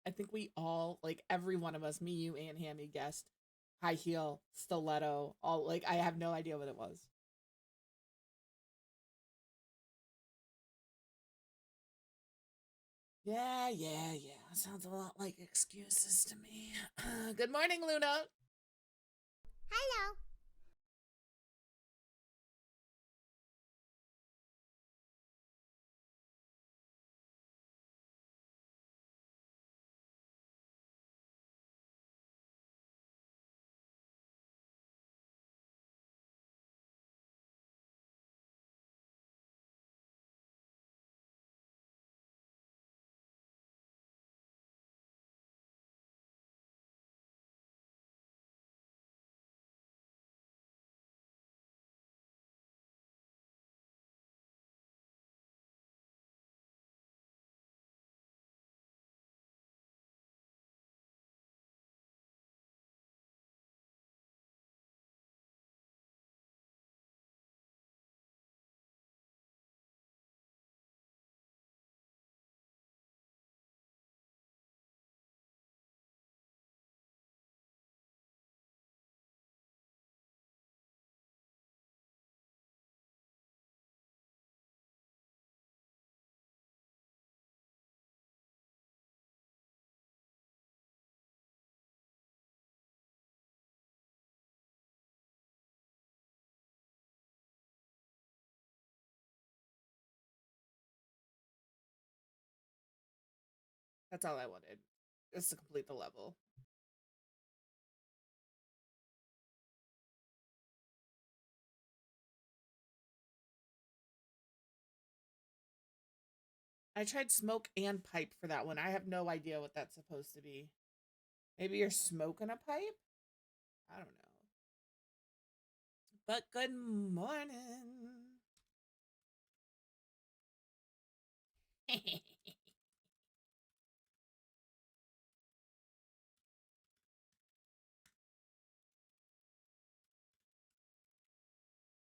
I think we all, like every one of us, me, you, and Hammy guessed high heel, stiletto, all like I have no idea what it was. Yeah, yeah, yeah. Sounds a lot like excuses to me. Good morning, Luna. Hello. That's all I wanted. Just to complete the level. I tried smoke and pipe for that one. I have no idea what that's supposed to be. Maybe you're smoking a pipe? I don't know. But good morning.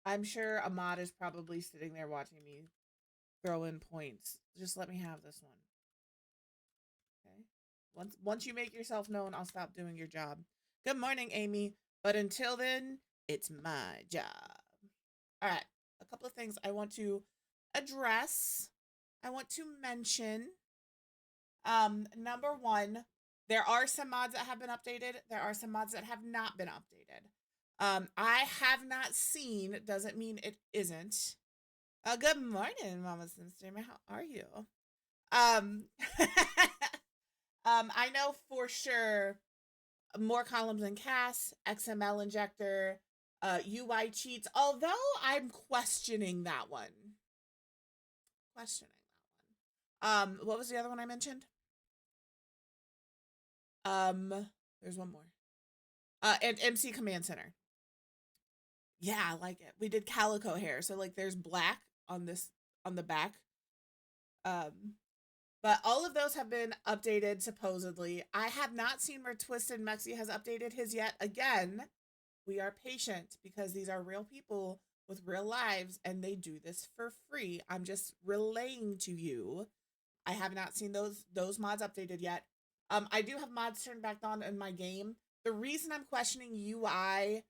I'm sure Ahmad is probably sitting there watching me throw in points. Just let me have this one. Okay. Once you make yourself known, I'll stop doing your job. Good morning, Amy. But until then, it's my job. All right. A couple of things I want to address. I want to mention. Number one, there are some mods that have been updated. There are some mods that have not been updated. I have not seen, doesn't mean it isn't. Good morning, Mama Sister. How are you? Um, I know for sure more columns in CAS, XML injector, UI cheats. Although I'm questioning that one. Questioning that one. What was the other one I mentioned? There's one more. And MC Command Center. Yeah, I like it. We did calico hair, so like there's black on this on the back. Um, but all of those have been updated supposedly. I have not seen where Twisted Mexi has updated his yet. Again, we are patient because these are real people with real lives and they do this for free. I'm just relaying to you. I have not seen those mods updated yet. I do have mods turned back on in my game. The reason I'm questioning UI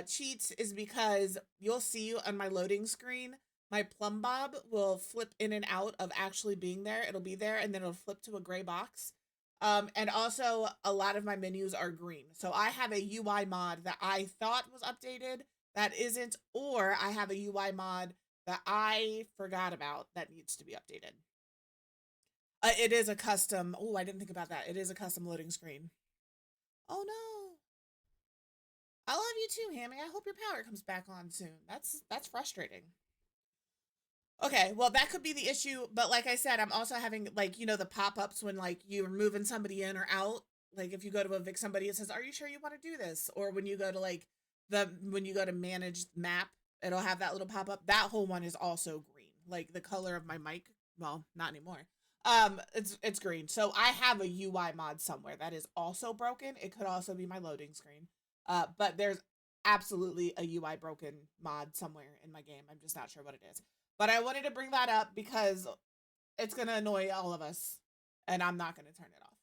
cheats is because you'll see on my loading screen my plumb bob will flip in and out of actually being there. It'll be there and then it'll flip to a gray box. And also a lot of my menus are green. So I have a UI mod that I thought was updated that isn't, or I have a UI mod that I forgot about that needs to be updated. It is a custom. Oh, I didn't think about that. It is a custom loading screen. Oh no. I love you too, Hammy. I hope your power comes back on soon. That's frustrating. Okay, well that could be the issue, but like I said, I'm also having like the pop-ups when like you're moving somebody in or out. Like if you go to evict somebody, it says, "Are you sure you want to do this?" Or when you go to like the when you go to manage map, it'll have that little pop-up. That whole one is also green, like the color of my mic. Well, not anymore. It's green. So I have a UI mod somewhere that is also broken. It could also be my loading screen. But there's absolutely a UI broken mod somewhere in my game. I'm just not sure what it is. But I wanted to bring that up because it's gonna annoy all of us, and I'm not gonna turn it off.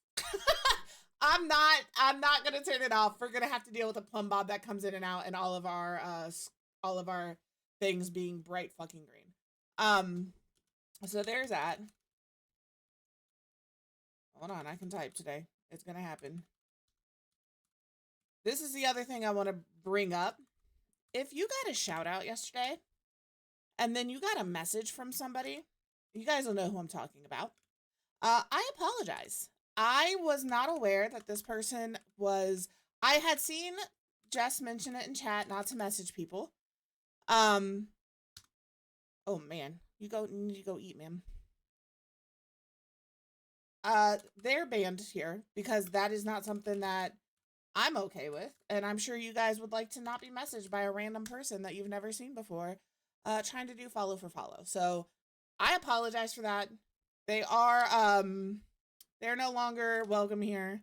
I'm not gonna turn it off. We're gonna have to deal with the plumb bob that comes in and out, and all of our things being bright fucking green. So there's that. Hold on, I can type today. It's gonna happen. This is the other thing I want to bring up. If you got a shout out yesterday, and then you got a message from somebody, you guys will know who I'm talking about. I apologize. I was not aware that this person was. I had seen Jess mention it in chat, not to message people. Oh man, you need to go eat, ma'am. They're banned here because that is not something that I'm okay with, and I'm sure you guys would like to not be messaged by a random person that you've never seen before, trying to do follow for follow. So I apologize for that. They are they're no longer welcome here.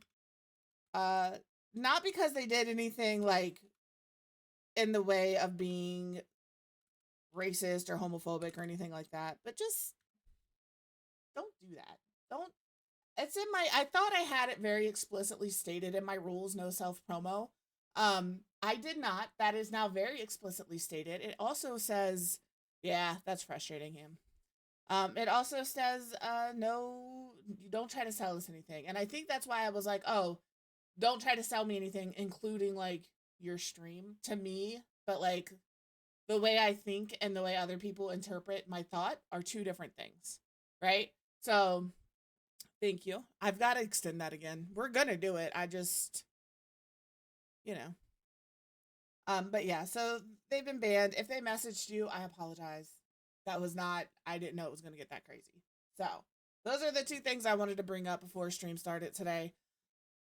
Not because they did anything like in the way of being racist or homophobic or anything like that, but just don't do that. Don't. It's in my. I thought I had it very explicitly stated in my rules, no self promo. I did not. That is now very explicitly stated. It also says, yeah, that's frustrating him. It also says, no, don't try to sell us anything. And I think that's why I was like, oh, don't try to sell me anything, including like your stream to me. But like the way I think and the way other people interpret my thought are two different things. Right. So thank you. I've got to extend that again. We're going to do it. I just, you know. But yeah, so they've been banned. If they messaged you, I apologize. That was not, I didn't know it was going to get that crazy. So those are the two things I wanted to bring up before stream started today.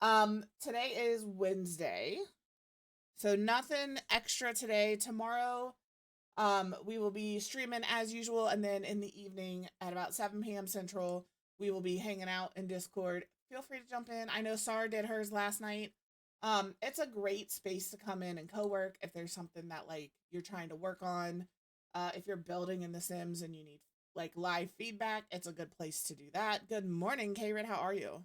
Today is Wednesday. So nothing extra today. Tomorrow, we will be streaming as usual. And then in the evening at about 7 p.m. Central, we will be hanging out in Discord. Feel free to jump in. I know Sarah did hers last night. It's a great space to come in and co-work if there's something that like you're trying to work on. If you're building in The Sims and you need like live feedback, it's a good place to do that. Good morning, K-Rid. How are you?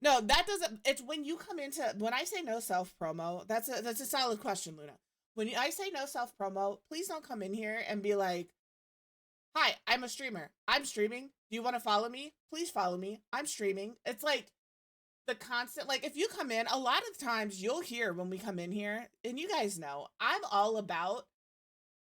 No, that doesn't. It's when you come into, when I say no self promo, that's a solid question, Luna. When I say no self promo, please don't come in here and be like, hi, I'm a streamer. I'm streaming. Do you want to follow me? Please follow me. I'm streaming. It's like the constant, like if you come in, a lot of times you'll hear when we come in here, and you guys know, I'm all about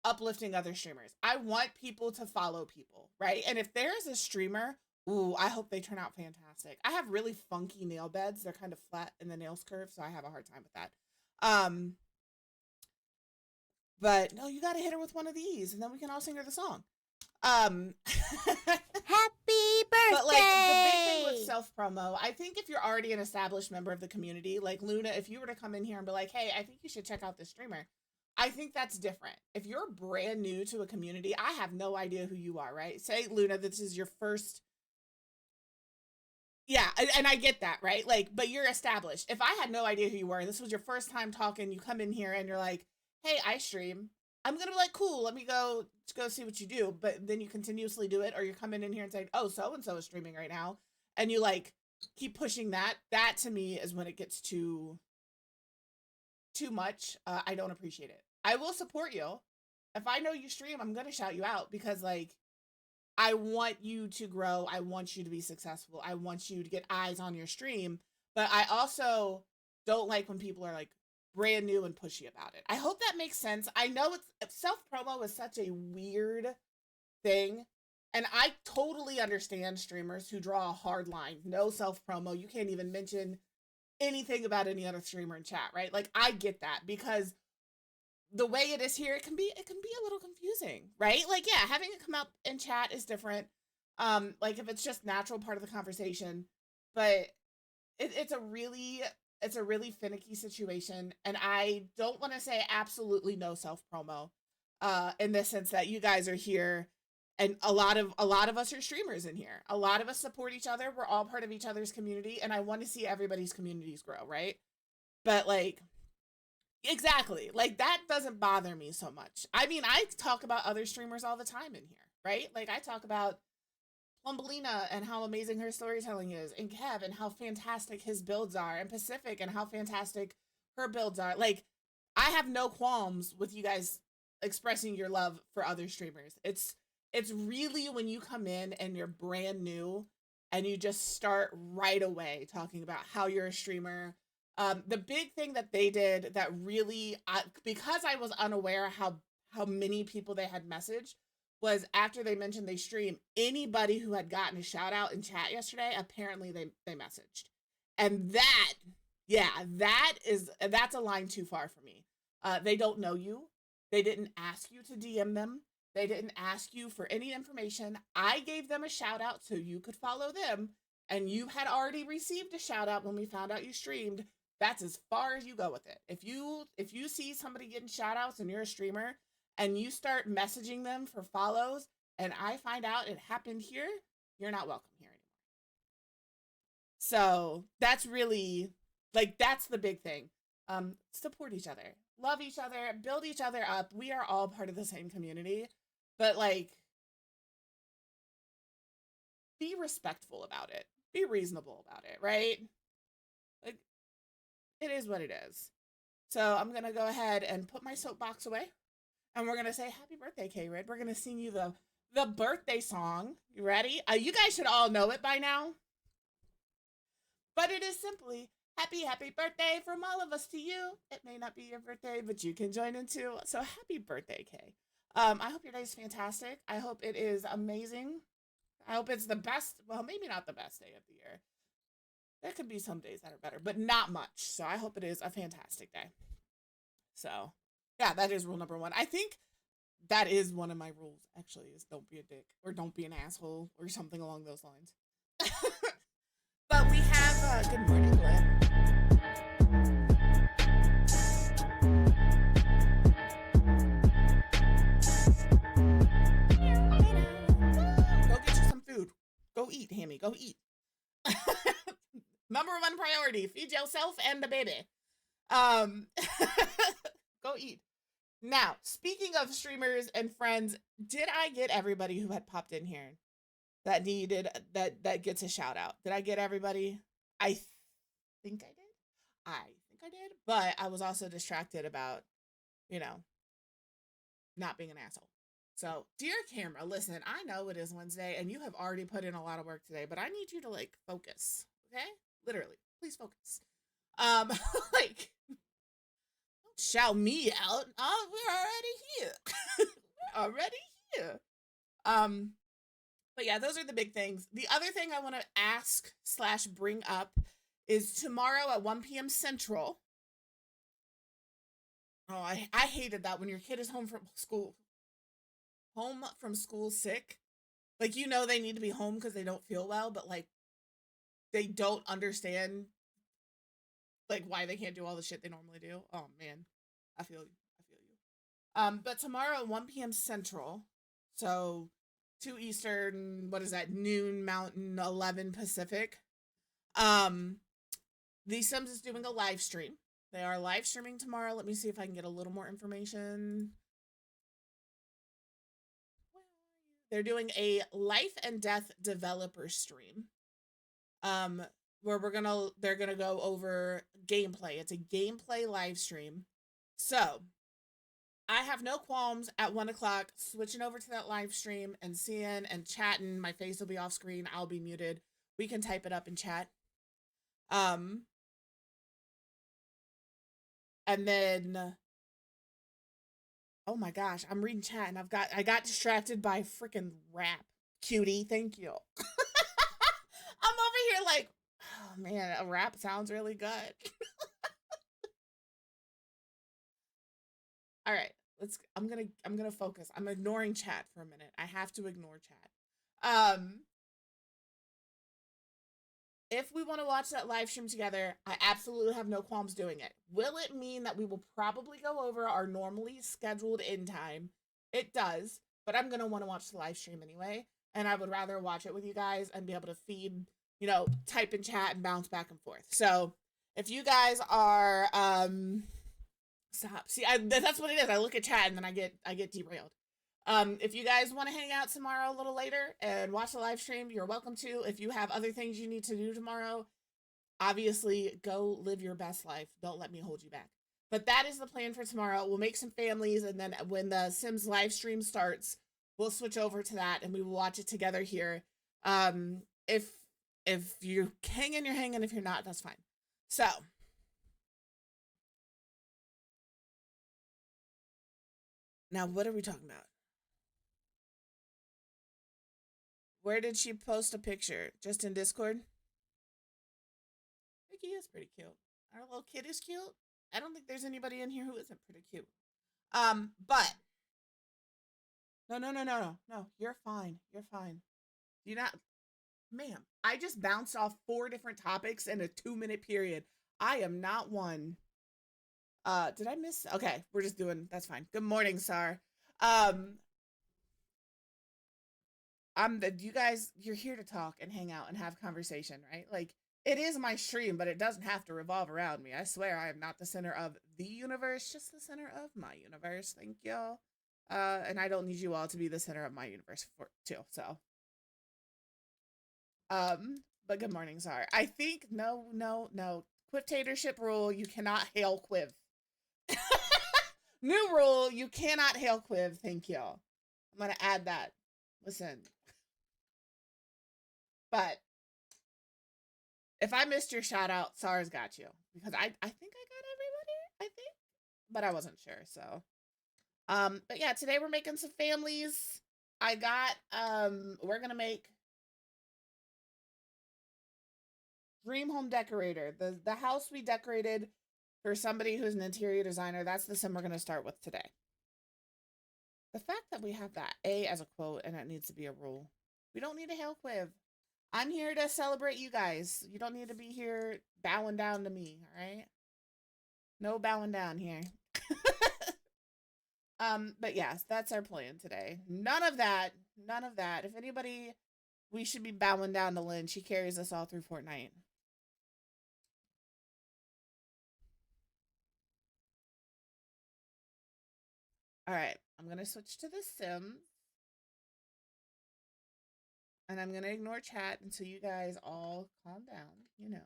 uplifting other streamers. I want people to follow people, right? And if there's a streamer, ooh, I hope they turn out fantastic. I have really funky nail beds. They're kind of flat in the nails curve, so I have a hard time with that. But no, you got to hit her with one of these, and then we can all sing her the song. Happy birthday! But like the big thing with self promo, I think if you're already an established member of the community, like Luna, if you were to come in here and be like, hey, I think you should check out this streamer, I think that's different. If you're brand new to a community, I have no idea who you are, right? Say, Luna, this is your first. Yeah, and I get that, right? Like, but you're established. If I had no idea who you were, this was your first time talking, you come in here and you're like, hey, I stream. I'm gonna be like, cool, let me go see what you do. But then you continuously do it, or you're coming in here and saying, oh, so and so is streaming right now, and you like keep pushing that. That to me is when it gets too much. I don't appreciate it. I will support you. If I know you stream, I'm gonna shout you out because like I want you to grow. I want you to be successful. I want you to get eyes on your stream. But I also don't like when people are like brand new and pushy about it. I hope that makes sense. I know it's self-promo is such a weird thing. And I totally understand streamers who draw a hard line. No self-promo. You can't even mention anything about any other streamer in chat, right? Like I get that because the way it is here, it can be a little confusing, right? Like, yeah, having it come up in chat is different. Like if it's just natural part of the conversation, but it's a really finicky situation. And I don't want to say absolutely no self promo, in the sense that you guys are here and a lot of us are streamers in here. A lot of us support each other. We're all part of each other's community. And I want to see everybody's communities grow, right? But like, exactly. Like that doesn't bother me so much. I mean, I talk about other streamers all the time in here, right? Like I talk about Plumbelina and how amazing her storytelling is, and Kev and how fantastic his builds are, and Pacific and how fantastic her builds are. Like, I have no qualms with you guys expressing your love for other streamers. It's really when you come in and you're brand new and you just start right away talking about how you're a streamer. The big thing that they did that really, because I was unaware how many people they had messaged, was after they mentioned they stream, anybody who had gotten a shout out in chat yesterday, apparently they messaged. And that, yeah, that's a line too far for me. They don't know you. They didn't ask you to DM them. They didn't ask you for any information. I gave them a shout out so you could follow them, and you had already received a shout out when we found out you streamed. That's as far as you go with it. If you see somebody getting shout outs and you're a streamer and you start messaging them for follows and I find out it happened here, you're not welcome here anymore. So that's really, like, that's the big thing. Support each other, love each other, build each other up. We are all part of the same community, but like, be respectful about it, be reasonable about it, right? Like, it is what it is. So I'm gonna go ahead and put my soapbox away, and we're gonna say happy birthday, K-Rid. We're gonna sing you the birthday song. You ready? You guys should all know it by now, but it is simply happy birthday from all of us to you. It may not be your birthday, but you can join in too. So happy birthday, Kay. I hope your day is fantastic. I hope it is amazing. I hope it's the best. Well, maybe not the best day of the year. There could be some days that are better, but not much. So I hope it is a fantastic day. So yeah, that is rule number one. I think that is one of my rules, actually, is don't be a dick or don't be an asshole or something along those lines. But we have good morning, Glenn. Go get you some food. Go eat, Hammy. Go eat. Number one priority: feed yourself and the baby. Go eat. Now, speaking of streamers and friends, did I get everybody who had popped in here that needed that gets a shout out? Did I get everybody? I think I did, but I was also distracted about, not being an asshole. So, dear camera, listen, I know it is Wednesday and you have already put in a lot of work today, but I need you to like focus, okay? Literally, please focus. Like, don't shout me out. Oh, we're already here. We're already here. But yeah, those are the big things. The other thing I want to ask / bring up is tomorrow at 1 p.m. Central. Oh, I hated that when your kid is home from school sick. Like, they need to be home because they don't feel well, but like they don't understand like why they can't do all the shit they normally do. Oh man, I feel you. But tomorrow at 1 p.m. Central, so 2 Eastern, what is that, noon Mountain, 11 Pacific. The Sims is doing a live stream. They are live streaming tomorrow. Let me see if I can get a little more information. They're doing a life and death developer stream. Where they're gonna go over gameplay. It's a gameplay live stream. So I have no qualms at 1 o'clock switching over to that live stream and seeing and chatting. My face will be off screen. I'll be muted. We can type it up in chat. And then, oh my gosh, I'm reading chat and I got distracted by freaking rap. Cutie, thank you. I'm over here like, oh man, a rap sounds really good. All right, I'm gonna focus. I'm ignoring chat for a minute. I have to ignore chat. If we want to watch that live stream together, I absolutely have no qualms doing it. Will it mean that we will probably go over our normally scheduled in time? It does, but I'm gonna want to watch the live stream anyway, and I would rather watch it with you guys and be able to feed, type in chat and bounce back and forth. So if you guys are, stop. See, that's what it is. I look at chat and then I get derailed. If you guys want to hang out tomorrow a little later and watch the live stream, you're welcome to. If you have other things you need to do tomorrow, obviously go live your best life. Don't let me hold you back. But that is the plan for tomorrow. We'll make some families, and then when the Sims live stream starts, we'll switch over to that and we will watch it together here. If you're hanging, you're hanging. If you're not, that's fine. So now what are we talking about? Where did she post a picture? Just in Discord? Mickey is pretty cute. Our little kid is cute. I don't think there's anybody in here who isn't pretty cute. But no. You're fine. You're fine. Do not, ma'am. I just bounced off 4 different topics in a 2-minute period. I am not one. Did I miss? Okay, we're just doing. That's fine. Good morning, Sar. You guys, you're here to talk and hang out and have conversation, right? Like, it is my stream, but it doesn't have to revolve around me. I swear I am not the center of the universe, just the center of my universe. Thank y'all. And I don't need you all to be the center of my universe too. So, but good morning, Zara. I think no. Quivtatorship rule: you cannot hail Quiv. New rule: you cannot hail Quiv. Thank y'all. I'm gonna add that. Listen, but if I missed your shout out, Sarah's got you, because I think I got everybody. I think, but I wasn't sure. So, but yeah, today we're making some families. I got we're gonna make Dream Home Decorator, the house we decorated for somebody who's an interior designer. That's the sim we're gonna start with today. The fact that we have that A as a quote and it needs to be a rule. We don't need a hail Quiv. I'm here to celebrate you guys. You don't need to be here bowing down to me, all right? No bowing down here. But yes, that's our plan today. None of that. If anybody, we should be bowing down to Lynn. She carries us all through Fortnite. All right, I'm gonna switch to the Sims. And I'm gonna ignore chat until you guys all calm down, you know.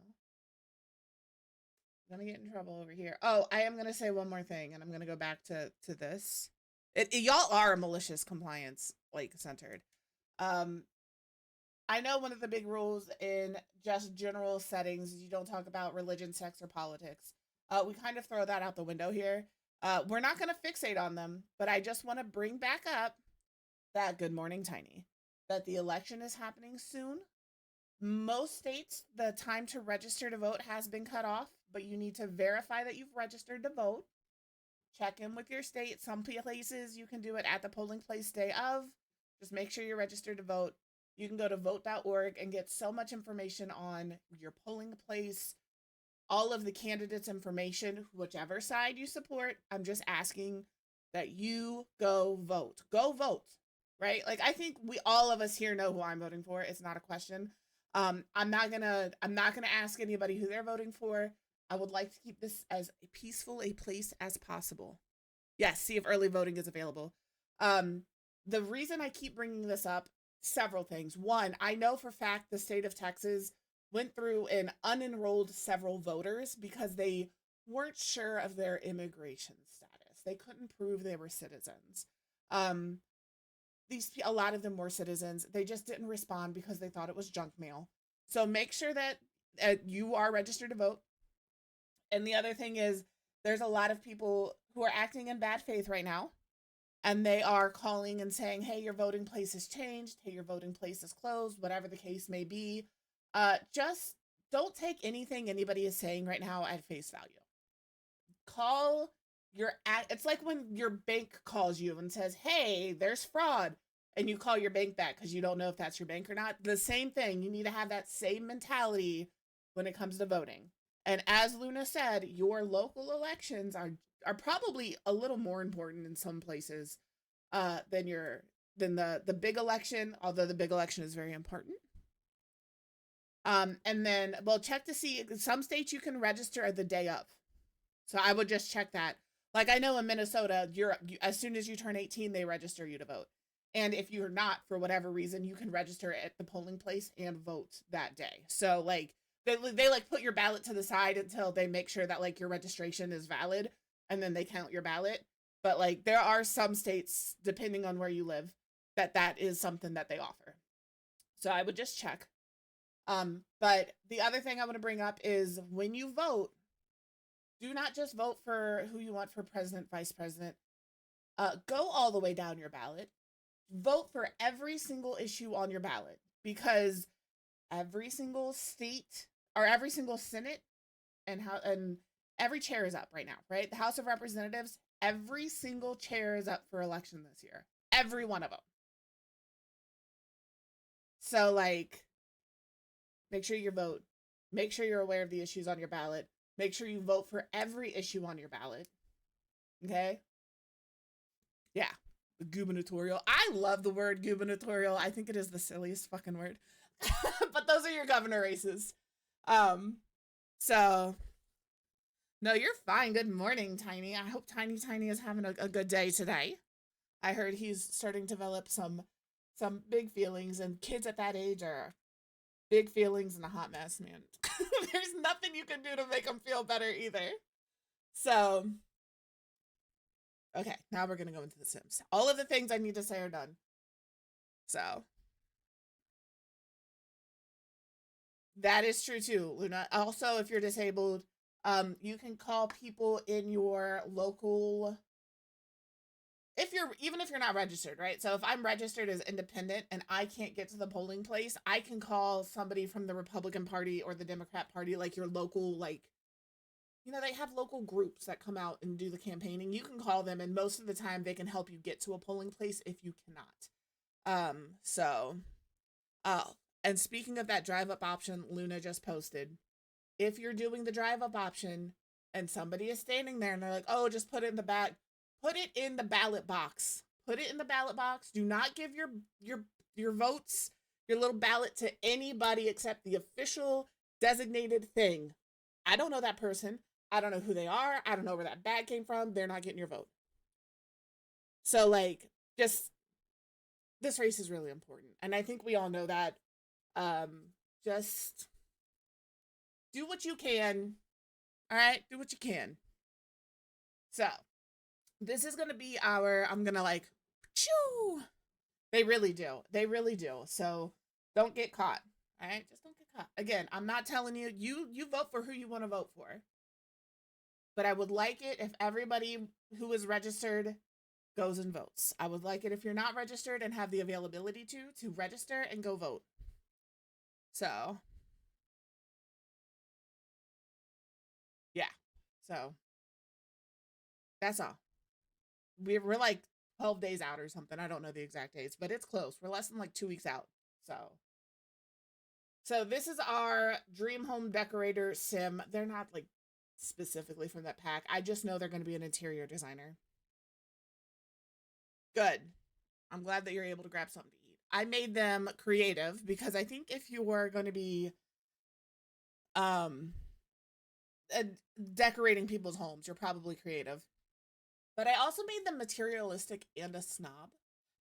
I'm gonna get in trouble over here. Oh, I am gonna say one more thing, and I'm gonna go back to this. Y'all are malicious compliance like centered. I know one of the big rules in just general settings is you don't talk about religion, sex, or politics. We kind of throw that out the window here. We're not gonna fixate on them, but I just want to bring back up that good morning, Tiny, that the election is happening soon. Most states, the time to register to vote has been cut off, but you need to verify that you've registered to vote. Check in with your state. Some places you can do it at the polling place day of. Just make sure you're registered to vote. You can go to vote.org and get so much information on your polling place, all of the candidates' information, whichever side you support. I'm just asking that you go vote. Go vote, right? Like, I think all of us here know who I'm voting for. It's not a question. I'm not gonna ask anybody who they're voting for. I would like to keep this as peaceful a place as possible. Yes, see if early voting is available. The reason I keep bringing this up, several things. One, I know for fact the state of Texas went through and unenrolled several voters because they weren't sure of their immigration status. They couldn't prove they were citizens. A lot of them were citizens. They just didn't respond because they thought it was junk mail. So make sure that you are registered to vote. And the other thing is, there's a lot of people who are acting in bad faith right now, and they are calling and saying, hey, your voting place has changed. Hey, your voting place is closed, whatever the case may be. Just don't take anything anybody is saying right now at face value. Call it's like when your bank calls you and says, hey, there's fraud, and you call your bank back because you don't know if that's your bank or not. The same thing. You need to have that same mentality when it comes to voting. And as Luna said, your local elections are probably a little more important in some places than the big election, although the big election is very important. And then, well, check to see, some states you can register the day of. So I would just check that. Like I know in Minnesota, as soon as you turn 18, they register you to vote. And if you're not, for whatever reason, you can register at the polling place and vote that day. So like they like put your ballot to the side until they make sure that like your registration is valid, and then they count your ballot. But like there are some states, depending on where you live, that is something that they offer. So I would just check. But the other thing I want to bring up is when you vote, do not just vote for who you want for president, vice president. Go all the way down your ballot. Vote for every single issue on your ballot, because every single state or every single Senate and every chair is up right now, right? The House of Representatives, every single chair is up for election this year. Every one of them. So like, make sure you vote. Make sure you're aware of the issues on your ballot. Make sure you vote for every issue on your ballot. Okay? Yeah. The gubernatorial. I love the word gubernatorial. I think it is the silliest fucking word. But those are your governor races. So no, you're fine. Good morning, Tiny. I hope Tiny is having a good day today. I heard he's starting to develop some big feelings, and kids at that age are big feelings and a hot mess, man. There's nothing you can do to make them feel better either. So, okay, now we're going to go into The Sims. All of the things I need to say are done. So, that is true too, Luna. Also, if you're disabled, you can call people in your local, even if you're not registered, right? So if I'm registered as independent and I can't get to the polling place, I can call somebody from the Republican Party or the Democrat Party, like your local, like, you know, they have local groups that come out and do the campaigning. You can call them, and most of the time they can help you get to a polling place if you cannot. And speaking of that drive up option Luna just posted, if you're doing the drive up option and somebody is standing there and they're like, oh, just put it in the back, put it in the ballot box. Put it in the ballot box. Do not give your votes, your little ballot, to anybody except the official designated thing. I don't know that person. I don't know who they are. I don't know where that bag came from. They're not getting your vote. So like, just, this race is really important. And I think we all know that. Just do what you can. All right, do what you can. So this is going to be I'm going to like, choo. They really do. They really do. So don't get caught. All right, just don't get caught. Again, I'm not telling you, you vote for who you want to vote for. But I would like it if everybody who is registered goes and votes. I would like it if you're not registered and have the availability to register and go vote. So, yeah. So, that's all. We're like 12 days out or something. I don't know the exact dates, but it's close. We're less than like 2 weeks out. So this is our Dream Home Decorator sim. They're not like specifically from that pack. I just know they're going to be an interior designer. Good. I'm glad that you're able to grab something to eat. I made them creative because I think if you were going to be decorating people's homes, you're probably creative. But I also made them materialistic and a snob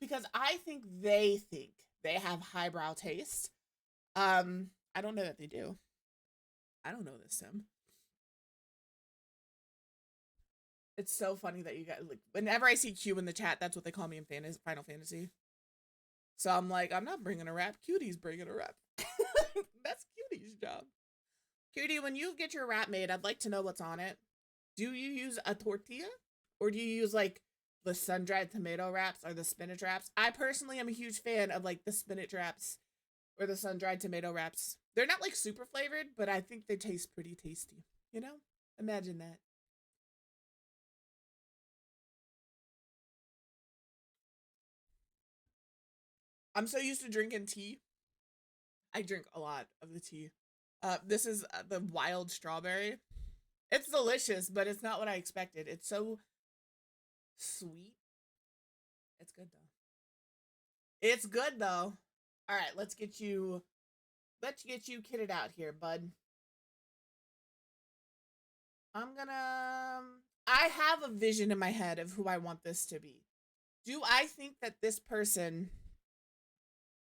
because I think they have highbrow taste. I don't know that they do. I don't know this sim. It's so funny that you guys, like, whenever I see Q in the chat, that's what they call me in Final Fantasy. So I'm like, I'm not bringing a wrap. Cutie's bringing a wrap. That's Cutie's job. Cutie, when you get your wrap made, I'd like to know what's on it. Do you use a tortilla? Or do you use, like, the sun-dried tomato wraps or the spinach wraps? I personally am a huge fan of, like, the spinach wraps or the sun-dried tomato wraps. They're not, like, super flavored, but I think they taste pretty tasty. You know? Imagine that. I'm so used to drinking tea. I drink a lot of the tea. This is the wild strawberry. It's delicious, but it's not what I expected. It's so sweet. It's good though. It's good though. All right, let's get you kitted out here, bud. I have a vision in my head of who I want this to be. Do I think that this person,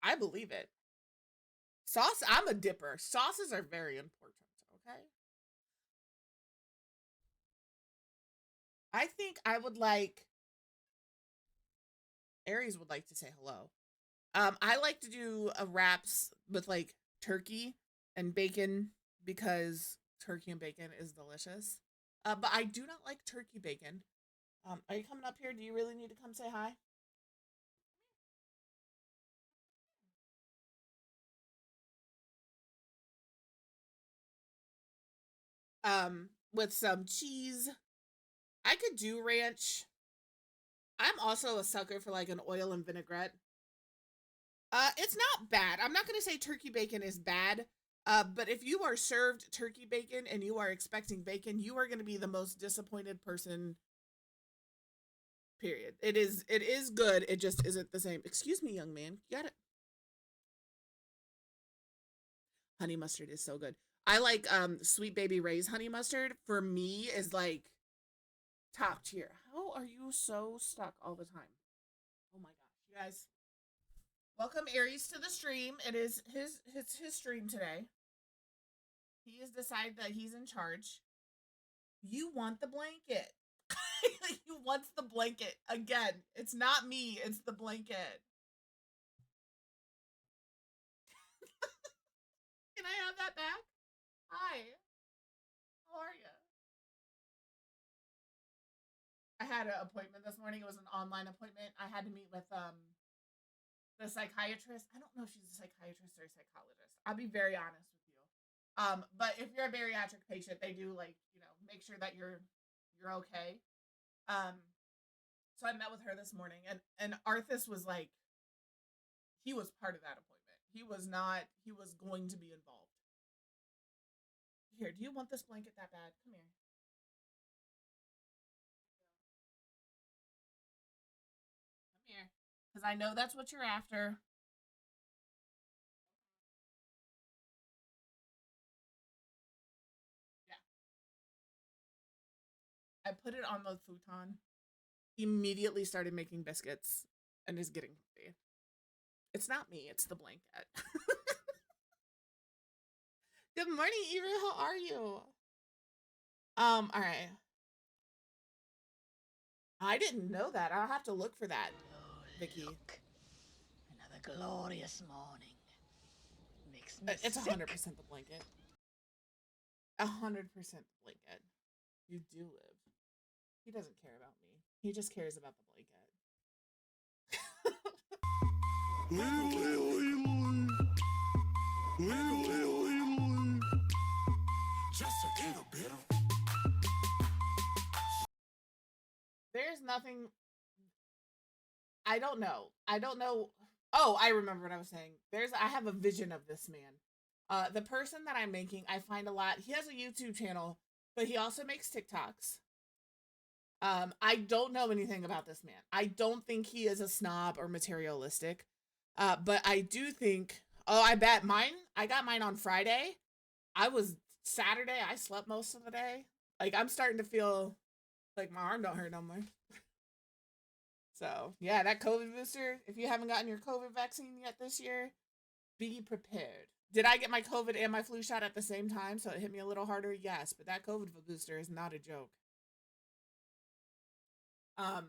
I believe it. Sauce, I'm a dipper. Sauces are very important, okay? I think I would like, Aries would like to say hello. I like to do wraps with like turkey and bacon because turkey and bacon is delicious. But I do not like turkey bacon. Are you coming up here? Do you really need to come say hi? With some cheese. I could do ranch. I'm also a sucker for like an oil and vinaigrette. It's not bad. I'm not gonna say turkey bacon is bad. But if you are served turkey bacon and you are expecting bacon, you are gonna be the most disappointed person. Period. It is good. It just isn't the same. Excuse me, young man. You got it. Honey mustard is so good. I like Sweet Baby Ray's honey mustard. For me, is like top tier. How are you so stuck all the time? Oh my gosh, you guys. Welcome Aries to the stream. It is his stream today. He has decided that he's in charge. You want the blanket. He wants the blanket. Again, it's not me, it's the blanket. Can I have that back? Hi. How are you? I had an appointment this morning. It was an online appointment. I had to meet with the psychiatrist. I don't know if she's a psychiatrist or a psychologist. I'll be very honest with you. But if you're a bariatric patient, they do like, make sure that you're okay. Um, so I met with her this morning and Arthas was like he was part of that appointment. He was not he was going to be involved. Here, do you want this blanket that bad? Come here. Come here. Because I know that's what you're after. Yeah. I put it on the futon. He immediately started making biscuits and is getting comfy. It's not me, it's the blanket. Good morning, Eva. How are you? All right. I didn't know that. I'll have to look for that, Oh, Vicky. look. Another glorious morning. Makes me It's sick. 100% the blanket. 100% the blanket. You do live. He doesn't care about me. He just cares about the blanket. Just a little bit of. There's nothing. I don't know. I don't know. Oh, I remember what I was saying. I have a vision of this man. The person that I'm making, I find a lot. He has a YouTube channel, but he also makes TikToks. I don't know anything about this man. I don't think he is a snob or materialistic. But I do think, oh, I bet mine, I got mine on Friday. I was Saturday, I slept most of the day. Like I'm starting to feel like my arm don't hurt no more. So yeah, that COVID booster, if you haven't gotten your COVID vaccine yet this year, be prepared. Did I get my COVID and my flu shot at the same time? So it hit me a little harder? Yes, but that COVID booster is not a joke. Um,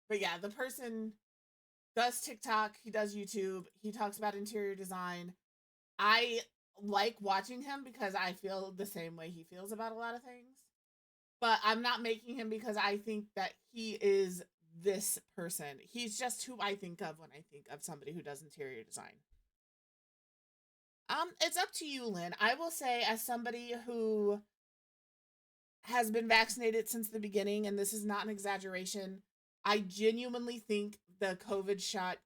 but yeah, the person does TikTok, he does YouTube, he talks about interior design. I like watching him because I feel the same way he feels about a lot of things. But I'm not making him because I think that he is this person. He's just who I think of when I think of somebody who does interior design. It's up to you, Lynn. I will say, as somebody who has been vaccinated since the beginning, and this is not an exaggeration, I genuinely think the COVID shot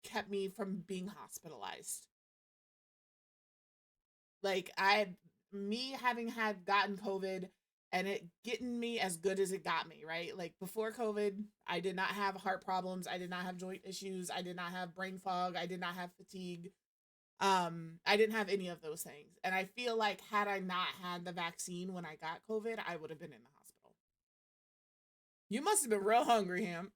kept me from being hospitalized. Like me having had gotten COVID and it getting me as good as it got me, right? Like before COVID, I did not have heart problems, I did not have joint issues, I did not have brain fog, I did not have fatigue. I didn't have any of those things. And I feel like had I not had the vaccine when I got COVID, I would have been in the hospital. You must have been real hungry, Ham.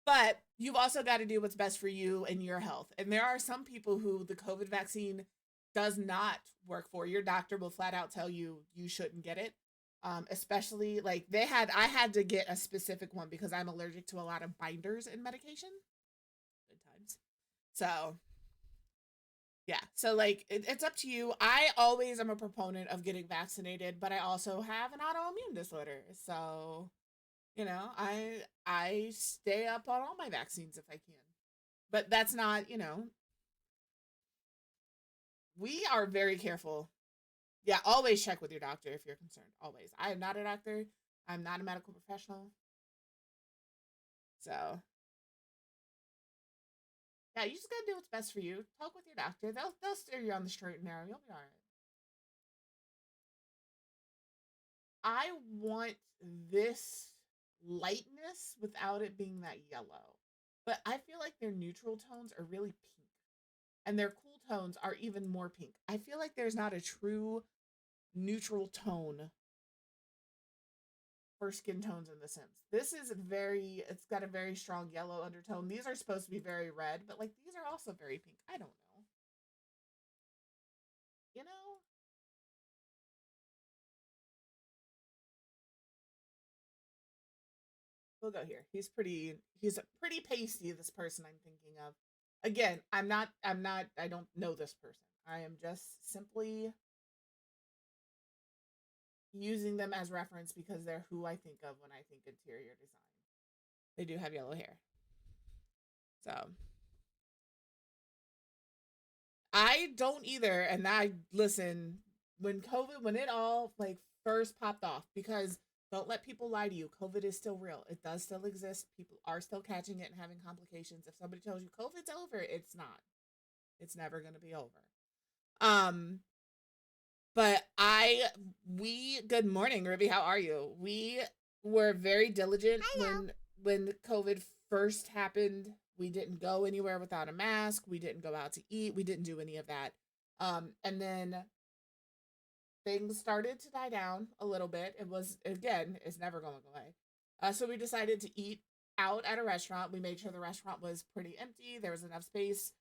But you've also got to do what's best for you and your health. And there are some people who the COVID vaccine does not work for. Your doctor will flat out tell you you shouldn't get it. Especially like I had to get a specific one because I'm allergic to a lot of binders in medication. Good times. So yeah, so like it's up to you. I always am a proponent of getting vaccinated, but I also have an autoimmune disorder. So, you know, I stay up on all my vaccines if I can. But that's not, you know, we are very careful. Yeah, always check with your doctor if you're concerned. Always. I am not a doctor. I'm not a medical professional. So, yeah, you just gotta do what's best for you. Talk with your doctor. They'll steer you on the straight and narrow. You'll be all right. I want this lightness without it being that yellow. But I feel like their neutral tones are really pink. And their cool tones are even more pink. I feel like there's not a true neutral tone for skin tones in The Sims. This is it's got a very strong yellow undertone. These are supposed to be very red, but like these are also very pink. I don't know. You know? We'll go here. He's pretty pasty, this person I'm thinking of. Again, I don't know this person. I am just simply using them as reference because they're who I think of when I think interior design. They do have yellow hair. So I don't either. And I listen, when it all like first popped off, because don't let people lie to you. COVID is still real. It does still exist. People are still catching it and having complications. If somebody tells you COVID's over, it's not. It's never going to be over. But good morning, Ruby. How are you? We were very diligent when COVID first happened. We didn't go anywhere without a mask. We didn't go out to eat. We didn't do any of that. And then things started to die down a little bit. It's never going away. So we decided to eat out at a restaurant. We made sure the restaurant was pretty empty. There was enough space.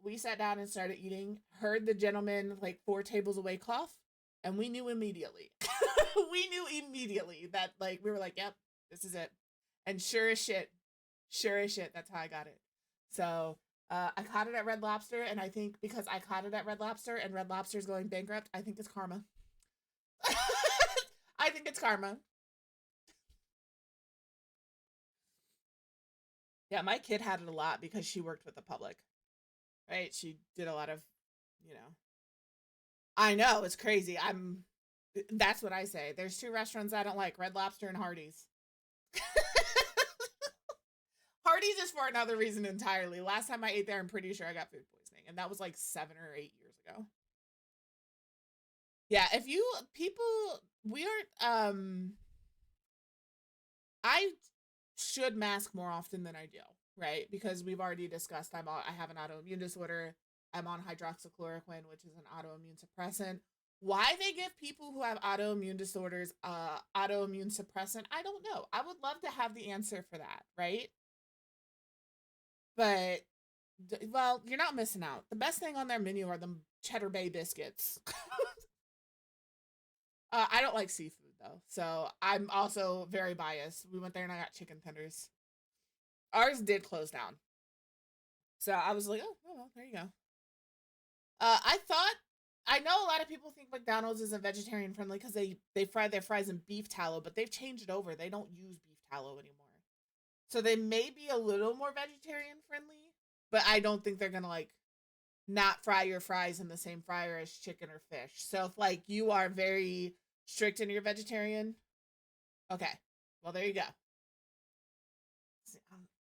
We sat down and started eating, heard the gentleman like 4 tables away cough, and we knew immediately. We knew immediately that like we were like, yep, this is it. And sure as shit, that's how I got it. So I caught it at Red Lobster, and I think because I caught it at Red Lobster and Red Lobster's going bankrupt, I think it's karma. I think it's karma. Yeah, my kid had it a lot because she worked with the public. Right? She did a lot of, you know. I know, it's crazy. That's what I say. There's 2 restaurants I don't like, Red Lobster and Hardee's. Hardee's is for another reason entirely. Last time I ate there, I'm pretty sure I got food poisoning, and that was like 7 or 8 years ago. Yeah, we aren't, I should mask more often than I do, right? Because we've already discussed I have an autoimmune disorder. I'm on hydroxychloroquine, which is an autoimmune suppressant. Why they give people who have autoimmune disorders autoimmune suppressant, I don't know. I would love to have the answer for that, right? But well, you're not missing out. The best thing on their menu are the Cheddar Bay biscuits. I don't like seafood though, so I'm also very biased. We went there and I got chicken tenders. Ours did close down, so I was like, oh well, there you go. I know a lot of people think McDonald's isn't vegetarian friendly because they fry their fries in beef tallow, but they've changed it over. They don't use beef tallow anymore. So they may be a little more vegetarian friendly, but I don't think they're gonna like not fry your fries in the same fryer as chicken or fish. So if like you are very strict and you're vegetarian, okay, well there you go. See,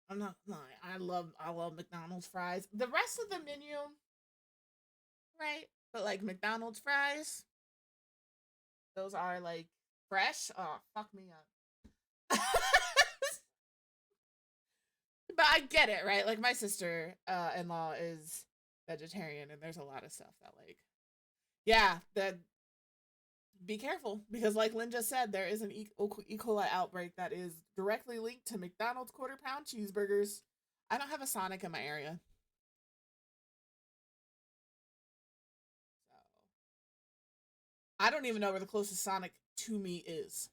I'm not lying. I love McDonald's fries. The rest of the menu, right? But like McDonald's fries, those are like fresh. Oh, fuck me up. But I get it, right? Like my sister in law is vegetarian, and there's a lot of stuff that like, yeah, the be careful because, like Lynn just said, there is an E. coli outbreak that is directly linked to McDonald's quarter pound cheeseburgers. I don't have a Sonic in my area. So I don't even know where the closest Sonic to me is.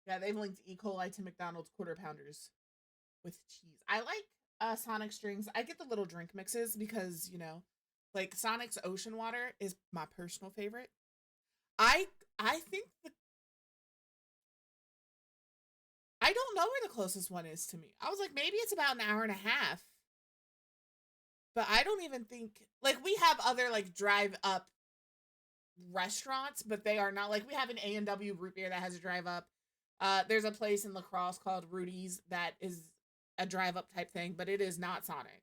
Yeah, they've linked E. coli to McDonald's quarter pounders with cheese. I like Sonic strings. I get the little drink mixes because, like Sonic's Ocean Water is my personal favorite. I I think I don't know where the closest one is to me. I was like, maybe it's about an hour and a half. But I don't even think like we have other like drive up restaurants, but they are not like we have an A&W root beer that has a drive up. There's a place in La Crosse called Rudy's that is a drive up type thing, but it is not Sonic.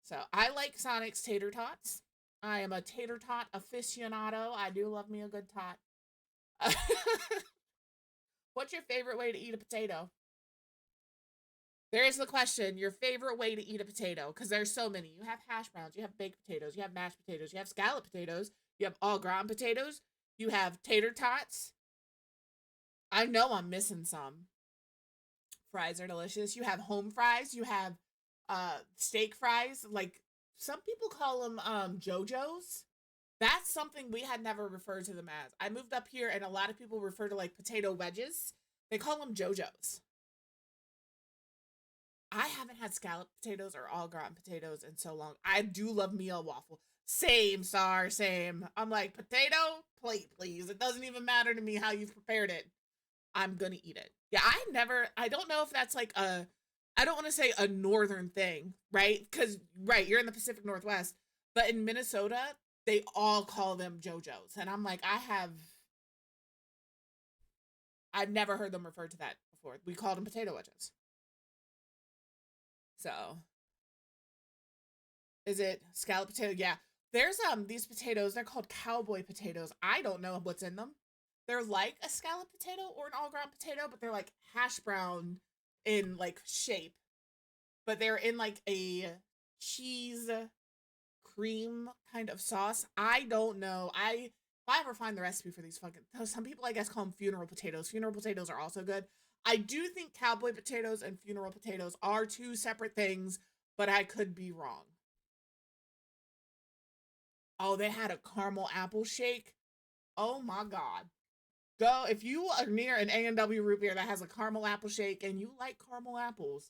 So I like Sonic's tater tots. I am a tater tot aficionado. I do love me a good tot. What's your favorite way to eat a potato? There is the question, your favorite way to eat a potato, because there's so many. You have hash browns, you have baked potatoes, you have mashed potatoes, you have scallop potatoes, you have all ground potatoes, you have tater tots. I know I'm missing some. Fries are delicious. You have home fries, you have steak fries, like some people call them JoJo's. That's something we had never referred to them as. I moved up here and a lot of people refer to like potato wedges. They call them JoJo's. I haven't had scallop potatoes or all ground potatoes in so long. I do love me a waffle. Same, Star, same. I'm like, potato plate, please. It doesn't even matter to me how you've prepared it. I'm gonna eat it. Yeah, I don't know if that's like I don't want to say a northern thing, right? Because, right, you're in the Pacific Northwest, but in Minnesota, they all call them JoJo's. And I'm like, I've never heard them referred to that before. We called them potato wedges. So, is it scallop potato? Yeah. There's these potatoes, they're called cowboy potatoes. I don't know what's in them. They're like a scallop potato or an all ground potato, but they're like hash brown in like shape. But they're in like a cheese cream kind of sauce. I don't know. If I ever find the recipe for these fucking some people I guess call them funeral potatoes. Funeral potatoes are also good. I do think cowboy potatoes and funeral potatoes are two separate things, but I could be wrong. Oh, they had a caramel apple shake. Oh my god. Go if you are near an A&W root beer that has a caramel apple shake and you like caramel apples,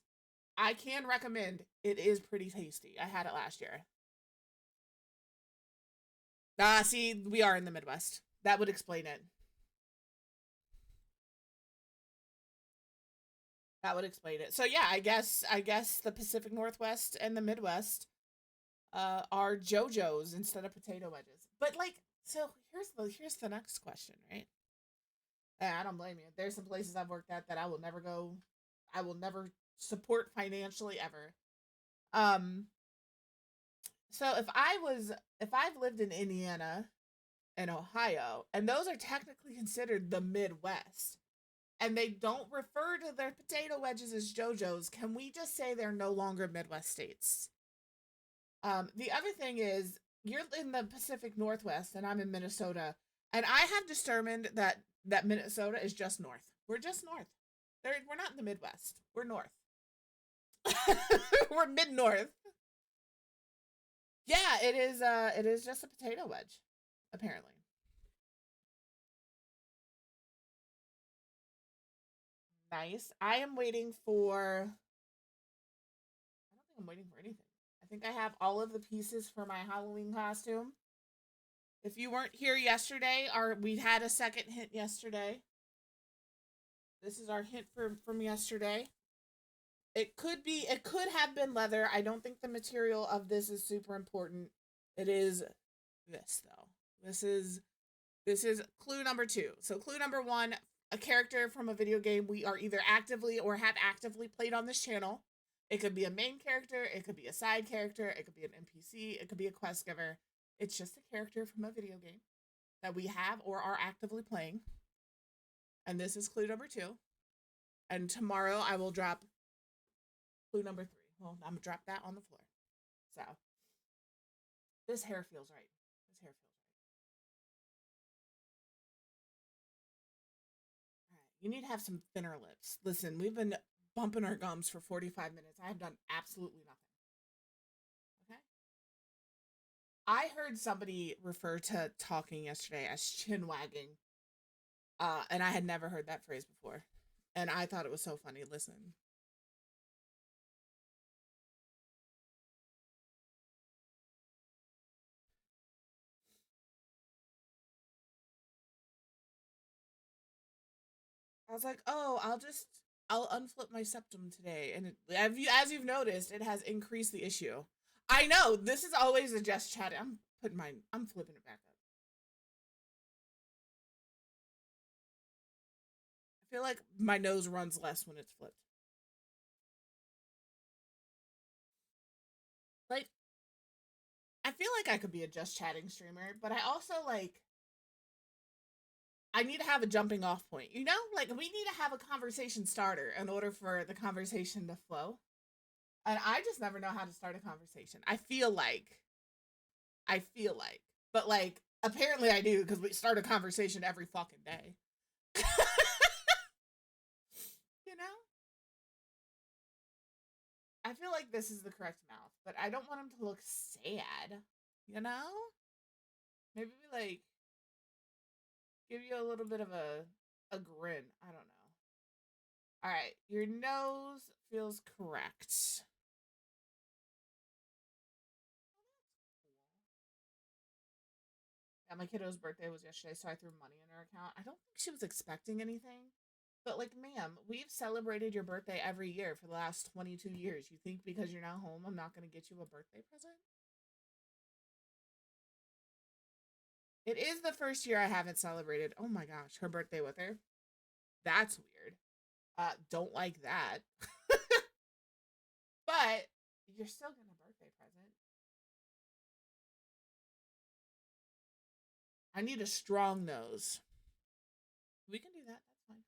I can recommend. It is pretty tasty. I had it last year. Ah, see, we are in the Midwest. That would explain it. That would explain it. So yeah, I guess the Pacific Northwest and the Midwest are JoJo's instead of potato wedges. But like, so here's the next question, right? And I don't blame you. There's some places I've worked at that I will never go. I will never support financially ever. Um, so if I've lived in Indiana and Ohio, and those are technically considered the Midwest, and they don't refer to their potato wedges as JoJo's, can we just say they're no longer Midwest states? The other thing is, you're in the Pacific Northwest, and I'm in Minnesota, and I have determined that Minnesota is just north. We're just north. We're not in the Midwest. We're north. We're mid north. Yeah, it is. It is just a potato wedge, apparently. Nice. I am waiting for. I don't think I'm waiting for anything. I think I have all of the pieces for my Halloween costume. If you weren't here yesterday, we had a second hint yesterday. This is our hint from yesterday. It could have been leather. I don't think the material of this is super important. It is this though. This is clue number 2. So clue number 1, a character from a video game we are either actively or have actively played on this channel. It could be a main character, it could be a side character, it could be an NPC, it could be a quest giver. It's just a character from a video game that we have or are actively playing. And this is clue number 2. And tomorrow I will drop Clue number 3. Well, I'm gonna drop that on the floor. So this hair feels right. This hair feels right. All right. You need to have some thinner lips. Listen, we've been bumping our gums for 45 minutes. I have done absolutely nothing. Okay. I heard somebody refer to talking yesterday as chin wagging. And I had never heard that phrase before. And I thought it was so funny. Listen. I was like, oh, I'll unflip my septum today. And as you've noticed, it has increased the issue. I know, this is always a just chat. I'm flipping it back up. I feel like my nose runs less when it's flipped. Like, I feel like I could be a just chatting streamer, but I also I need to have a jumping off point, you know? Like, we need to have a conversation starter in order for the conversation to flow. And I just never know how to start a conversation. I feel like. But, apparently I do because we start a conversation every fucking day. You know? I feel like this is the correct mouth, but I don't want him to look sad. You know? Maybe we, give you a little bit of a grin. I don't know. All right, your nose feels correct. Yeah, my kiddo's birthday was yesterday, so I threw money in her account. I don't think she was expecting anything. But, ma'am, we've celebrated your birthday every year for the last 22 years. You think because you're not home, I'm not going to get you a birthday present? It is the first year I haven't celebrated, oh my gosh, her birthday with her. That's weird. Don't like that. But you're still getting a birthday present. I need a strong nose. We can do that. That's fine.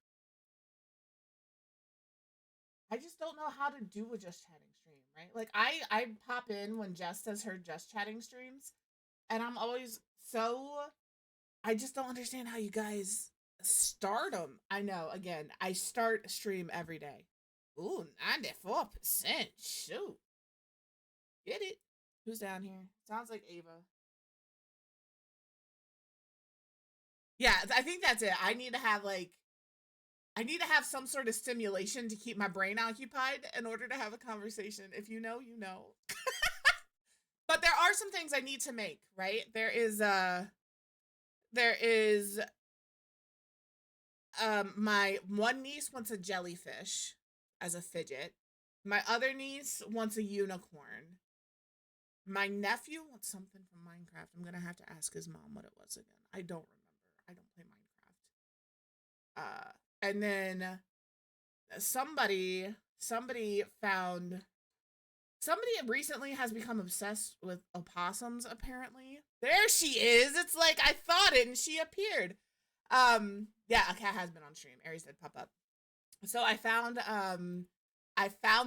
I just don't know how to do a just chatting stream, right? I pop in when Jess does her just chatting streams, and I'm always so I just don't understand how you guys start them. I know. Again, I start a stream every day. Ooh, 94%. Shoot. Get it. Who's down here? Sounds like Ava. Yeah, I think that's it. I need to have some sort of stimulation to keep my brain occupied in order to have a conversation. If you know, you know. But there are some things I need to make, right? There is my one niece wants a jellyfish as a fidget. My other niece wants a unicorn. My nephew wants something from Minecraft. I'm gonna have to ask his mom what it was again. I don't remember. I don't play Minecraft. And then somebody recently has become obsessed with opossums, apparently. There she is. It's like I thought it and she appeared. Yeah, a cat has been on stream. Aries did pop up. So I found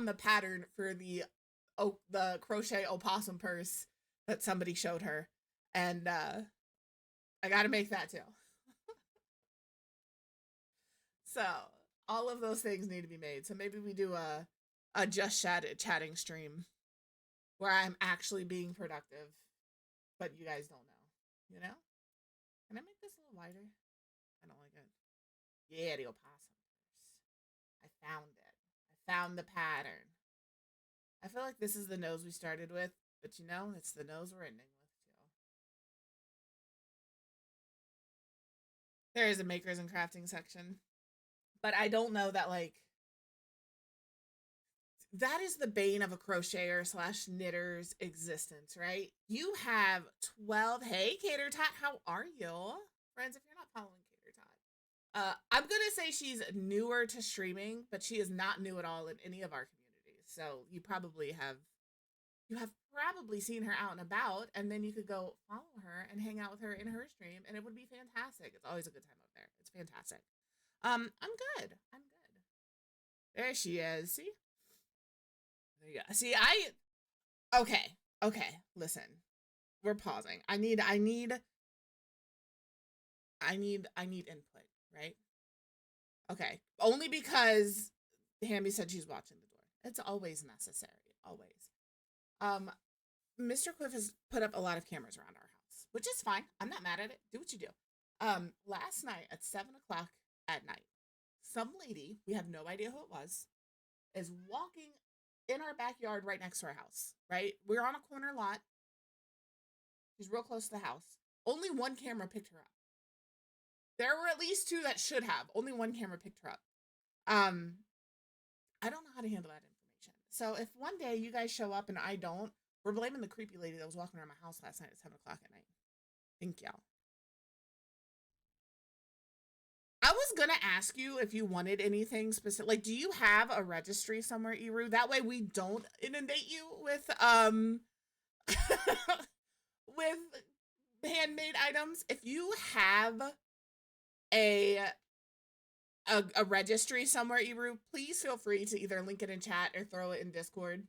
the pattern for the crochet opossum purse that somebody showed her. And I gotta make that too. So all of those things need to be made. So maybe we do a just chatting stream where I'm actually being productive, but you guys don't know. You know? Can I make this a little wider? I don't like it. Yeah, the opossum purse. I found it. I found the pattern. I feel like this is the nose we started with, but it's the nose we're ending with too. There is a makers and crafting section. But I don't know that that is the bane of a crocheter / knitter's existence, right? You have 12. Hey, Cater Tot, how are you? Friends, if you're not following Cater Tot, I'm gonna say she's newer to streaming, but she is not new at all in any of our communities. So you have probably seen her out and about, and then you could go follow her and hang out with her in her stream, and it would be fantastic. It's always a good time up there. It's fantastic. I'm good. There she is. See? There you go. See, okay. Listen, we're pausing. I need input, right? Okay. Only because Hammy said she's watching the door. It's always necessary. Always. Mr. Cliff has put up a lot of cameras around our house, which is fine. I'm not mad at it. Do what you do. Last night at 7 o'clock at night, some lady, we have no idea who it was, is walking in our backyard right next to our house, right? We're on a corner lot. She's real close to the house. Only one camera picked her up. There were at least two that should have. Only one camera picked her up. I don't know how to handle that information. So if one day you guys show up and I don't, we're blaming the creepy lady that was walking around my house last night at 7 o'clock at night. Thank y'all. I was gonna ask you if you wanted anything specific. Like, do you have a registry somewhere, Eru? That way we don't inundate you with with handmade items. If you have a registry somewhere, Eru, please feel free to either link it in chat or throw it in Discord.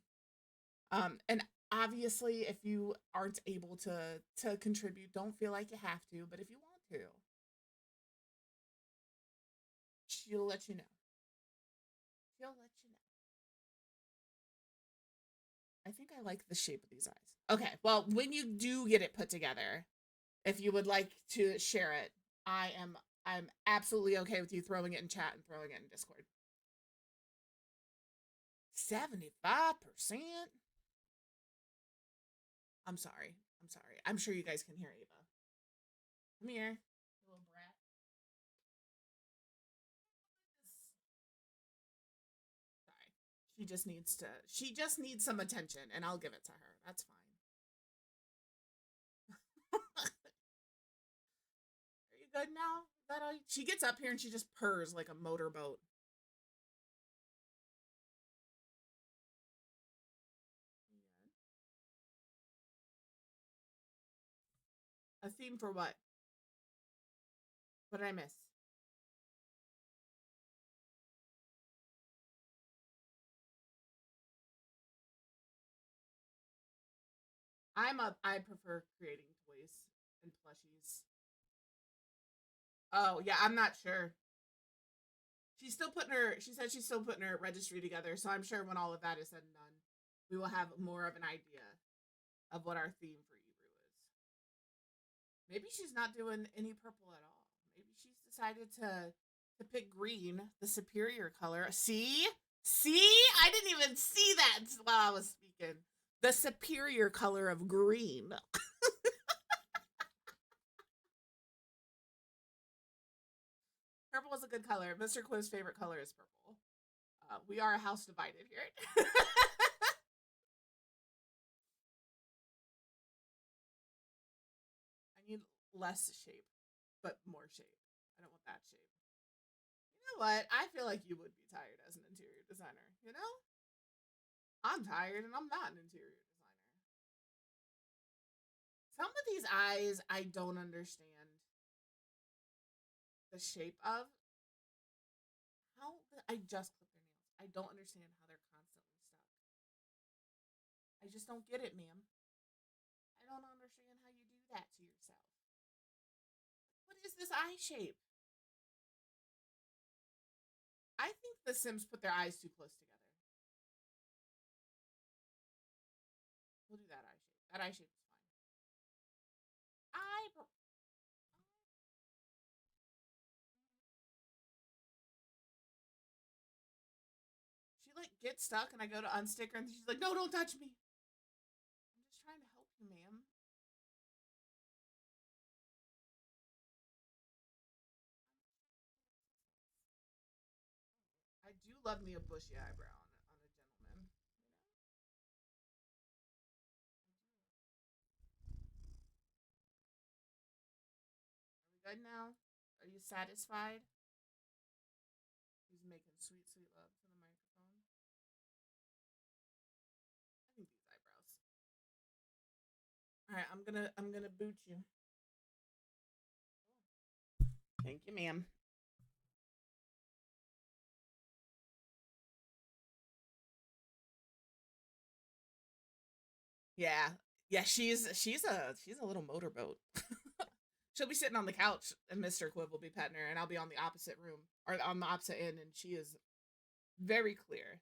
And obviously, if you aren't able to contribute, don't feel like you have to. But if you want to, she'll let you know. She'll let you know. I think I like the shape of these eyes. Okay, well, when you do get it put together, if you would like to share it, I'm absolutely okay with you throwing it in chat and throwing it in Discord. 75%? I'm sorry. I'm sure you guys can hear Ava. Come here, little brat. Sorry. She just needs some attention, and I'll give it to her. That's fine. Are you good now? Is that all she gets up here and she just purrs like a motorboat. A theme for what? What did I miss? I prefer creating toys and plushies. Oh, yeah, I'm not sure. She said she's still putting her registry together, so I'm sure when all of that is said and done, we will have more of an idea of what our theme for Ebru is. Maybe she's not doing any purple at all. Maybe she's decided to pick green, the superior color. See? I didn't even see that while I was speaking. The superior color of green. Purple is a good color. Mr. Cliff's favorite color is purple. We are a house divided here. I need less shape, but more shape. I don't want that shape. You know what? I feel like you would be tired as an interior designer, you know? I'm tired and I'm not an interior designer. Some of these eyes I don't understand the shape of. I just clipped their nails. I don't understand how they're constantly stuck. I just don't get it, ma'am. I don't understand how you do that to yourself. What is this eye shape? I think the Sims put their eyes too close together. We'll do that eye shape. That eye shape is fine. She like gets stuck and I go to unstick her and she's like, no, don't touch me. I'm just trying to help you, ma'am. I do love me a bushy eyebrow on a gentleman. Are we good now? Are you satisfied? He's making sweet, sweet love to the microphone. I think these eyebrows. All right, I'm gonna boot you. Thank you, ma'am. Yeah. Yeah, she's a little motorboat. She'll be sitting on the couch and Mr. Quiv will be petting her and I'll be on the opposite room or on the opposite end and she is very clear.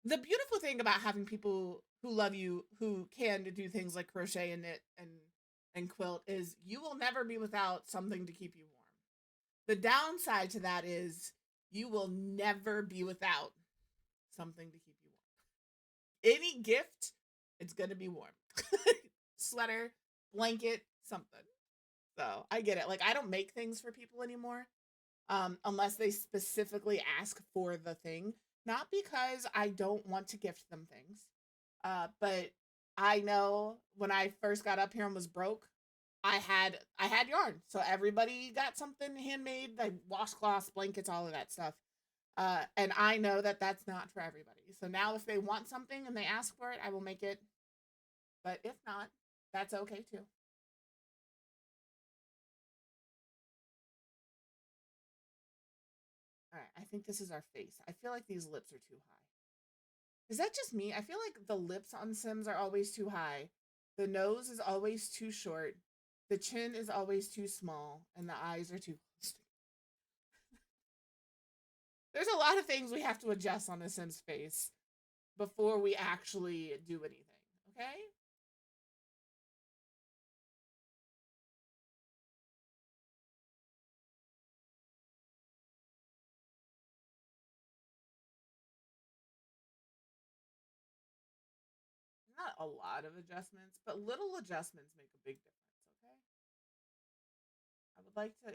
The beautiful thing about having people who love you who can do things like crochet and knit and quilt is you will never be without something to keep you warm. The downside to that is you will never be without something to keep you warm. Any gift, it's gonna be warm. Sweater, blanket, something. So I get it. Like I don't make things for people anymore, unless they specifically ask for the thing. Not because I don't want to gift them things, but I know when I first got up here and was broke, I had yarn, so everybody got something handmade, like washcloths, blankets, all of that stuff. And I know that that's not for everybody. So now, if they want something and they ask for it, I will make it. But if not, that's okay too. All right, I think this is our face. I feel like these lips are too high. Is that just me? I feel like the lips on Sims are always too high. The nose is always too short. The chin is always too small. And the eyes are too close. There's a lot of things we have to adjust on a Sim's face before we actually do anything. Okay? Not a lot of adjustments, but little adjustments make a big difference. Okay? I would like to.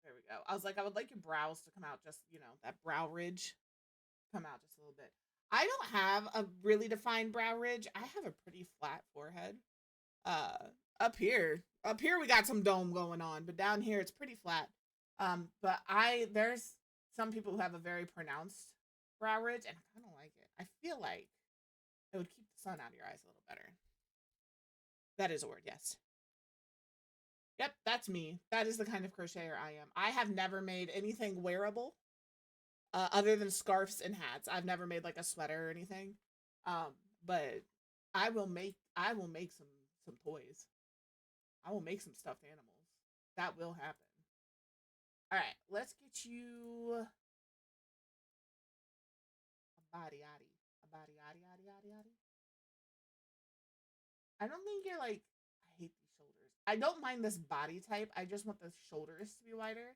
There we go. I was like, I would like your brows to come out just, that brow ridge come out just a little bit. I don't have a really defined brow ridge. I have a pretty flat forehead. Uh, up here we got some dome going on, but down here it's pretty flat. But there's some people who have a very pronounced brow ridge, and I kind of like it. I feel like it would keep the sun out of your eyes a little better. That is a word, yes. Yep, that's me. That is the kind of crocheter I am. I have never made anything wearable, other than scarves and hats. I've never made like a sweater or anything. But I will make some toys. I will make some stuffed animals. That will happen. All right, let's get you a body yaddy. A body yaddy yaddy yaddy yaddy. I don't think you're like I hate these shoulders. I don't mind this body type. I just want the shoulders to be wider.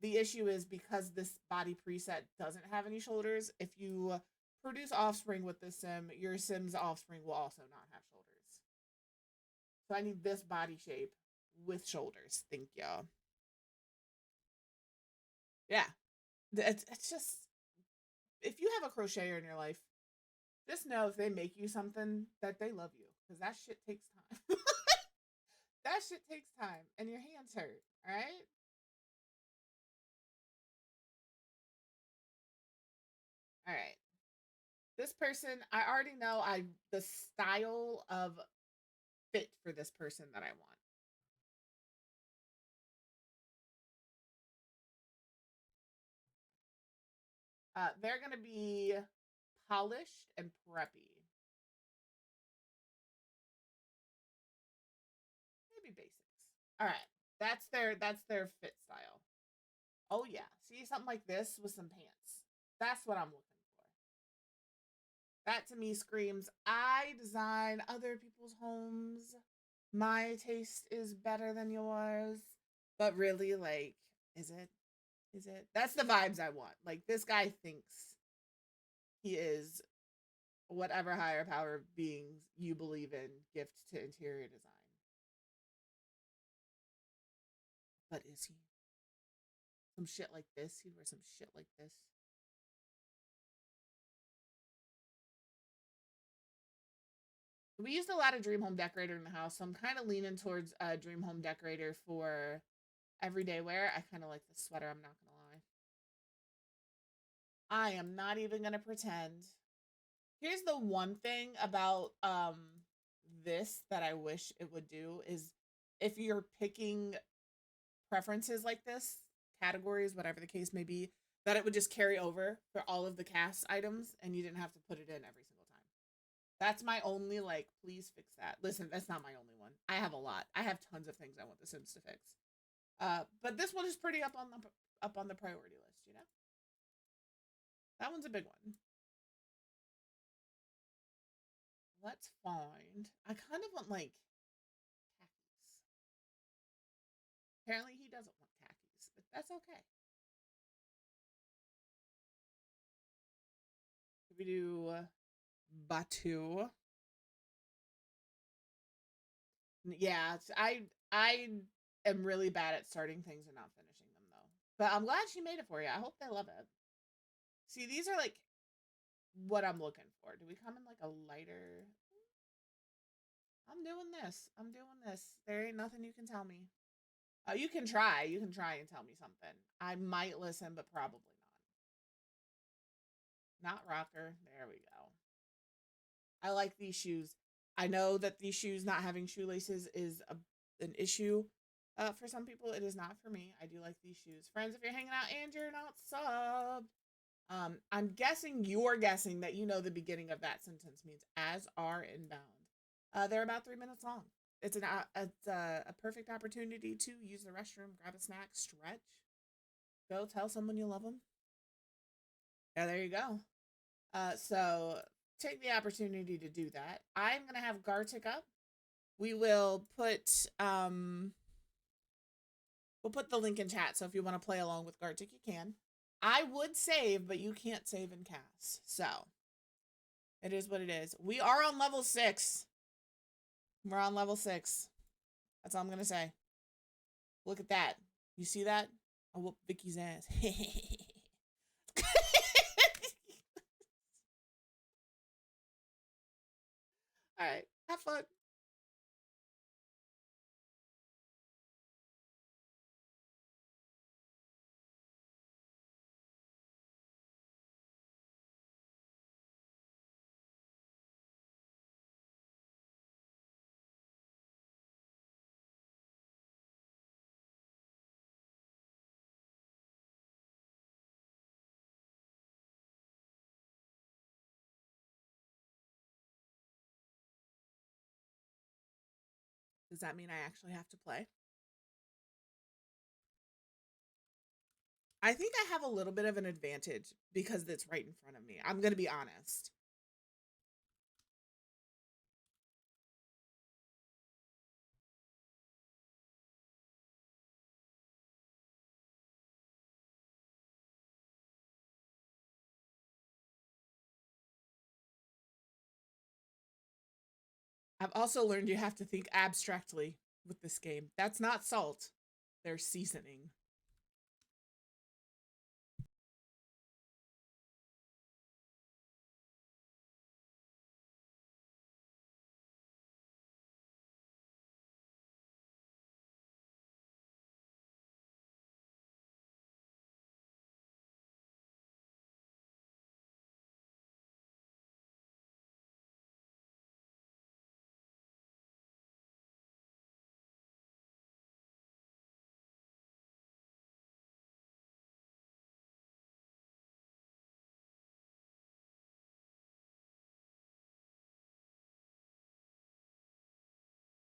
The issue is because this body preset doesn't have any shoulders, if you produce offspring with this sim, your sim's offspring will also not have shoulders. So I need this body shape with shoulders. Thank you. Yeah. It's just, if you have a crocheter in your life, just know if they make you something that they love you. Because that shit takes time. That shit takes time. And your hands hurt. All right? All right. This person, I already know the style of fit for this person that I want. They're gonna be polished and preppy. Maybe basics. All right, that's their fit style. Oh yeah, see something like this with some pants. That's what I'm looking for. That to me screams I design other people's homes. My taste is better than yours. But really, like, is it? Is it? That's the vibes I want. Like this guy thinks he is whatever higher power beings you believe in gift to interior design. But is he? Some shit like this? He'd wear some shit like this. We used a lot of Dream Home Decorator in the house, so I'm kind of leaning towards Dream Home Decorator for everyday wear. I kind of like this sweater, I'm not gonna lie. I am not even gonna pretend. Here's the one thing about this that I wish it would do is if you're picking preferences like this, categories, whatever the case may be, that it would just carry over for all of the cast items and you didn't have to put it in every single time. That's my only like, please fix that. Listen, that's not my only one. I have a lot. I have tons of things I want The Sims to fix. But this one is pretty up on the priority list, you know? That one's a big one. Let's find. I kind of want like khakis. Apparently he doesn't want khakis, but that's okay. We do Batu. Yeah, I am really bad at starting things and not finishing them though. But I'm glad she made it for you. I hope they love it. See, these are like what I'm looking for. Do we come in like a lighter? I'm doing this. I'm doing this. There ain't nothing you can tell me. You can try. You can try and tell me something. I might listen, but probably not. Not rocker. There we go. I like these shoes. I know that these shoes not having shoelaces is an issue for some people. It is not for me. I do like these shoes. Friends, if you're hanging out and you're not subbed, I'm guessing you're guessing that you know the beginning of that sentence means as are inbound. They're about 3 minutes long. It's a perfect opportunity to use the restroom, grab a snack, stretch, go tell someone you love them. Yeah, there you go. So take the opportunity to do that. I'm gonna have Gartic up. We will put we'll put the link in chat. So if you want to play along with Gartic, you can. I would save, but you can't save in CAS. So it is what it is. We are on level 6. We're on level 6. That's all I'm gonna say. Look at that. You see that? I whoop Vicky's ass. All right. Have fun. Does that mean I actually have to play? I think I have a little bit of an advantage because it's right in front of me. I'm going to be honest. I've also learned you have to think abstractly with this game. That's not salt. There's seasoning.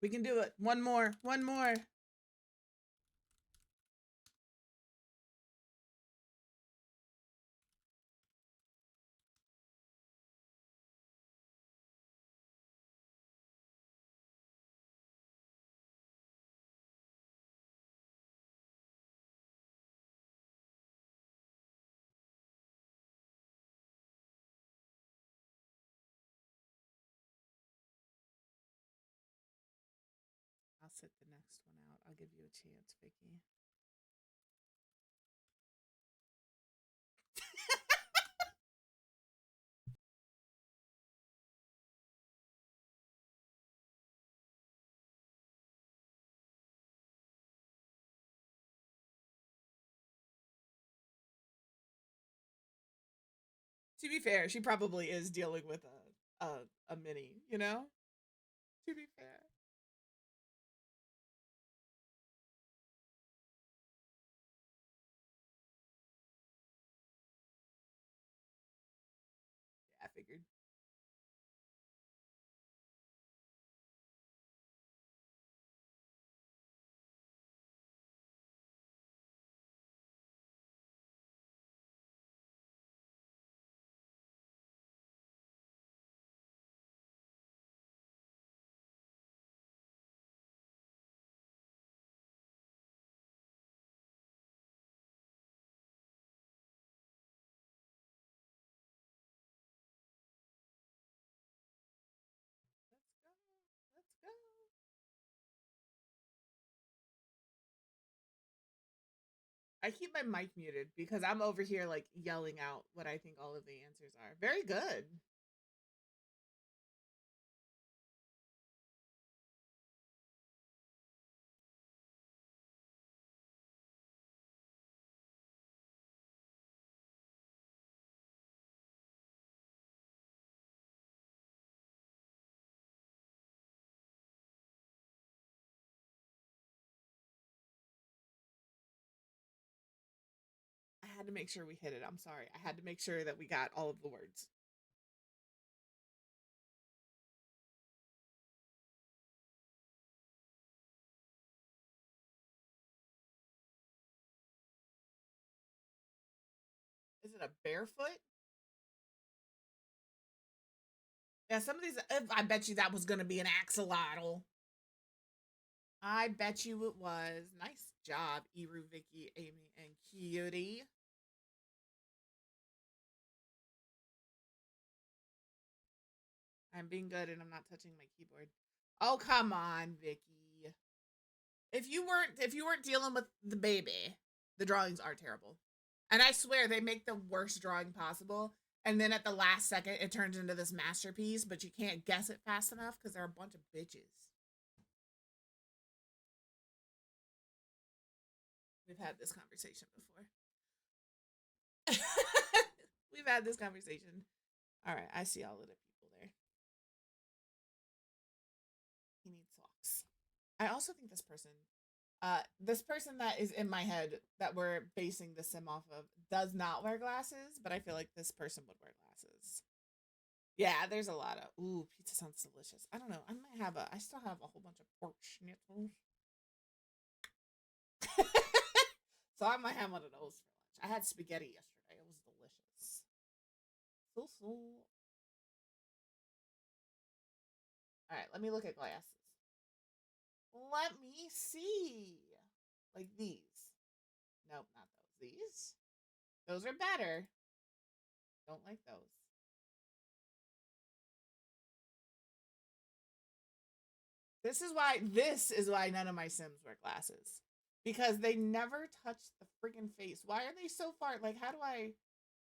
We can do it. One more. One more. I'll sit the next one out. I'll give you a chance, Vicky. To be fair, she probably is dealing with a mini, you know? To be fair. Yeah, I figured. I keep my mic muted because I'm over here like yelling out what I think all of the answers are. Very good. I had to make sure we hit it. I'm sorry. I had to make sure that we got all of the words. Is it a barefoot? Yeah, some of these, I bet you that was going to be an axolotl. I bet you it was. Nice job, Eru, Vicky, Amy, and Cutie. I'm being good and I'm not touching my keyboard. Oh, come on, Vicky. If you weren't dealing with the baby, the drawings are terrible. And I swear they make the worst drawing possible. And then at the last second, it turns into this masterpiece, but you can't guess it fast enough because they're a bunch of bitches. We've had this conversation before. We've had this conversation. All right, I see all of the people there. He needs socks. I also think this person that is in my head that we're basing the sim off of does not wear glasses, but I feel like this person would wear glasses. Yeah, there's a lot of ooh, pizza sounds delicious. I don't know. I still have a whole bunch of pork schnitzels. So I might have one of those for lunch. I had spaghetti yesterday. It was delicious. So. All right, let me look at glasses. Let me see. Like these. Nope, not those. These. Those are better. Don't like those. This is why none of my Sims wear glasses. Because they never touch the freaking face. Why are they so far? Like, how do I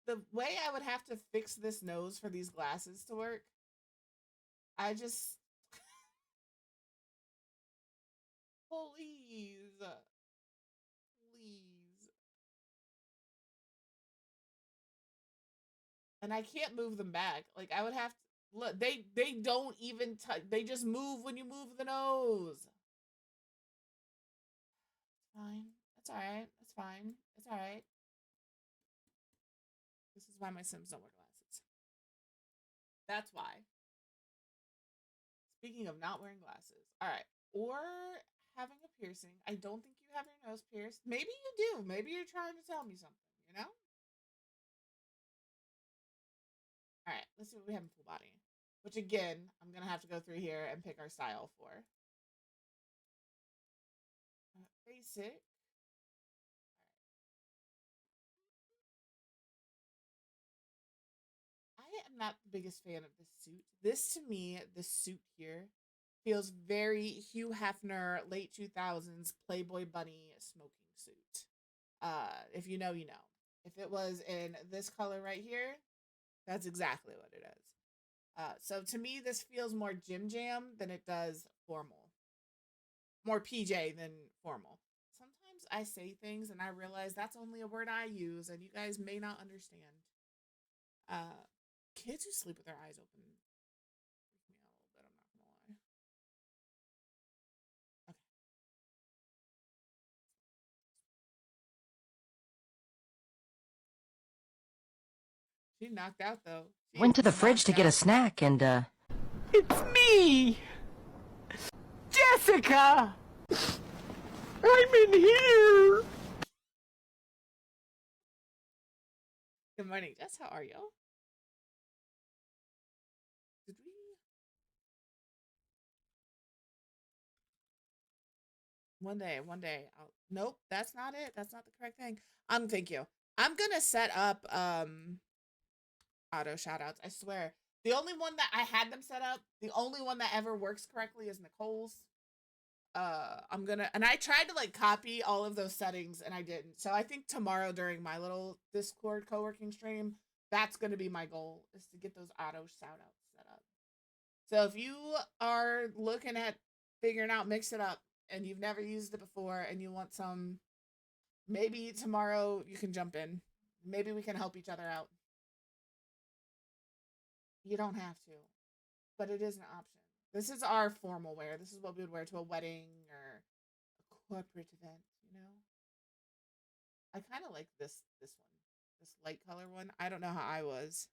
the way I would have to fix this nose for these glasses to work? I just please. Please. And I can't move them back. Like I would have to look, they don't even touch. They just move when you move the nose. Fine. That's all right. That's fine. It's all right. This is why my Sims don't wear glasses. That's why. Speaking of not wearing glasses. All right. Or having a piercing. I don't think you have your nose pierced. Maybe you do. Maybe you're trying to tell me something, you know? All right. Let's see what we have in full body. Which again, I'm going to have to go through here and pick our style for. Basic. I am not the biggest fan of this suit. This to me, the suit here feels very Hugh Hefner, late 2000s Playboy Bunny smoking suit. If you know, you know. If it was in this color right here, that's exactly what it is. So to me, this feels more Jim Jam than it does formal. More PJ than formal. Sometimes I say things and I realize that's only a word I use, and you guys may not understand. Uh, Kids who sleep with their eyes open freak me out a little bit. I'm not gonna lie. Okay. She knocked out though. She Went is to the fridge to knocked get a out. snack and, It's me! Jessica! I'm in here! Good morning, Jess. How are you? Did we? One day. Nope, that's not it. That's not the correct thing. Thank you. I'm gonna set up auto shoutouts. I swear. The only one that I had them set up, the only one that ever works correctly is Nicole's. I'm gonna, and I tried to like copy all of those settings and I didn't. So I think tomorrow during my little Discord co-working stream, that's gonna be my goal, is to get those auto shout outs set up. So if you are looking at figuring out Mix It Up and you've never used it before and you want some, maybe tomorrow you can jump in. Maybe we can help each other out. You don't have to, but it is an option. This is our formal wear. This is what we would wear to a wedding or a corporate event, you know? I kind of like this one. This light color one. I don't know how I was.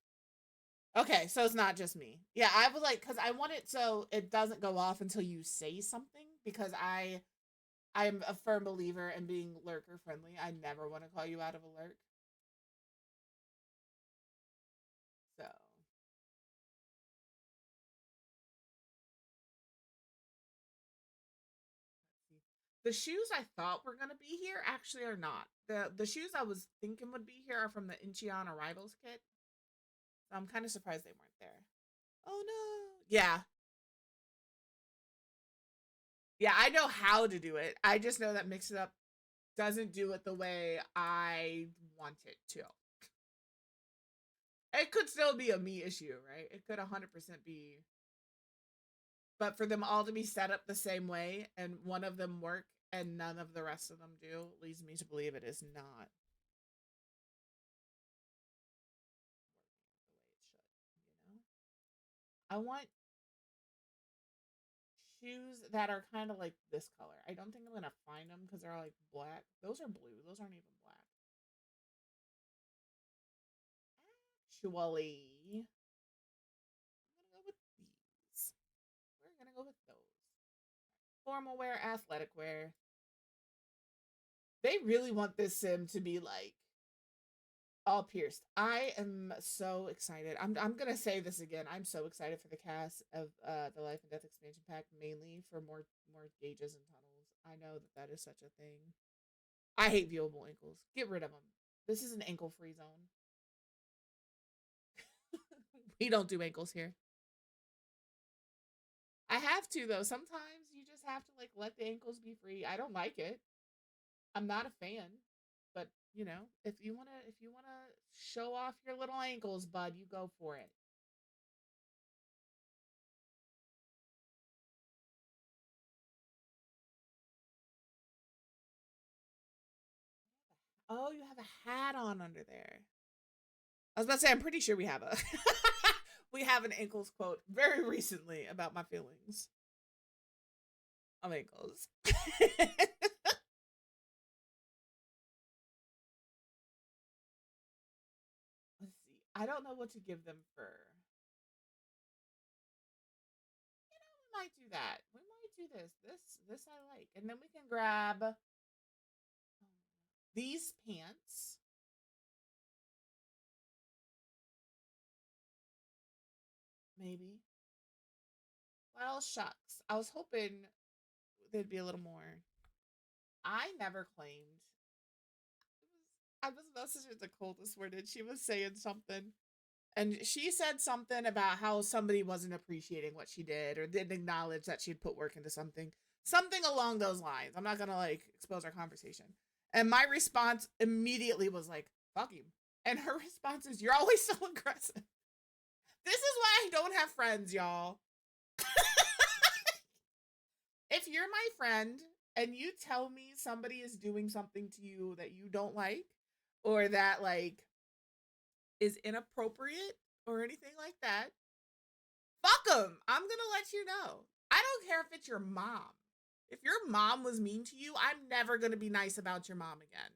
Okay, so it's not just me. Yeah, I was like, because I want it so it doesn't go off until you say something, because I'm a firm believer in being lurker friendly. I never want to call you out of a lurk. So the shoes I thought were gonna be here actually are not. The shoes I was thinking would be here are from the Incheon Arrivals kit. So I'm kind of surprised they weren't there. Oh no. Yeah. Yeah, I know how to do it. I just know that Mix It Up doesn't do it the way I want it to. It could still be a me issue, right? It could 100% be. But for them all to be set up the same way and one of them work and none of the rest of them do leads me to believe it is not working the way it should, you know? I want shoes that are kind of like this color. I don't think I'm gonna find them because they're like black. Those are blue. Those aren't even black. Actually, I'm gonna go with these. We're gonna go with those. Formal wear, athletic wear. They really want this sim to be like all pierced. I am so excited. I'm gonna say this again. I'm so excited for the cast of the Life and Death expansion pack, mainly for more gauges and tunnels. I know that is such a thing. I hate viewable ankles. Get rid of them. This is an ankle free zone. We don't do ankles here. I have to though. Sometimes you just have to like let the ankles be free. I don't like it. I'm not a fan, but you know, if you wanna show off your little ankles, bud, you go for it. Oh, you have a hat on under there. I was about to say, I'm pretty sure we have a we have an ankles quote very recently about my feelings of ankles. Let's see. I don't know what to give them for. You know, we might do that. We might do this. This I like. And then we can grab these pants. Maybe. Well, shucks. I was hoping there'd be a little more. I never claimed. I was messaging Nicole this morning. She was saying something. And she said something about how somebody wasn't appreciating what she did or didn't acknowledge that she'd put work into something. Something along those lines. I'm not going to like expose our conversation. And my response immediately was like, fuck you. And her response is, you're always so aggressive. This is why I don't have friends, y'all. If you're my friend and you tell me somebody is doing something to you that you don't like or that like is inappropriate or anything like that, fuck them. I'm gonna let you know. I don't care if it's your mom. If your mom was mean to you, I'm never gonna be nice about your mom again.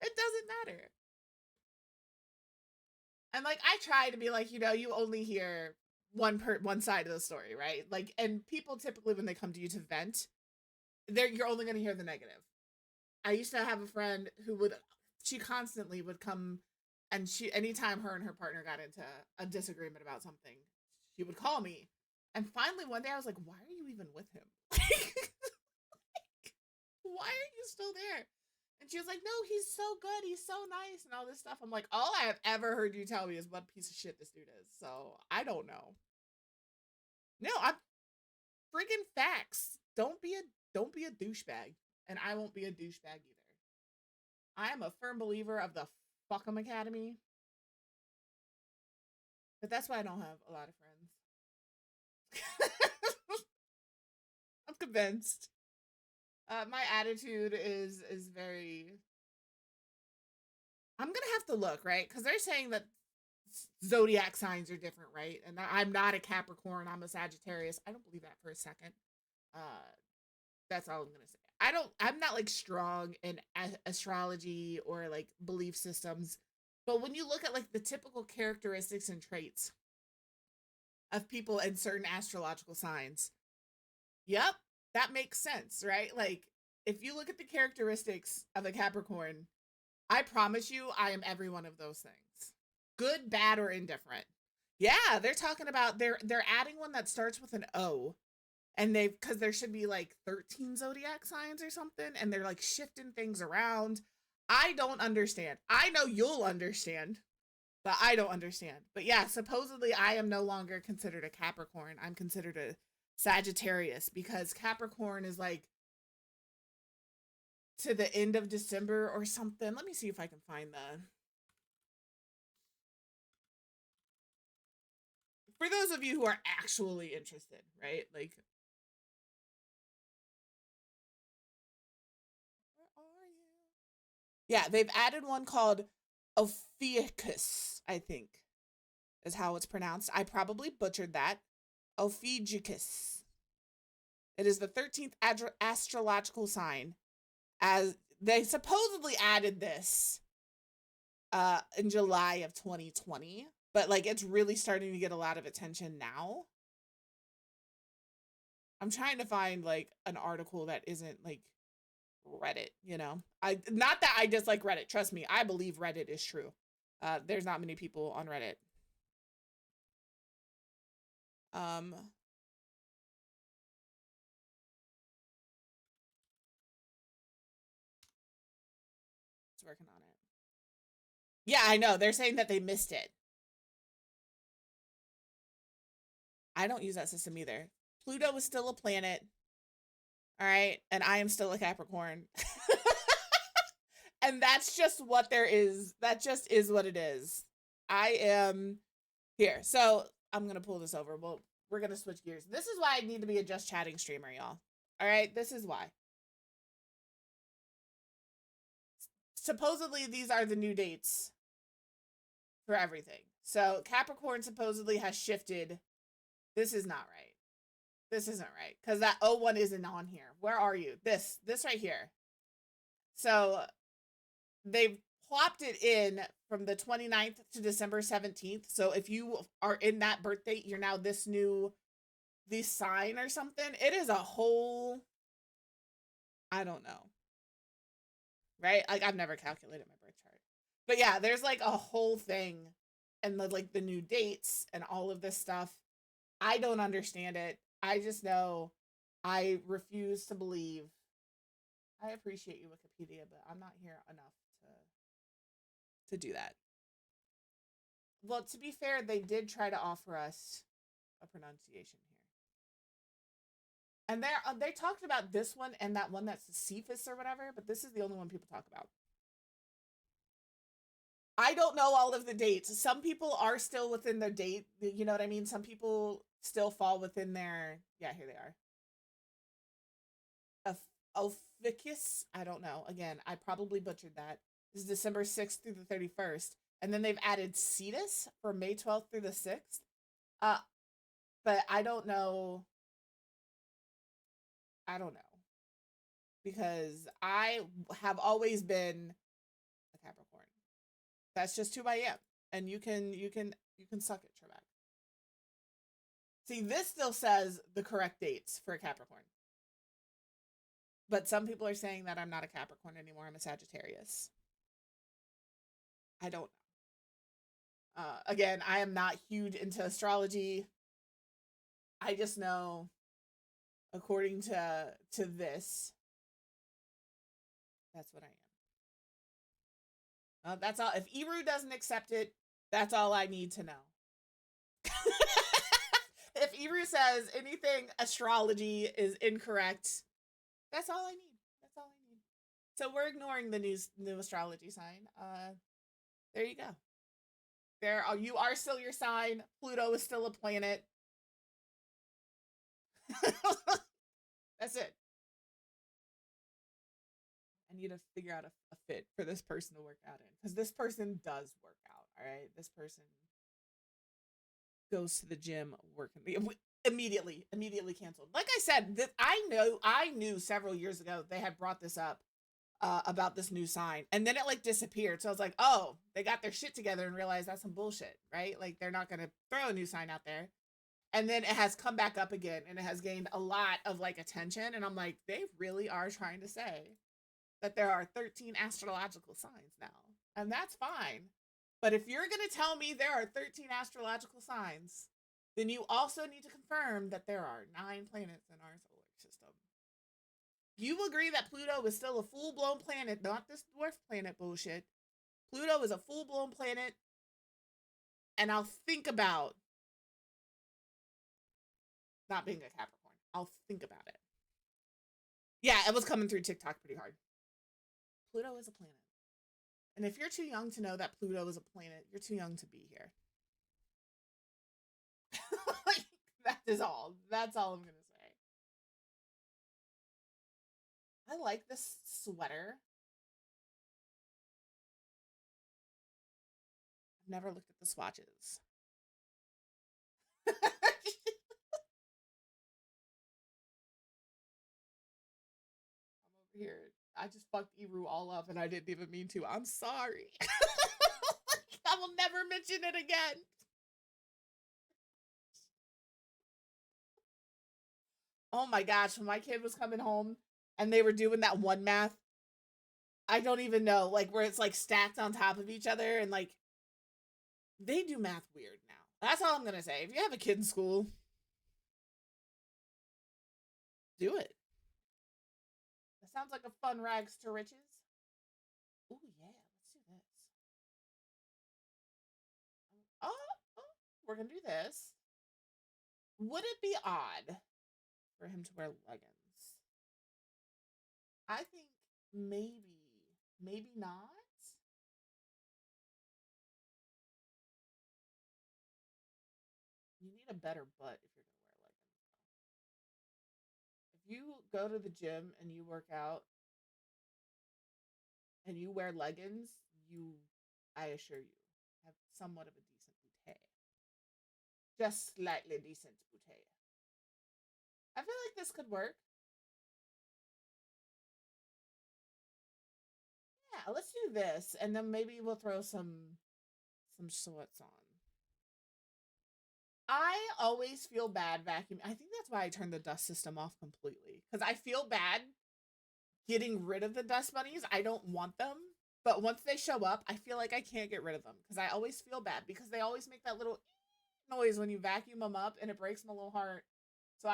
It doesn't matter. And like I try to be like, you know, you only hear one side of the story, right? Like, and people typically when they come to you to vent, you're only gonna hear the negative. I used to have a friend who she constantly would come and anytime her and her partner got into a disagreement about something, she would call me. And finally one day I was like, why are you even with him? Why are you still there? And she was like, no, he's so good. He's so nice and all this stuff. I'm like, all I have ever heard you tell me is what piece of shit this dude is. So I don't know. No, I'm friggin' facts. Don't be a douchebag. And I won't be a douchebag either. I am a firm believer of the Fuck'em Academy. But that's why I don't have a lot of friends. I'm convinced. My attitude is very. I'm gonna have to look, right? Because they're saying that zodiac signs are different, right? And I'm not a Capricorn. I'm a Sagittarius. I don't believe that for a second. That's all I'm gonna say. I'm not like strong in astrology or like belief systems, but when you look at like the typical characteristics and traits of people in certain astrological signs, yep, that makes sense, right? Like if you look at the characteristics of a Capricorn, I promise you I am every one of those things. Good, bad, or indifferent. Yeah, they're talking about they're adding one that starts with an O. And because there should be like 13 zodiac signs or something, and they're like shifting things around. I don't understand. I know you'll understand, but I don't understand. But yeah, supposedly I am no longer considered a Capricorn. I'm considered a Sagittarius because Capricorn is like to the end of December or something. Let me see if I can find for those of you who are actually interested, right? Like, yeah, they've added one called Ophiuchus, I think, is how it's pronounced. I probably butchered that. Ophiuchus. It is the 13th astrological sign. As they supposedly added this in July of 2020, but like it's really starting to get a lot of attention now. I'm trying to find like an article that isn't like Reddit, you know. Not that I dislike Reddit. Trust me, I believe Reddit is true. There's not many people on Reddit. It's working on it. Yeah, I know. They're saying that they missed it. I don't use that system either. Pluto is still a planet. All right, and I am still a Capricorn. And that's just what there is. That just is what it is. I am here. So I'm going to pull this over. Well, we're going to switch gears. This is why I need to be a just chatting streamer, y'all. All right, this is why. Supposedly, these are the new dates for everything. So Capricorn supposedly has shifted. This is not right. This isn't right. Because that 01 isn't on here. Where are you? This right here. So they've plopped it in from the 29th to December 17th. So if you are in that birth date, you're now this sign or something. It is a whole, I don't know. Right? Like I've never calculated my birth chart. But yeah, there's like a whole thing and like the new dates and all of this stuff. I don't understand it. I just know I refuse to believe. I appreciate you, Wikipedia, but I'm not here enough to do that. Well, to be fair, they did try to offer us a pronunciation here. And they talked about this one and that one that's Cephas or whatever, but this is the only one people talk about. I don't know all of the dates. Some people are still within their date. You know what I mean? Some people still fall within their... Yeah, here they are. Ophiuchus? I don't know. Again, I probably butchered that. This is December 6th through the 31st. And then they've added Cetus for May 12th through the 6th. But I don't know. I don't know. Because I have always been a Capricorn. That's just who I am. And you can suck it, Trebek. See, this still says the correct dates for a Capricorn. But some people are saying that I'm not a Capricorn anymore. I'm a Sagittarius. I don't know. Again, I am not huge into astrology. I just know, according to this, that's what I am. That's all. If Eru doesn't accept it, that's all I need to know. If Ebru says anything astrology is incorrect, that's all I need. That's all I need. So we're ignoring the new astrology sign. There you go. You are still your sign. Pluto is still a planet. That's it. I need to figure out a fit for this person to work out in, because this person does work out. All right, this person goes to the gym, working immediately canceled. Like I said, I knew several years ago they had brought this up about this new sign, and then it like disappeared. So I was like, oh, they got their shit together and realized that's some bullshit, right? Like they're not gonna throw a new sign out there. And then it has come back up again, and it has gained a lot of like attention. And I'm like, they really are trying to say that there are 13 astrological signs now, and that's fine. But if you're going to tell me there are 13 astrological signs, then you also need to confirm that there are 9 planets in our solar system. You agree that Pluto is still a full-blown planet, not this dwarf planet bullshit. Pluto is a full-blown planet, and I'll think about not being a Capricorn. I'll think about it. Yeah, it was coming through TikTok pretty hard. Pluto is a planet. And if you're too young to know that Pluto is a planet, you're too young to be here. Like, that is all. That's all I'm going to say. I like this sweater. I've never looked at the swatches. I'm over here. I just fucked Ebru all up and I didn't even mean to. I'm sorry. I will never mention it again. Oh my gosh, when my kid was coming home and they were doing that one math, I don't even know, like where it's like stacked on top of each other, and like they do math weird now. That's all I'm gonna say. If you have a kid in school, do it. Sounds like a fun rags to riches. Oh yeah, let's do this. We're gonna do this. Would it be odd for him to wear leggings? I think maybe not. You need a better butt if you're gonna wear leggings. If you go to the gym and you work out and you wear leggings, I assure you, have somewhat of a decent bouquet. Just slightly decent bouquet. I feel like this could work. Yeah, let's do this, and then maybe we'll throw some shorts on. I always feel bad vacuuming. I think that's why I turned the dust system off completely, because I feel bad getting rid of the dust bunnies. I don't want them, but once they show up, I feel like I can't get rid of them, because I always feel bad because they always make that little noise when you vacuum them up, and it breaks my little heart. So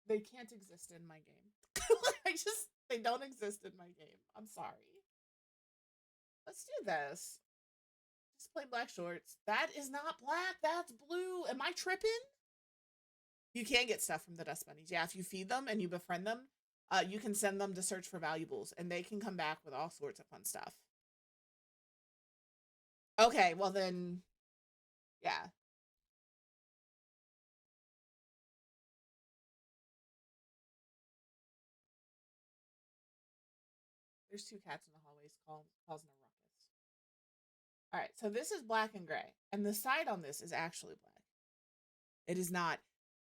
they can't exist in my game. They don't exist in my game. I'm sorry. Let's do this. Just plain black shorts. That is not black. That's blue. Am I tripping? You can get stuff from the dust bunnies. Yeah, if you feed them and you befriend them, you can send them to search for valuables, and they can come back with all sorts of fun stuff. Okay, well then, yeah. There's 2 cats in the hallways causing a ruckus. All right, so this is black and gray, and the side on this is actually black. It is not.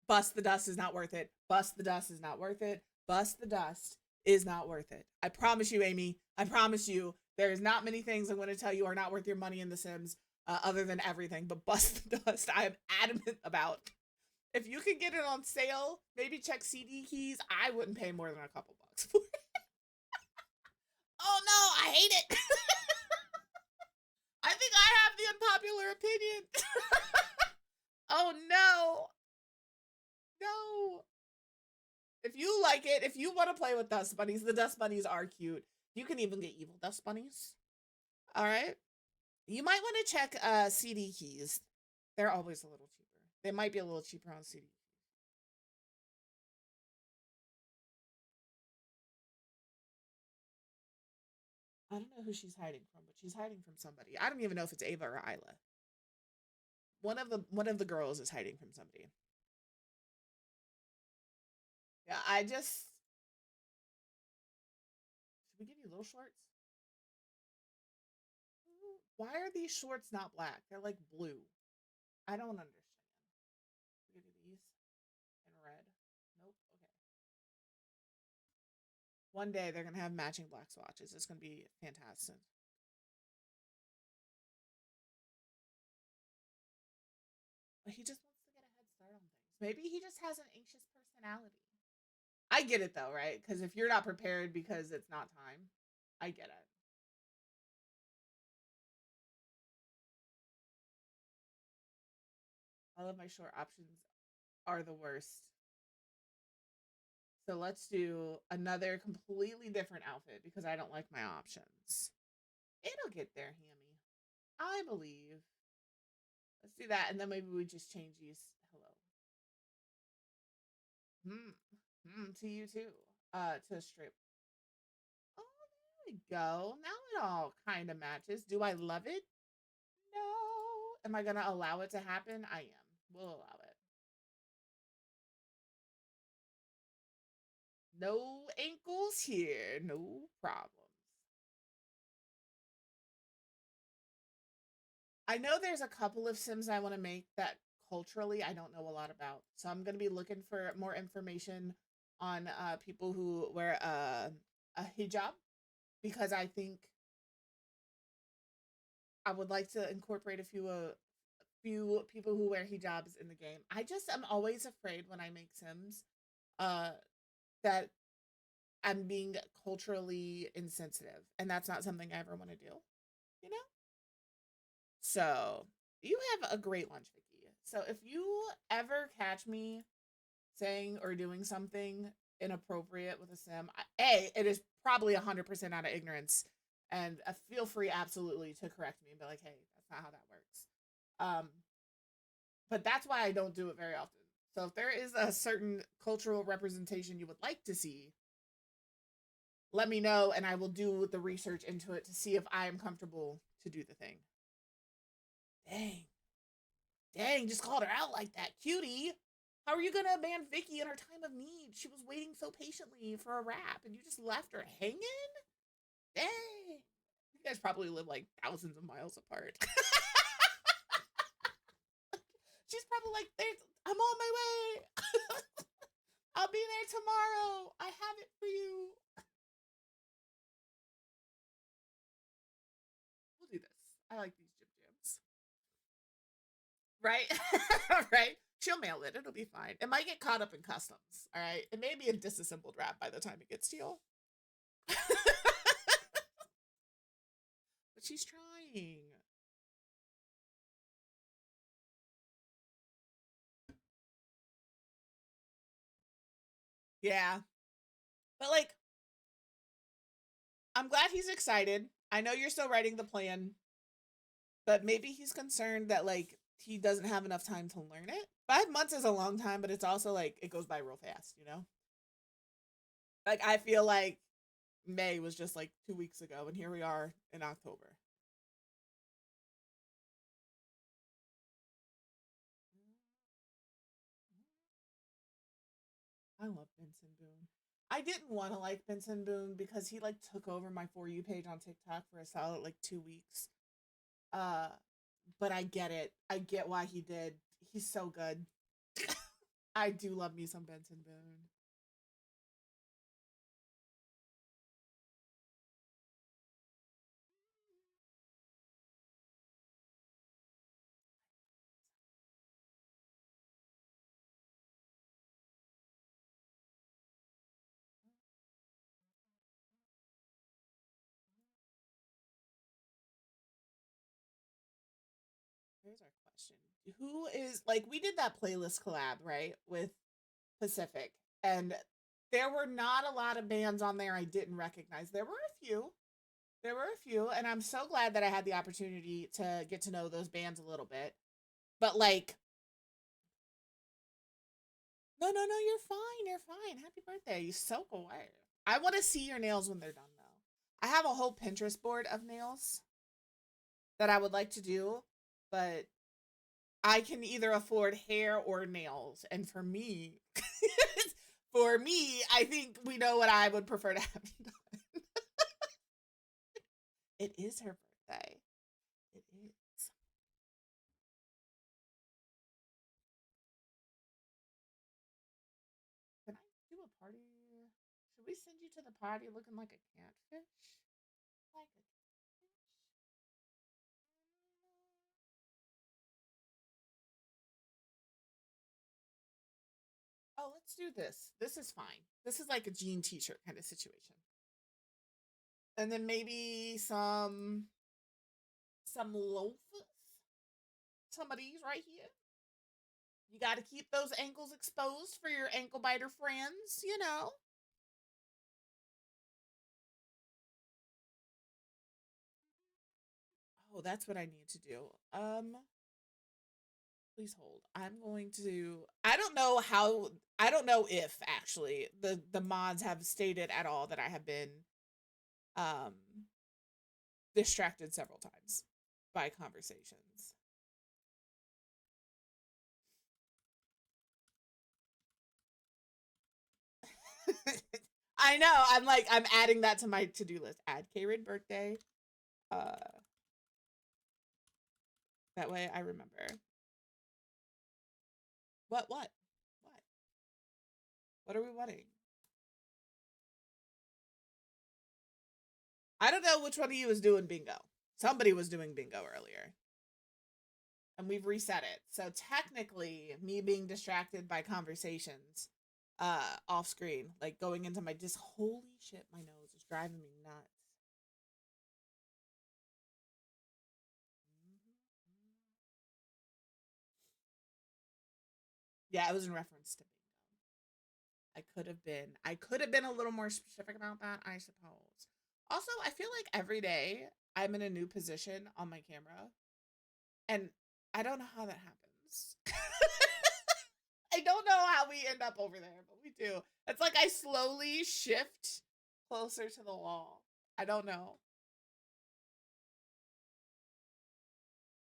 Bust the dust is not worth it. Bust the dust is not worth it. Bust the dust is not worth it. I promise you, Amy. I promise you. There's not many things I'm going to tell you are not worth your money in The Sims, other than everything. But bust the dust, I am adamant about. If you can get it on sale, maybe check CD Keys. I wouldn't pay more than a couple bucks for it. Oh no, I hate it. I think I have the unpopular opinion. Oh no. No. If you like it, if you want to play with dust bunnies, the dust bunnies are cute. You can even get evil dust bunnies. All right. You might want to check CD Keys. They're always a little cheaper. They might be a little cheaper on CD Keys. I don't know who she's hiding from, but she's hiding from somebody. I don't even know if it's Ava or Isla. One of the girls is hiding from somebody. Yeah, should we give you little shorts? Why are these shorts not black? They're like blue. I don't understand. Should we give you these in red? Nope. Okay. One day they're gonna have matching black swatches. It's gonna be fantastic. But he just wants to get a head start on things. Maybe he just has an anxious personality. I get it though, right? Because if you're not prepared because it's not time, I get it. All of my short options are the worst. So let's do another completely different outfit because I don't like my options. It'll get there, Hammy. I believe. Let's do that, and then maybe we just change these. Hello. To you too. To strip. Oh, there we go. Now it all kind of matches. Do I love it? No. Am I gonna allow it to happen? I am. We'll allow it. No ankles here. No problems. I know there's a couple of Sims I want to make that culturally I don't know a lot about. So I'm going to be looking for more information on people who wear a hijab because I think I would like to incorporate a few people who wear hijabs in the game. I just am always afraid when I make Sims uh that I'm being culturally insensitive, and that's not something I ever want to do, you know? So, you have a great lunch, Vicky. So, if you ever catch me saying or doing something inappropriate with a sim, it is probably 100% out of ignorance, and feel free absolutely to correct me and be like, hey, that's not how that works. But that's why I don't do it very often. So, if there is a certain cultural representation you would like to see, let me know and I will do the research into it to see if I am comfortable to do the thing. Dang, just called her out like that, cutie. How are you gonna abandon Vicky in her time of need? She was waiting so patiently for a rap and you just left her hanging? Dang. You guys probably live like thousands of miles apart. She's probably like, I'm on my way. I'll be there tomorrow. I have it for you. We'll do this. I like these Jim Jams. Right? Right? She'll mail it. It'll be fine. It might get caught up in customs. All right? It may be a disassembled wrap by the time it gets to you. But she's trying. Yeah. But like, I'm glad he's excited. I know you're still writing the plan, but maybe he's concerned that like he doesn't have enough time to learn it. 5 months is a long time, but it's also like it goes by real fast, you know? Like I feel like May was just like 2 weeks ago, and here we are in October. I love Benson Boone. I didn't want to like Benson Boone because he like took over my For You page on TikTok for a solid like 2 weeks. Uh, but I get it. I get why he did. He's so good. I do love me some Benson Boone. Here's our question. Who is like we did that playlist collab, right? With Pacific. And there were not a lot of bands on there I didn't recognize. There were a few. There were a few, and I'm so glad that I had the opportunity to get to know those bands a little bit. But like no, no, no, you're fine. You're fine. Happy birthday. You so away. I want to see your nails when they're done though. I have a whole Pinterest board of nails that I would like to do, but I can either afford hair or nails. And for me, I think we know what I would prefer to have done. It is her birthday. It is. Can I do a party? Should we send you to the party looking like a catfish? Like a catfish? Oh, let's do this. This is fine. This is like a jean t-shirt kind of situation. And then maybe some loafers. Some of these right here. You got to keep those ankles exposed for your ankle biter friends, you know. Oh, that's what I need to do. Please hold. I'm going to I don't know how I don't know if actually the mods have stated at all that I have been um distracted several times by conversations. I know. I'm adding that to my to-do list. Add K-Rid birthday. Uh that way I remember. What? What? What are we wanting? I don't know which one of you is doing bingo. Somebody was doing bingo earlier. And we've reset it. So technically, me being distracted by conversations off screen, like going into my just holy shit, my nose is driving me nuts. Yeah, it was in reference to bingo. I could have been a little more specific about that, I suppose. Also, I feel like every day I'm in a new position on my camera, and I don't know how that happens. I don't know how we end up over there, but we do. It's like I slowly shift closer to the wall. I don't know.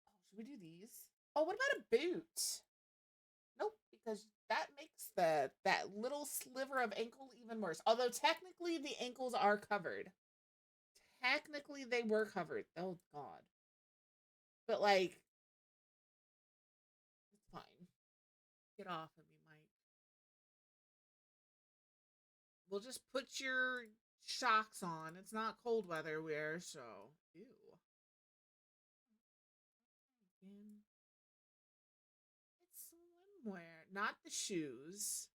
Oh, should we do these? Oh, what about a boot? Nope, because that makes that little sliver of ankle even worse. Although technically the ankles are covered. Technically they were covered. Oh god. But like it's fine. Get off of me, Mike. We'll just put your shocks on. It's not cold weather wear, so ew. It's swimwear, not the shoes.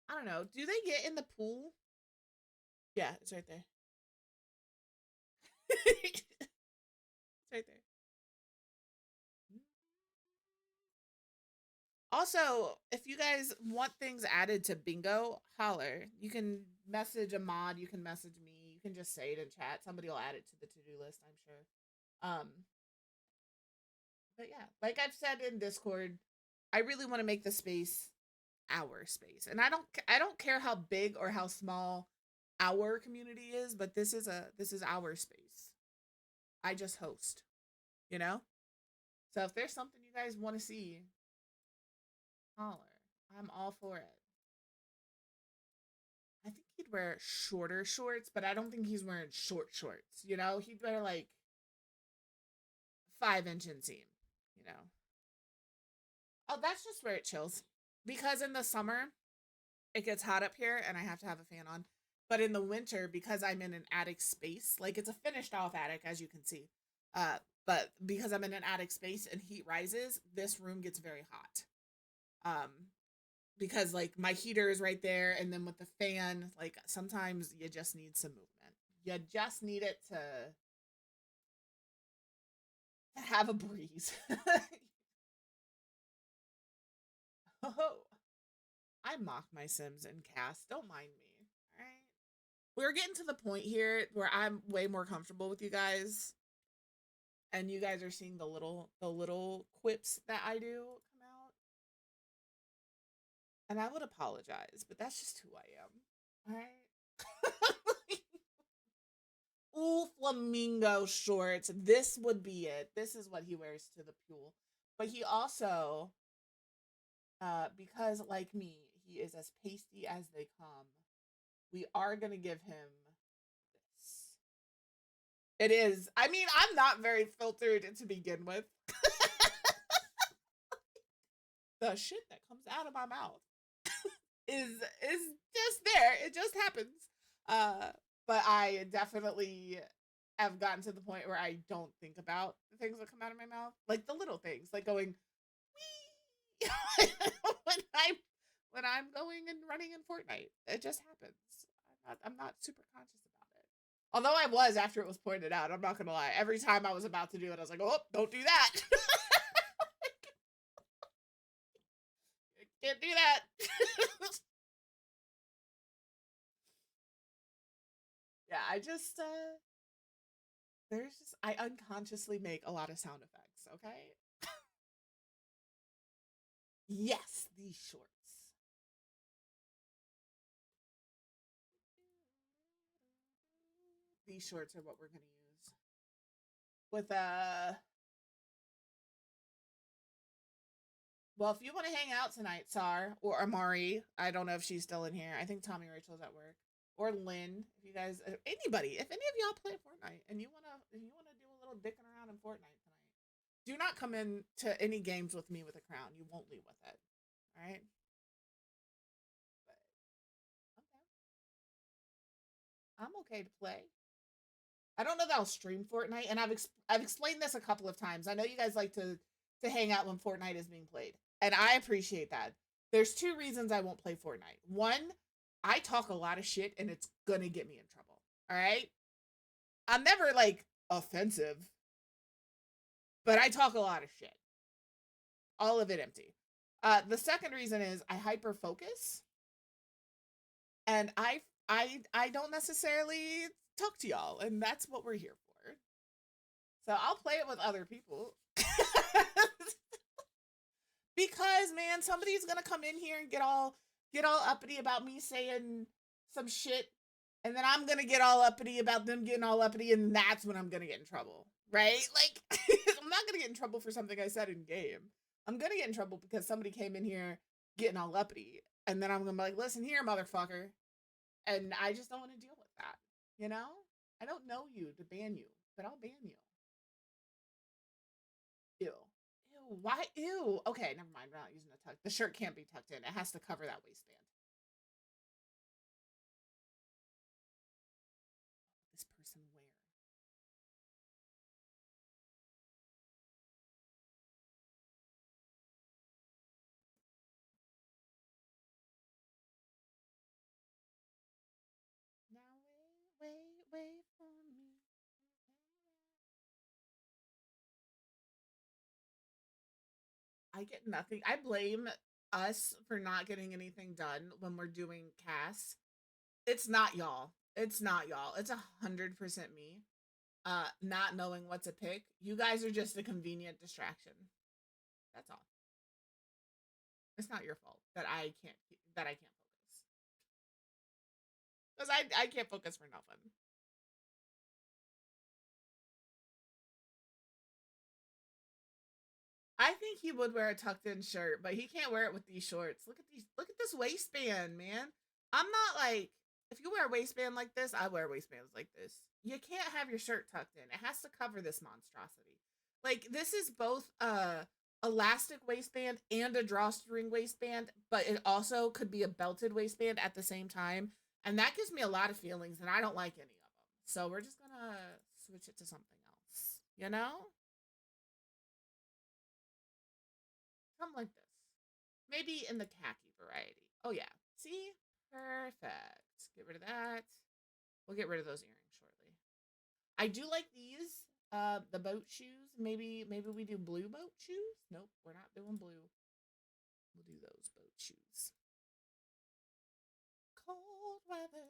I don't know. Do they get in the pool? Yeah, it's right there. It's right there. Also, if you guys want things added to bingo, holler. You can message a mod, you can message me, you can just say it in chat. Somebody will add it to the to-do list, I'm sure. But yeah, like I've said in Discord, I really want to make the space our space. And I don't care how big or how small our community is, but this is our space. I just host, you know? So if there's something you guys want to see, holler. I'm all for it. I think he'd wear shorter shorts, but I don't think he's wearing short shorts. You know, he'd wear like 5-inch inseam. You know. Oh, that's just where it chills. Because in the summer, it gets hot up here, and I have to have a fan on. But in the winter, because I'm in an attic space, like it's a finished off attic, as you can see. But because I'm in an attic space and heat rises, this room gets very hot. Um, because like my heater is right there, and then with the fan, like sometimes you just need some movement. You just need it to have a breeze. Oh, I mock my Sims and cast. Don't mind me. All right. We're getting to the point here where I'm way more comfortable with you guys, and you guys are seeing the little quips that I do come out. And I would apologize, but that's just who I am. All right. Ooh, flamingo shorts. This would be it. This is what he wears to the pool. But he also, because like me, he is as pasty as they come. We are gonna give him this. It is. I mean, I'm not very filtered to begin with. The shit that comes out of my mouth is just there. It just happens. But I definitely have gotten to the point where I don't think about the things that come out of my mouth, like the little things, like going wee when I'm going and running in Fortnite. It just happens. I'm not super conscious about it. Although I was after it was pointed out. I'm not gonna lie. Every time I was about to do it, I was like, "Oh, don't do that." Can't do that. Yeah, I unconsciously make a lot of sound effects, okay? Yes, these shorts. These shorts are what we're gonna use. With well, if you want to hang out tonight, Sar or Amari, I don't know if she's still in here. I think Tommy Rachel's at work. Or Lynn, if you guys, anybody, if any of y'all play Fortnite and you wanna do a little dicking around in Fortnite tonight, do not come in to any games with me with a crown. You won't leave with it. All right. But okay, I'm okay to play. I don't know that I'll stream Fortnite, and I've explained this a couple of times. I know you guys like to hang out when Fortnite is being played, and I appreciate that. There's two reasons I won't play Fortnite. One, I talk a lot of shit, and it's gonna get me in trouble. All right, I'm never like offensive, but I talk a lot of shit. All of it empty. The second reason is I hyper focus, and I don't necessarily talk to y'all, and that's what we're here for. So I'll play it with other people. Because man, somebody's gonna come in here and get all uppity about me saying some shit, and then I'm gonna get all uppity about them getting all uppity, and that's when I'm gonna get in trouble, right? Like I'm not gonna get in trouble for something I said in game. I'm gonna get in trouble because somebody came in here getting all uppity, and then I'm gonna be like, listen here, motherfucker. And I just don't want to deal with that, you know? I don't know you to ban you, but I'll ban you. Ew. Ew. Why? Ew. Okay, never mind. We're not using a tuck. The shirt can't be tucked in. It has to cover that waistband. This person wear. Now wait for me. I get nothing. I blame us for not getting anything done when we're doing casts. It's not y'all. It's not y'all. It's 100% me. Not knowing what to pick. You guys are just a convenient distraction. That's all. It's not your fault that I can't focus. Because I can't focus for nothing. I think he would wear a tucked in shirt, but he can't wear it with these shorts. Look at this waistband, man. I'm not like, if you wear a waistband like this, I wear waistbands like this. You can't have your shirt tucked in. It has to cover this monstrosity. Like this is both a elastic waistband and a drawstring waistband, but it also could be a belted waistband at the same time. And that gives me a lot of feelings, and I don't like any of them. So we're just gonna switch it to something else, you know? Something like this. Maybe in the khaki variety. Oh yeah. See? Perfect. Get rid of that. We'll get rid of those earrings shortly. I do like these. The boat shoes. Maybe we do blue boat shoes? Nope, we're not doing blue. We'll do those boat shoes. Cold weather.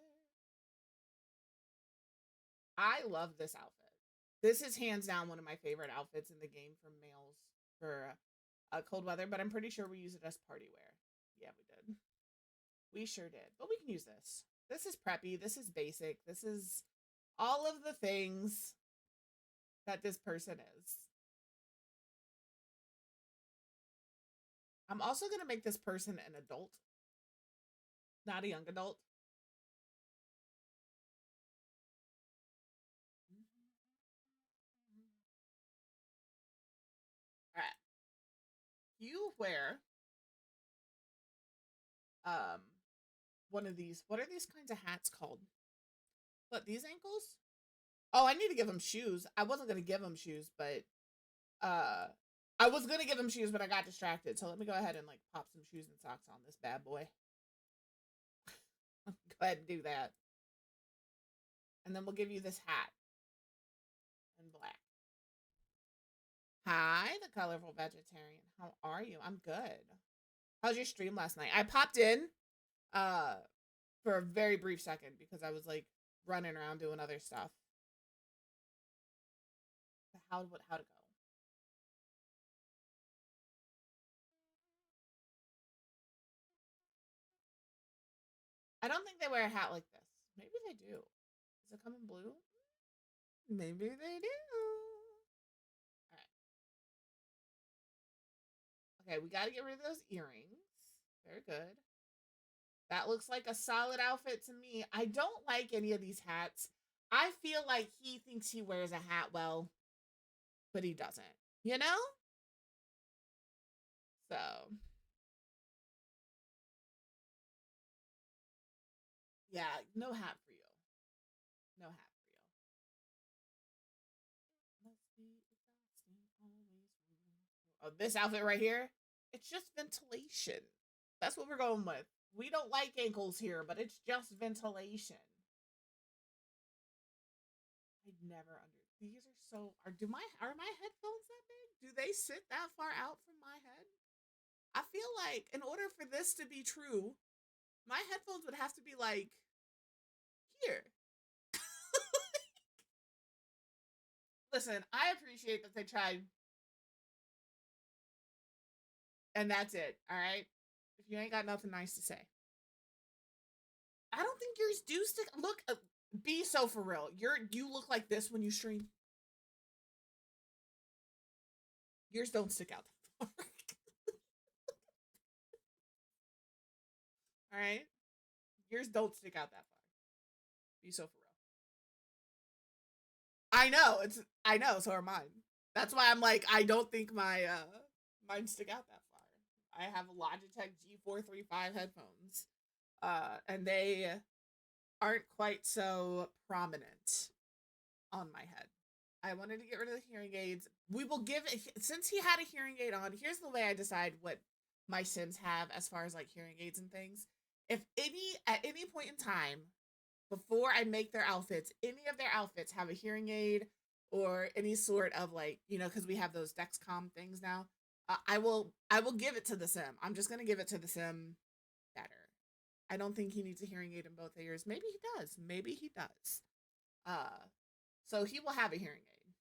I love this outfit. This is hands down one of my favorite outfits in the game for males for cold weather, but I'm pretty sure we use it as party wear. Yeah, we did. We sure did. But we can use this. This is preppy. This is basic. This is all of the things that this person is. I'm also going to make this person an adult, not a young adult. All right. You wear one of these. What are these kinds of hats called? What, these ankles? Oh, I need to give him shoes. I wasn't going to give him shoes, but I was going to give him shoes, but I got distracted. So let me go ahead and like pop some shoes and socks on this bad boy. Go ahead and do that. And then we'll give you this hat in black. Hi, the colorful vegetarian. How are you? I'm good. How's your stream last night? I popped in for a very brief second because I was like running around doing other stuff. How to go? I don't think they wear a hat like this. Maybe they do. Does it come in blue? Maybe they do. All right. Okay, we got to get rid of those earrings. Very good. That looks like a solid outfit to me. I don't like any of these hats. I feel like he thinks he wears a hat well, but he doesn't. You know? So. Yeah, no hat for you. No hat for you. Oh, this outfit right here, it's just ventilation. That's what we're going with. We don't like ankles here, but it's just ventilation. I'd never these are so are my headphones that big? Do they sit that far out from my head? I feel like in order for this to be true, my headphones would have to be like here. Listen, I appreciate that they tried. And that's it, all right? If you ain't got nothing nice to say. I don't think yours do stick. Look, be so for real. You look like this when you stream. Yours don't stick out that far. All right? Yours don't stick out that far. Be so for real. I know, so are mine. That's why I'm like, I don't think my mine stick out that far. I have Logitech G435 headphones. And they aren't quite so prominent on my head. I wanted to get rid of the hearing aids. We will give since he had a hearing aid on, here's the way I decide what my Sims have as far as like hearing aids and things. If at any point in time before I make their outfits, any of their outfits have a hearing aid or any sort of like, you know, because we have those Dexcom things now, I will give it to the Sim. I'm just gonna give it to the Sim better. I don't think he needs a hearing aid in both ears. Maybe he does. Maybe he does. So he will have a hearing aid.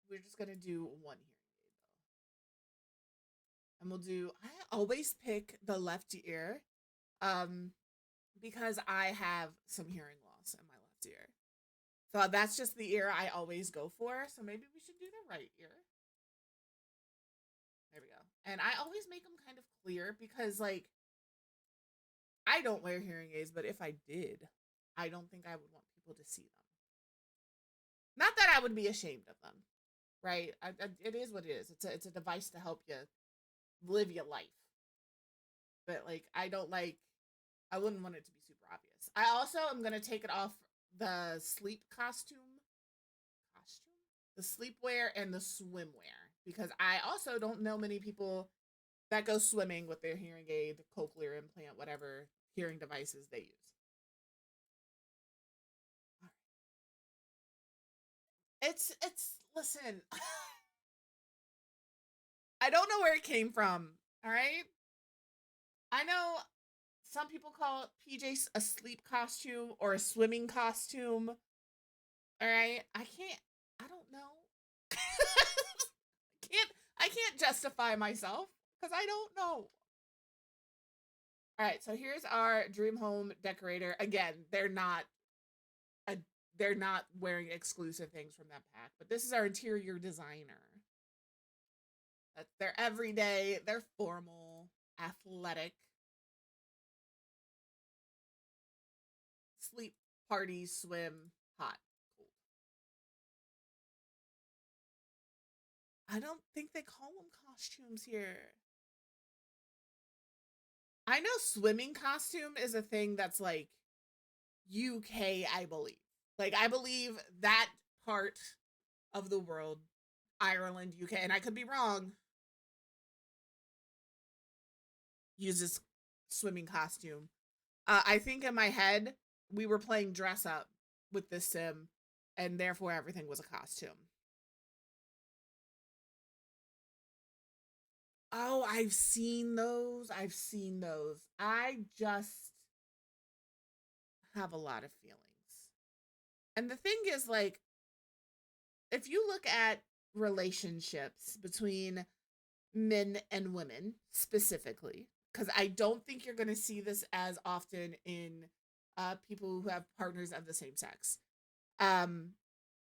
We're just gonna do one hearing aid though. And we'll do, I always pick the left ear. Because I have some hearing loss in my left ear. So that's just the ear I always go for. So maybe we should do the right ear. There we go. And I always make them kind of clear because like I don't wear hearing aids, but if I did, I don't think I would want people to see them. Not that I would be ashamed of them, right? It is what it is. It's a device to help you live your life. But like I wouldn't want it to be super obvious. I also am gonna take it off the sleep costume, the sleepwear and the swimwear because I also don't know many people that go swimming with their hearing aid, cochlear implant, whatever hearing devices they use. It's listen. I don't know where it came from. All right. I know some people call PJs a sleep costume or a swimming costume. All right. I don't know. I can't justify myself because I don't know. All right, so here's our dream home decorator. Again, a, they're not wearing exclusive things from that pack, but this is our interior designer. They're everyday, they're formal, athletic, sleep, party, swim, hot, cold. I don't think they call them costumes here. I know swimming costume is a thing that's like UK, I believe. Like, I believe that part of the world, Ireland, UK, and I could be wrong, uses swimming costume. I think in my head, we were playing dress up with this sim, and therefore everything was a costume. Oh, I've seen those. I've seen those. I just have a lot of feelings. And the thing is, like, if you look at relationships between men and women specifically, because I don't think you're going to see this as often in people who have partners of the same sex.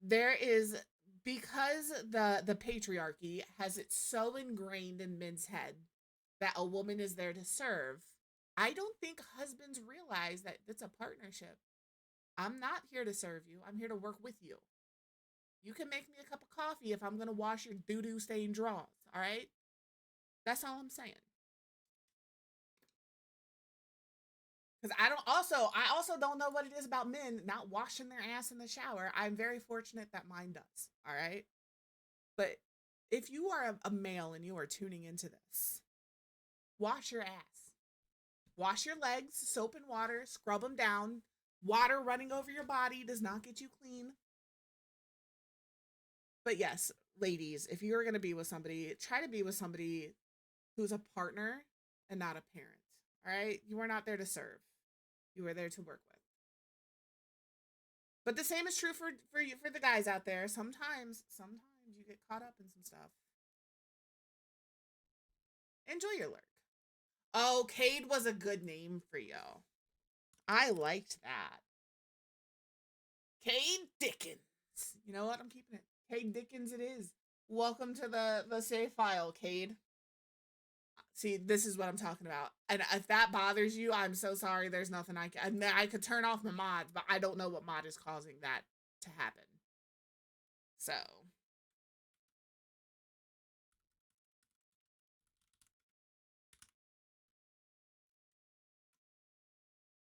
There is, because the patriarchy has it so ingrained in men's head that a woman is there to serve. I don't think husbands realize that it's a partnership. I'm not here to serve you. I'm here to work with you. You can make me a cup of coffee if I'm going to wash your doo-doo stained drawers, all right? That's all I'm saying. Because I also don't know what it is about men not washing their ass in the shower. I'm very fortunate that mine does, all right? But if you are a male and you are tuning into this, wash your ass. Wash your legs, soap and water, scrub them down. Water running over your body does not get you clean. But yes, ladies, if you're going to be with somebody, try to be with somebody who's a partner and not a parent. All right? You are not there to serve. You are there to work with. But the same is true for you, for the guys out there. Sometimes you get caught up in some stuff. Enjoy your lurk. Oh, Cade was a good name for you. I liked that. Cade Dickens. You know what? I'm keeping it. Cade Dickens it is. Welcome to the save file, Cade. See, this is what I'm talking about. And if that bothers you, I'm so sorry. There's nothing I can. I could turn off my mods, but I don't know what mod is causing that to happen. So.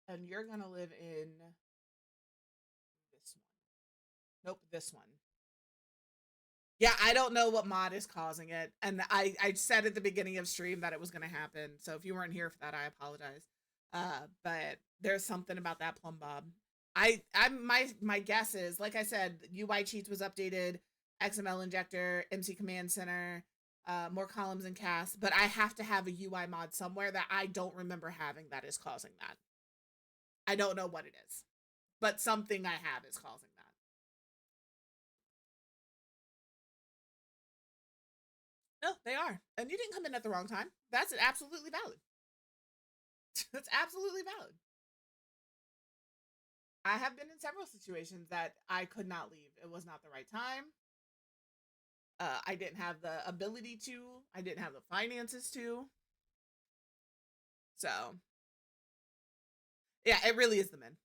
And you're going to live in this one. Nope, this one. Yeah, I don't know what mod is causing it. And I said at the beginning of stream that it was going to happen. So if you weren't here for that, I apologize. But there's something about that plumb bob. My guess is, like I said, UI cheats was updated, XML injector, MC command center, more columns and casts, but I have to have a UI mod somewhere that I don't remember having that is causing that. I don't know what it is, but something I have is causing that. No, they are. And you didn't come in at the wrong time. That's absolutely valid. That's absolutely valid. I have been in several situations that I could not leave. It was not the right time. I didn't have the ability to. I didn't have the finances to. So, yeah, it really is the men.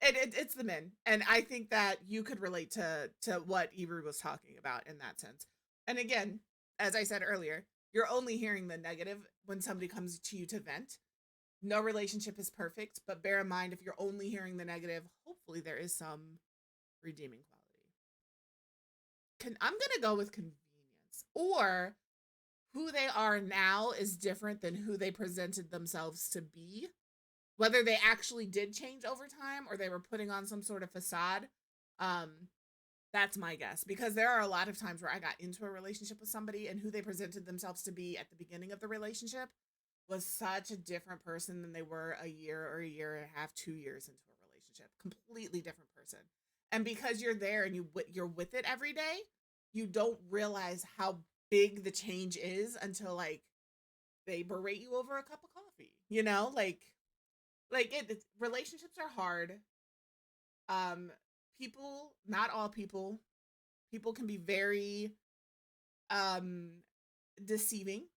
It's the men. And I think that you could relate to what Ebru was talking about in that sense. And again, as I said earlier, you're only hearing the negative when somebody comes to you to vent. No relationship is perfect, but bear in mind, if you're only hearing the negative, hopefully there is some redeeming quality. I'm going to go with convenience. Or who they are now is different than who they presented themselves to be. Whether they actually did change over time or they were putting on some sort of facade, that's my guess. Because there are a lot of times where I got into a relationship with somebody and who they presented themselves to be at the beginning of the relationship was such a different person than they were a year or a year and a half, 2 years into a relationship. Completely different person. And because you're there and you're with it every day, you don't realize how big the change is until like they berate you over a cup of coffee, relationships are hard. People, not all people, people can be very um deceiving,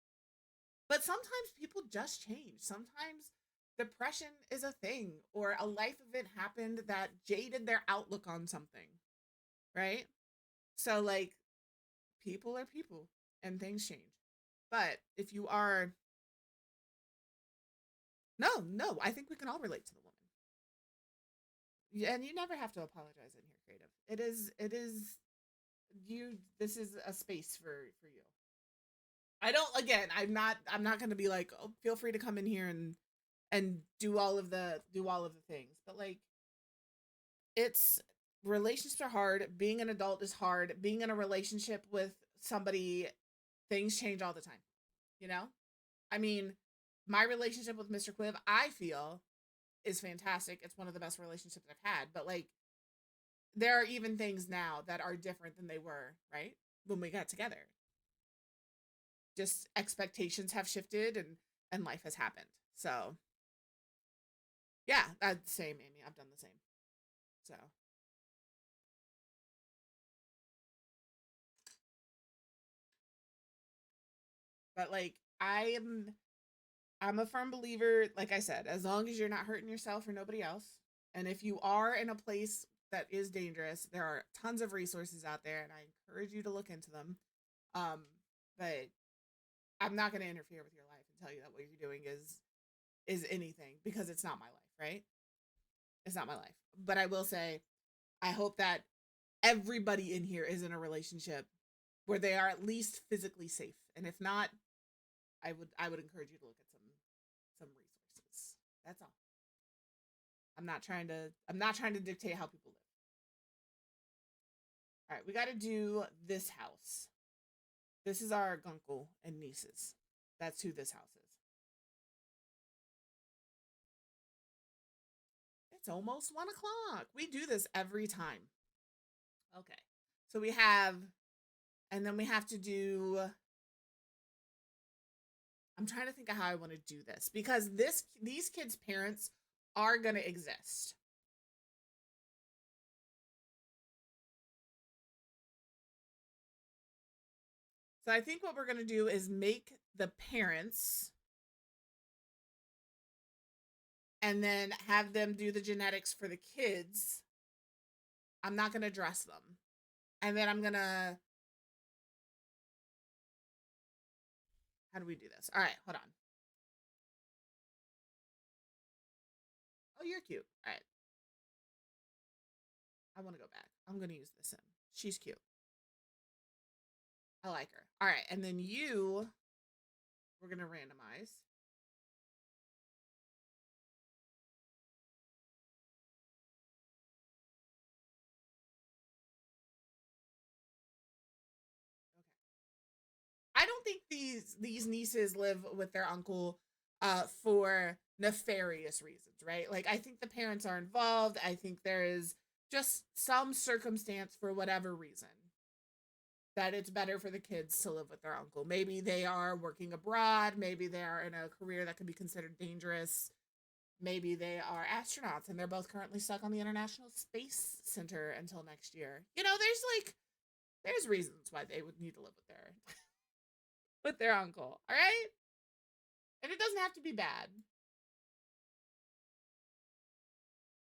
but sometimes people just change. Sometimes depression is a thing, or a life event happened that jaded their outlook on something, right? So like, people are people and things change. But if you are, no, I think we can all relate to the woman. And you never have to apologize in here, creative. It is you. This is a space for you. I don't. Again, I'm not going to be like, oh, feel free to come in here and do all of the things. But like, it's relationships are hard. Being an adult is hard. Being in a relationship with somebody, things change all the time. You know, I mean, my relationship with Mr. Quiv, I feel, is fantastic. It's one of the best relationships I've had. But like, there are even things now that are different than they were, right? When we got together. Just expectations have shifted, and life has happened. So yeah, that's the same, Amy. I've done the same. So but like, I'm a firm believer, like I said, as long as you're not hurting yourself or nobody else. And if you are in a place that is dangerous, there are tons of resources out there, and I encourage you to look into them. But I'm not going to interfere with your life and tell you that what you're doing is anything, because it's not my life, right? It's not my life. But I will say, I hope that everybody in here is in a relationship where they are at least physically safe. And if not, I would encourage you to look at some resources. That's all. I'm not trying to dictate how people live. All right, we got to do this house. This is our uncle and nieces. That's who this house is. It's almost 1:00. We do this every time. Okay. So we have, and then we have to do, I'm trying to think of how I want to do this, because these kids' parents are going to exist. So I think what we're going to do is make the parents, and then have them do the genetics for the kids. I'm not going to dress them. And then I'm going to, how do we do this? All right, hold on. Oh, you're cute. All right. I want to go back. I'm going to use this in. She's cute. I like her. All right, and then we're going to randomize. I don't think these nieces live with their uncle for nefarious reasons, right? Like, I think the parents are involved. I think there is just some circumstance, for whatever reason, that it's better for the kids to live with their uncle. Maybe they are working abroad, maybe they are in a career that could be considered dangerous. Maybe they are astronauts and they're both currently stuck on the International Space Center until next year. There's reasons why they would need to live with their uncle, all right? And it doesn't have to be bad.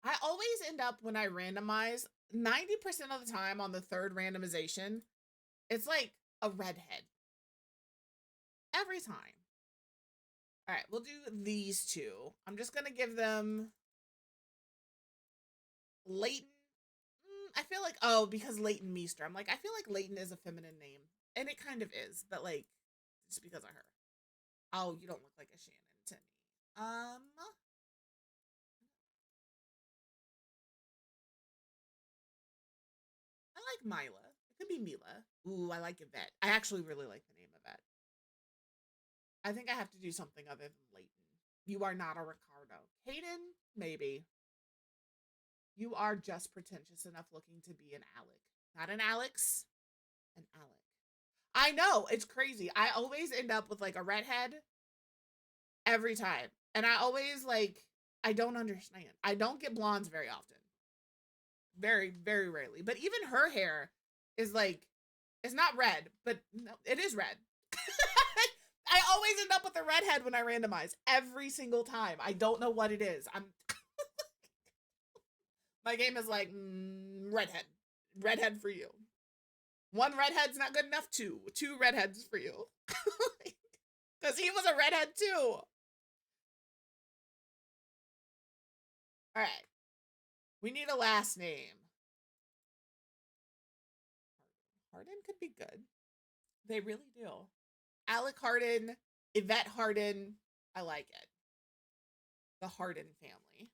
I always end up, when I randomize, 90% of the time on the third randomization, it's like a redhead. Every time. All right, we'll do these two. I'm just going to give them Leighton. I feel like, because Leighton Meester. I'm like, I feel like Leighton is a feminine name. And it kind of is, but like, just because of her. Oh, you don't look like a Shannon to me. I like Mila. It could be Mila. Ooh, I like Yvette. I actually really like the name Yvette. I think I have to do something other than Leighton. You are not a Ricardo. Hayden, maybe. You are just pretentious enough looking to be an Alec. Not an Alex, an Alec. I know, it's crazy. I always end up with like a redhead every time. And I always like, I don't understand. I don't get blondes very often. Very, very rarely. But even her hair is like, it's not red, but no, it is red. I always end up with a redhead when I randomize every single time. I don't know what it is. My game is like redhead for you. One redhead's not good enough. Two redheads for you, because he was a redhead too. All right, we need a last name. Harden could be good. They really do. Alec Harden, Yvette Harden. I like it. The Harden family.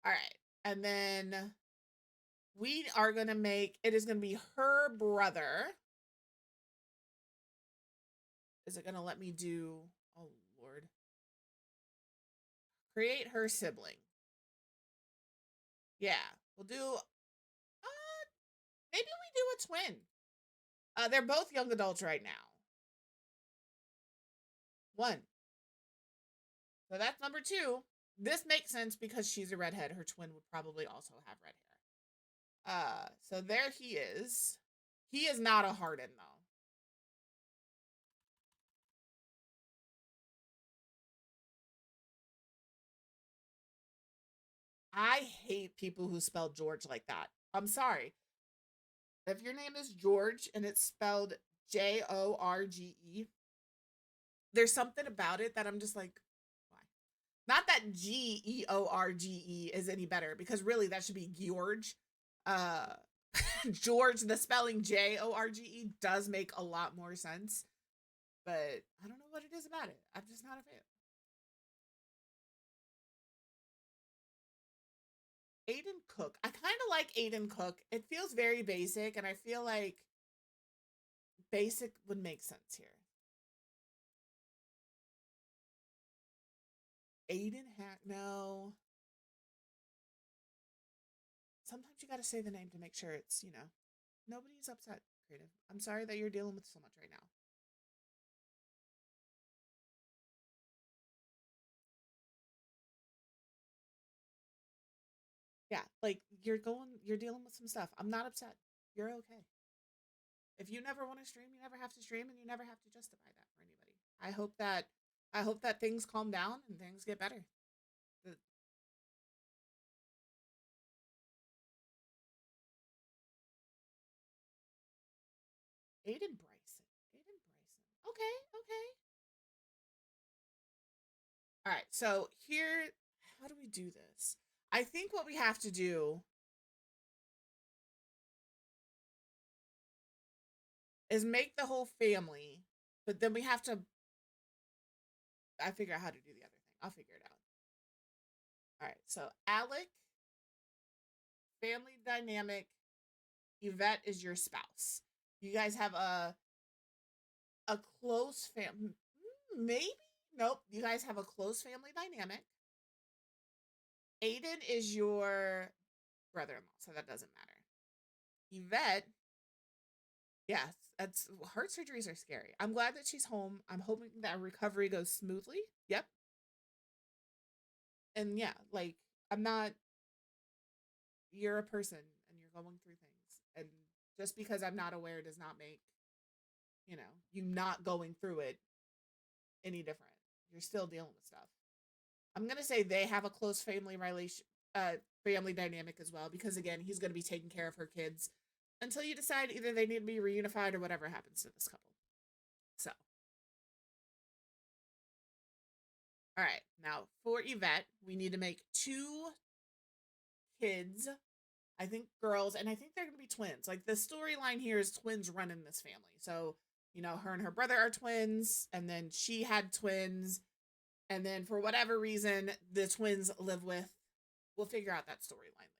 All right. And then we are going to make, it is going to be her brother. Is it going to let me do, oh Lord. Create her sibling. Yeah. We'll do, maybe we do a twin. They're both young adults right now. One. So that's number 2. This makes sense because she's a redhead. Her twin would probably also have red hair. So there he is. He is not a Harden though. I hate people who spell George like that. I'm sorry. If your name is George and it's spelled Jorge, there's something about it that I'm just like, why? Not that George is any better, because really that should be George. George, the spelling Jorge does make a lot more sense, but I don't know what it is about it. I'm just not a fan. Aiden Cook. I kind of like Aiden Cook. It feels very basic, and I feel like basic would make sense here. Aiden Hack. No. Sometimes you got to say the name to make sure it's, nobody's upset, Creative. I'm sorry that you're dealing with so much right now. Yeah, like you're dealing with some stuff. I'm not upset. You're okay. If you never want to stream, you never have to stream, and you never have to justify that for anybody. I hope that things calm down and things get better. Aiden Bryson. Okay, okay. All right, so here, how do we do this? I think what we have to do is make the whole family, but then we have to, I figure out how to do the other thing. I'll figure it out. All right, so Alec, family dynamic, Yvette is your spouse. You guys have a close family, maybe? Nope, you guys have a close family dynamic. Aiden is your brother-in-law, so that doesn't matter. Yvette, yes, that's, heart surgeries are scary. I'm glad that she's home. I'm hoping that recovery goes smoothly. Yep. And yeah, like, you're a person and you're going through things. And just because I'm not aware does not make, you not going through it any different. You're still dealing with stuff. I'm going to say they have a close family family dynamic as well, because again, he's going to be taking care of her kids until you decide either they need to be reunified or whatever happens to this couple. So. All right. Now for Yvette, we need to make 2 kids. I think girls, and I think they're going to be twins. Like the storyline here is twins running this family. So, her and her brother are twins, and then she had twins. And then for whatever reason, the twins live with, we'll figure out that storyline later.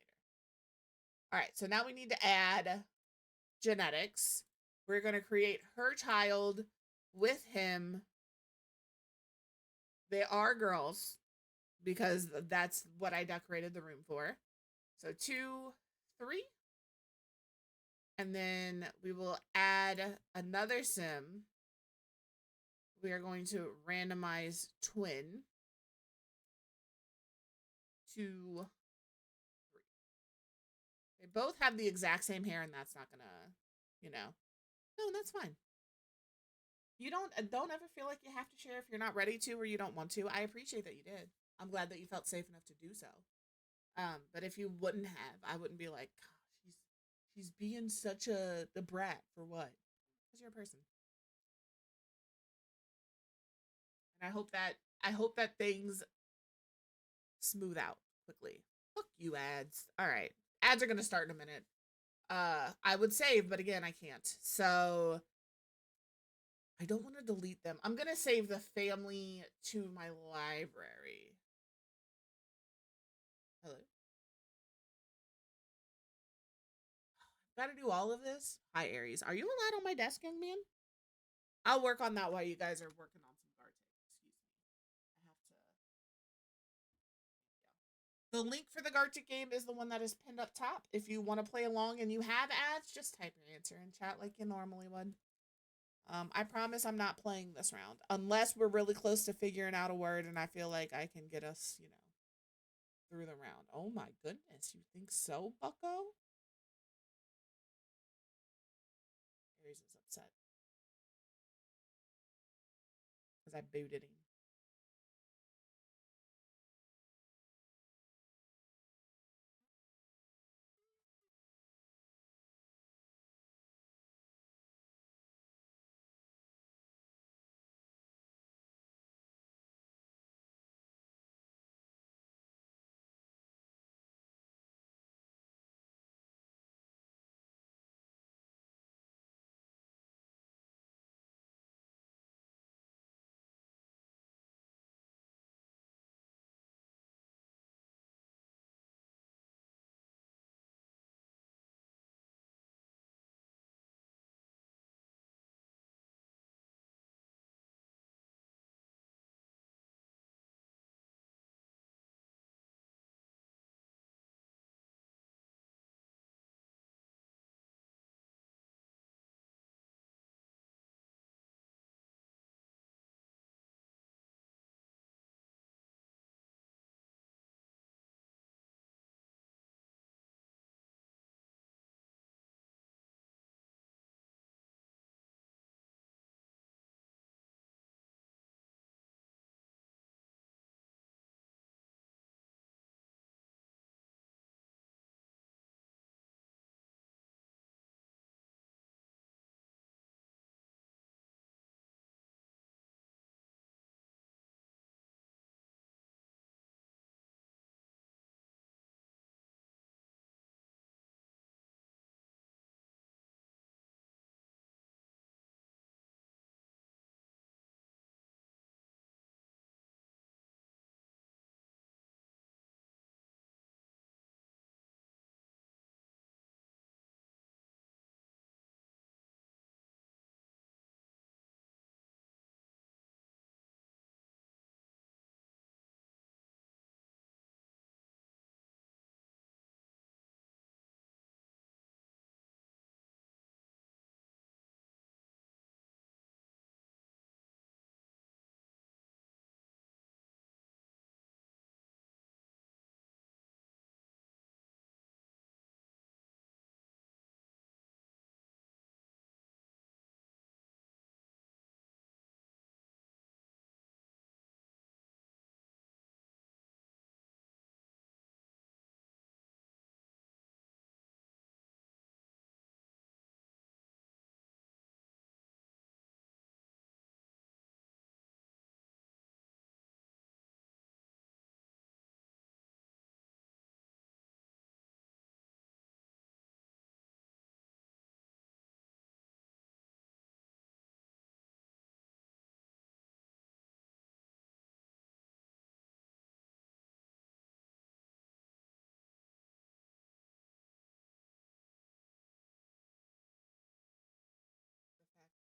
All right, so now we need to add genetics. We're going to create her child with him. They are girls because that's what I decorated the room for. So 2, 3. And then we will add another sim We are going to randomize twin. 2, 3. They both have the exact same hair, and that's not gonna, you know. No, that's fine. You don't ever feel like you have to share if you're not ready to or you don't want to. I appreciate that you did. I'm glad that you felt safe enough to do so. But if you wouldn't have, I wouldn't be like, gosh, she's being such the brat for what? Because you're a person. And I hope that things smooth out quickly. Fuck you, ads. All right. Ads are gonna start in a minute. I would save, but again, I can't. So I don't want to delete them. I'm gonna save the family to my library. Hello. Gotta do all of this? Hi, Aries. Are you allowed on my desk, young man? I'll work on that while you guys are working on some Gartic. Excuse me. I have to. Yeah. The link for the Gartic game is the one that is pinned up top. If you want to play along and you have ads, just type your answer in chat like you normally would. I promise I'm not playing this round. Unless we're really close to figuring out a word and I feel like I can get us, you know, through the round. Oh my goodness. You think so, bucko? Aries is upset. Because I booted him.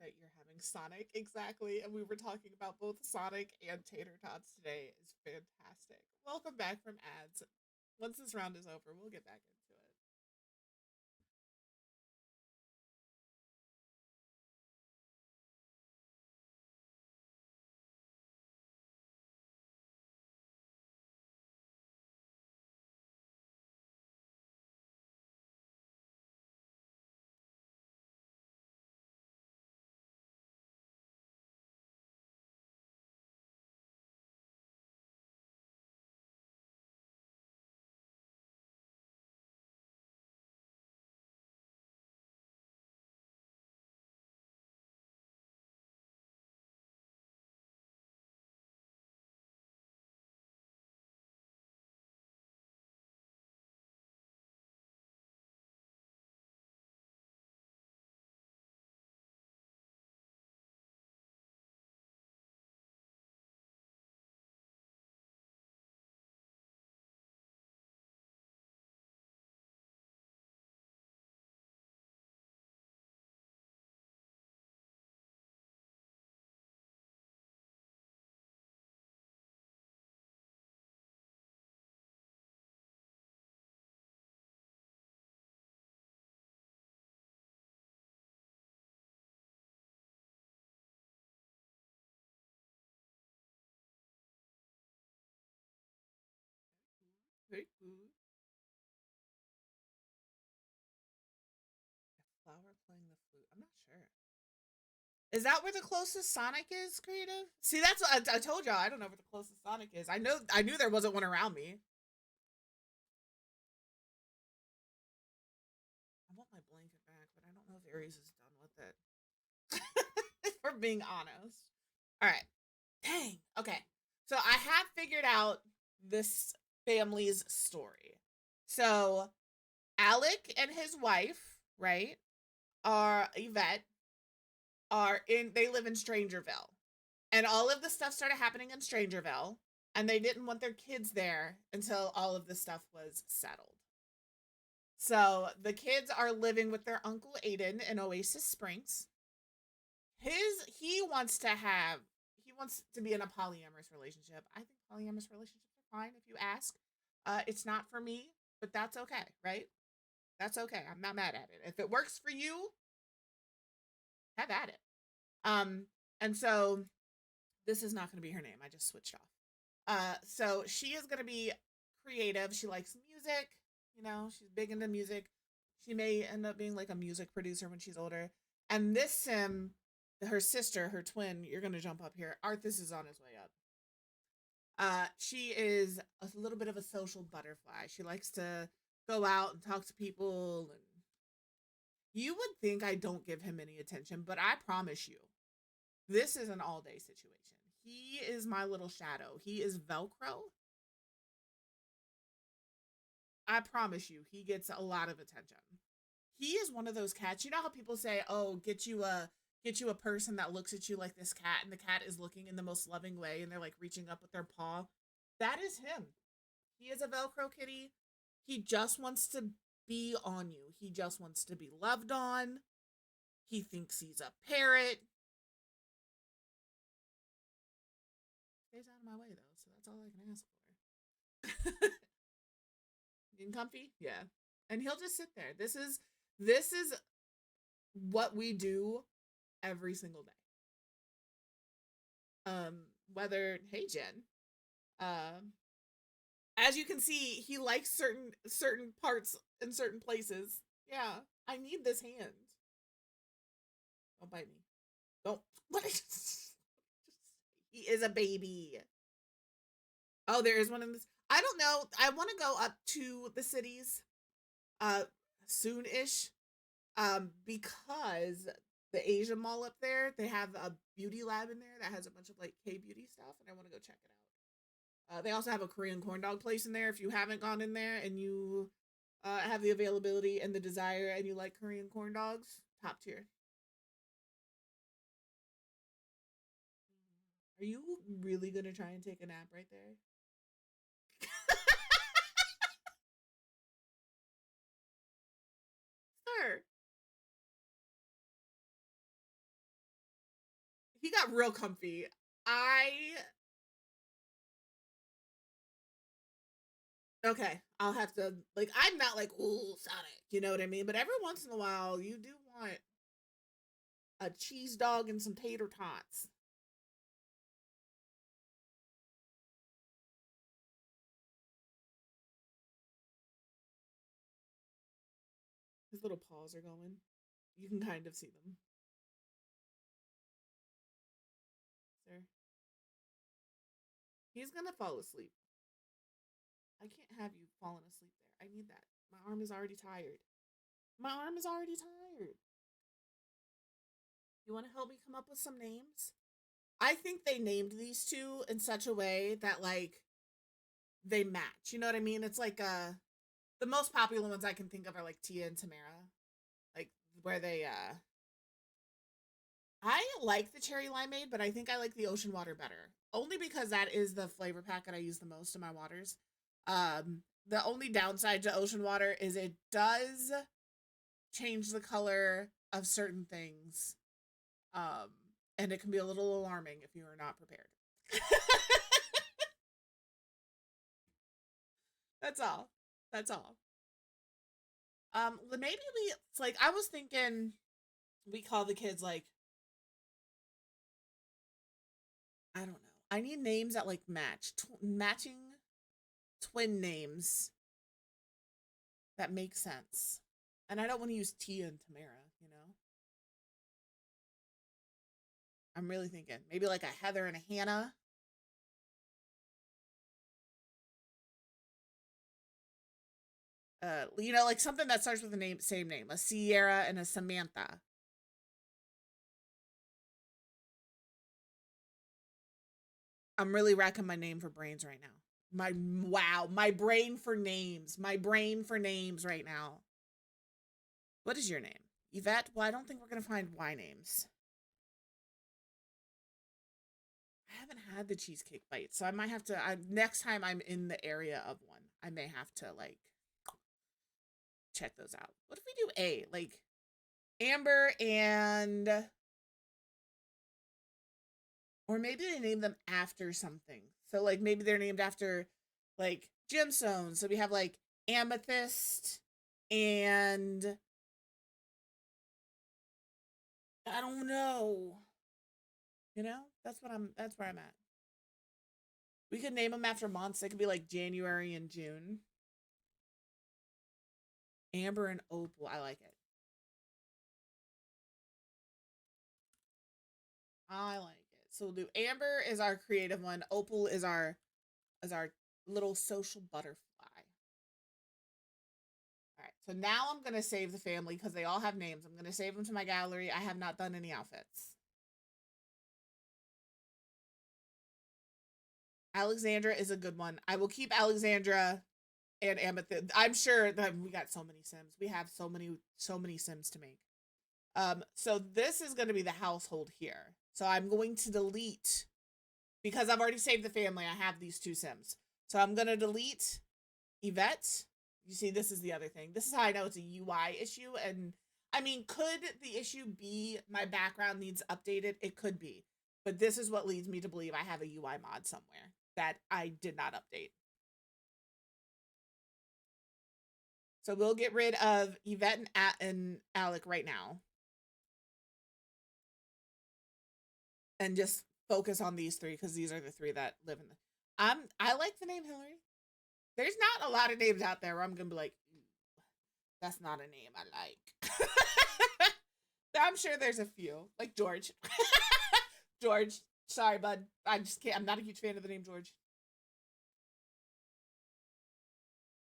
That you're having Sonic exactly, and we were talking about both Sonic and Tater Tots today is fantastic. Welcome back from ads. Once this round is over, we'll get back into it. Very cool. A flower playing the flute. I'm not sure. Is that where the closest Sonic is, Creative? See, that's what I told y'all. I don't know where the closest Sonic is. I knew there wasn't one around me. I want my blanket back, but I don't know if Aries is done with it. If we're being honest. All right. Dang. Okay. So I have figured out this family's story. So Alec and his wife, right, are Yvette, they live in Strangerville. And all of the stuff started happening in Strangerville, and they didn't want their kids there until all of the stuff was settled. So the kids are living with their Uncle Aiden in Oasis Springs. He wants to be in a polyamorous relationship. I think polyamorous relationships are fine if you ask. It's not for me, but that's okay, right? That's okay. I'm not mad at it. If it works for you, have at it. And so this is not going to be her name. I just switched off. So she is going to be creative. She likes music. You know, she's big into music. She may end up being like a music producer when she's older. And this sim, her sister, her twin, you're going to jump up here. Arthas is on his way up. She is a little bit of a social butterfly. She likes to go out and talk to people. And you would think I don't give him any attention, but I promise you, this is an all-day situation. He is my little shadow. He is Velcro. I promise you, he gets a lot of attention. He is one of those cats. You know how people say, "Oh, get you a person that looks at you like this cat," and the cat is looking in the most loving way, and they're like reaching up with their paw. That is him. He is a Velcro kitty. He just wants to be on you. He just wants to be loved on. He thinks he's a parrot. Stays out of my way though, so that's all I can ask for. Getting comfy? Yeah. And he'll just sit there. This is what we do every single day. Hey Jen. As you can see, he likes certain parts in certain places. Yeah, I need this hand. Don't bite me. Don't. What? He is a baby. Oh, there is one in this. I don't know. I want to go up to the cities soon-ish because the Asia Mall up there, they have a beauty lab in there that has a bunch of like K-beauty stuff, and I want to go check it out. They also have a Korean corn dog place in there. If you haven't gone in there and you have the availability and the desire and you like Korean corn dogs, top tier. Are you really gonna try and take a nap right there? Sir. He got real comfy. Okay, I'll have to, like, I'm not like, ooh, Sonic, you know what I mean? But every once in a while, you do want a cheese dog and some tater tots. His little paws are going. You can kind of see them. Sir. He's gonna fall asleep. I can't have you falling asleep there. I need that. My arm is already tired. My arm is already tired. You want to help me come up with some names? I think they named these two in such a way that, like, they match. You know what I mean? It's like the most popular ones I can think of are like Tia and Tamara. Like where they I like the cherry limeade, but I think I like the ocean water better. Only because that is the flavor packet I use the most in my waters. The only downside to ocean water is it does change the color of certain things. And it can be a little alarming if you are not prepared. That's all. That's all. Maybe it's like, I was thinking we call the kids like, I don't know. I need names that like match. Matching twin names that make sense. And I don't want to use Tia and Tamara, you know? I'm really thinking maybe like a Heather and a Hannah. You know, like something that starts with the name, same name, a Sierra and a Samantha. I'm really racking my name for brains right now. My brain for names. My brain for names right now. What is your name? Yvette? Well, I don't think we're going to find Y names. I haven't had the cheesecake bite, so I might have to, next time I'm in the area of one, I may have to, like, check those out. What if we do A? Like, Amber and... Or maybe they name them after something. So, like, maybe they're named after, like, gemstones. So we have, like, amethyst and... I don't know. You know? That's where I'm at. We could name them after months. They could be, like, January and June. Amber and Opal. I like it. I like it. So we'll do Amber is our creative one. Opal is our little social butterfly. All right. So now I'm going to save the family because they all have names. I'm going to save them to my gallery. I have not done any outfits. Alexandra is a good one. I will keep Alexandra and Amethyst. I'm sure that we got so many Sims. We have so many Sims to make. So this is going to be the household here. So I'm going to delete, because I've already saved the family, I have these two Sims. So I'm going to delete Yvette. You see, this is the other thing. This is how I know it's a UI issue. And I mean, could the issue be my background needs updated? It could be. But this is what leads me to believe I have a UI mod somewhere that I did not update. So we'll get rid of Yvette and Alec right now. And just focus on these three because these are the three that live in the... I like the name Hillary. There's not a lot of names out there where I'm going to be like, that's not a name I like. I'm sure there's a few. Like George. George. Sorry, bud. I just can't. I'm not a huge fan of the name George.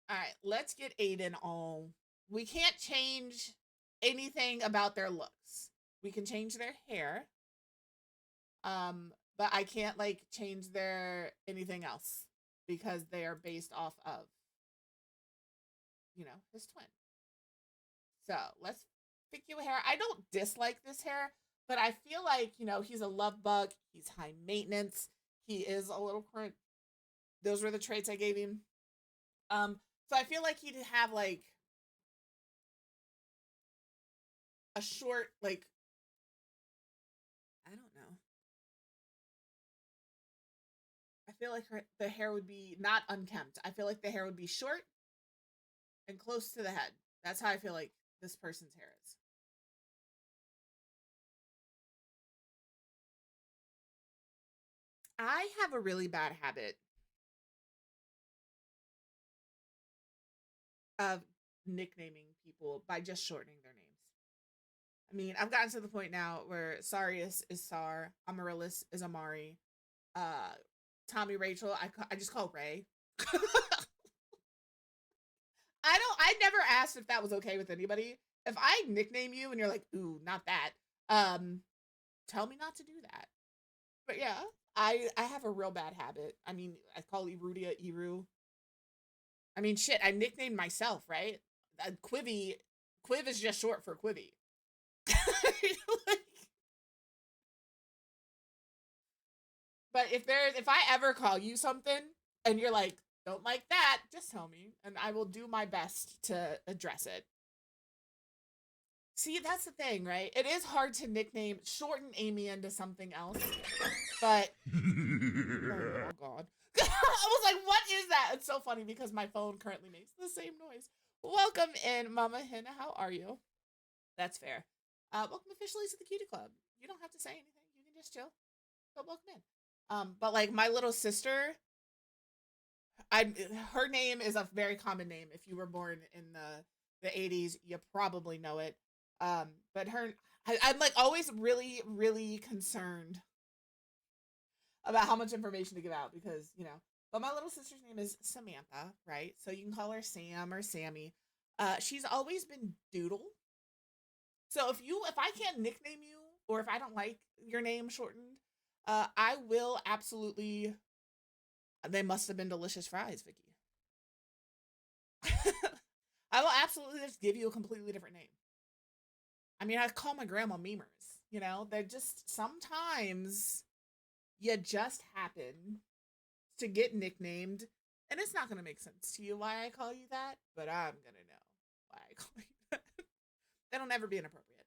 All right, let's get Aiden on. We can't change anything about their looks. We can change their hair. But I can't like change their anything else because they are based off of, you know, his twin. So let's pick you a hair. I don't dislike this hair, but I feel like, you know, he's a love bug. He's high maintenance. He is a little current. Those were the traits I gave him. So I feel like he'd have like a short, like, I don't know. I feel like the hair would be not unkempt. I feel like the hair would be short and close to the head. That's how I feel like this person's hair is. I have a really bad habit of nicknaming people by just shortening their names. I mean, I've gotten to the point now where Sarius is Sar, Amaryllis is Amari, Tommy Rachel, I just call Ray. I never asked if that was okay with anybody. If I nickname you and you're like, ooh, not that, tell me not to do that. But yeah, I have a real bad habit. I mean, I call Irudia Iru. I mean, shit, I nicknamed myself, right? Quiv is just short for Quivy. Like, but if I ever call you something and you're like, don't like that, just tell me and I will do my best to address it. See, that's the thing, right? It is hard to shorten Amy into something else, but oh god. I was like, what is that? It's so funny because my phone currently makes the same noise. Welcome in, Mama Henna. How are you? That's fair. Welcome officially to the Cutie Club. You don't have to say anything. You can just chill. But welcome in. But like my little sister, Her name is a very common name. If you were born in the 80s, you probably know it. But I'm like always really, really concerned about how much information to give out because, you know, but my little sister's name is Samantha, right? So you can call her Sam or Sammy. She's always been Doodle. So if I can't nickname you or if I don't like your name shortened, I will absolutely. They must have been delicious fries, Vicky. I will absolutely just give you a completely different name. I mean, I call my grandma Memers. You know, they're just sometimes you just happen to get nicknamed, and it's not gonna make sense to you why I call you that, but I'm gonna know why I call you that. That'll never be inappropriate.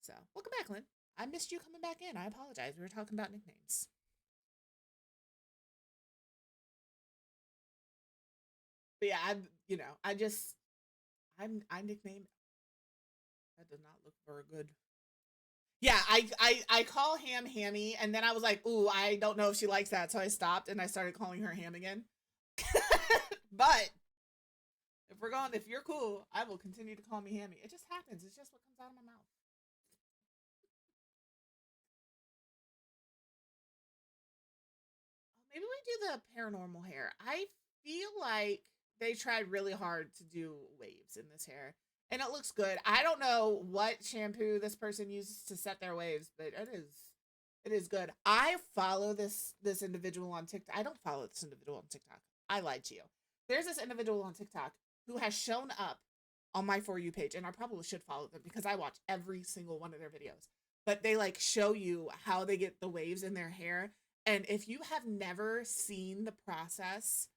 So, welcome back, Lynn. I missed you coming back in. I apologize. We were talking about nicknames. But yeah, I nickname. That does not look very good. Yeah, I call Ham Hammy, and then I was like, ooh, I don't know if she likes that, so I stopped and I started calling her Ham again. But if you're cool, I will continue to call me Hammy. It just happens. It's just what comes out of my mouth. Maybe we do the paranormal hair. I feel like they tried really hard to do waves in this hair. And it looks good. I don't know what shampoo this person uses to set their waves, but it is good. I follow this individual on TikTok. I don't follow this individual on TikTok. I lied to you. There's this individual on TikTok who has shown up on my For You page, and I probably should follow them because I watch every single one of their videos. But they like show you how they get the waves in their hair. And if you have never seen the process,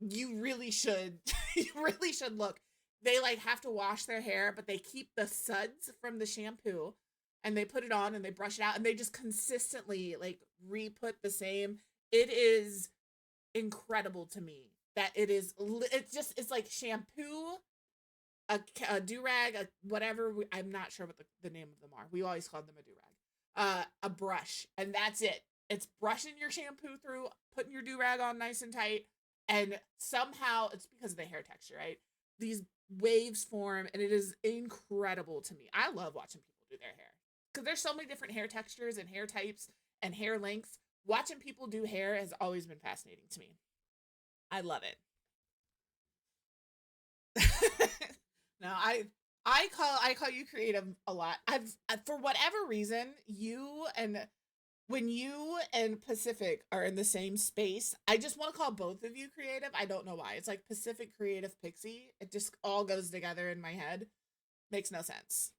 you really should you really should look. They like have to wash their hair, but they keep the suds from the shampoo and they put it on and they brush it out and they just consistently like re-put the same. It is incredible to me that it's like shampoo, a do-rag, whatever. I'm not sure what the name of them are. We always called them a do-rag. A brush, and that's it. It's brushing your shampoo through, putting your do-rag on nice and tight, and somehow it's because of the hair texture, right? These waves form, and it is incredible to me. I love watching people do their hair because there's so many different hair textures and hair types and hair lengths. Watching people do hair has always been fascinating to me. I love it. No, I call you creative a lot. For whatever reason, when you and Pacific are in the same space, I just want to call both of you creative. I don't know why. It's like Pacific Creative Pixie. It just all goes together in my head. Makes no sense.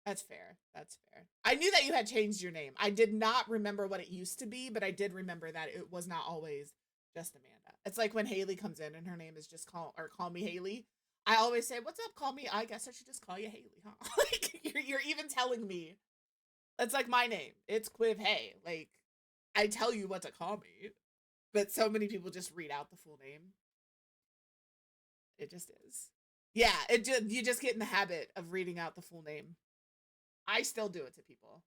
That's fair. That's fair. I knew that you had changed your name. I did not remember what it used to be, but I did remember that it was not always just Amanda. It's like when Haley comes in and her name is just call me Haley. I always say, "What's up? Call me." I guess I should just call you Haley, huh? Like you're even telling me that's like my name. It's Quiv Hay. Like I tell you what to call me, but so many people just read out the full name. It just is. Yeah, you just get in the habit of reading out the full name. I still do it to people.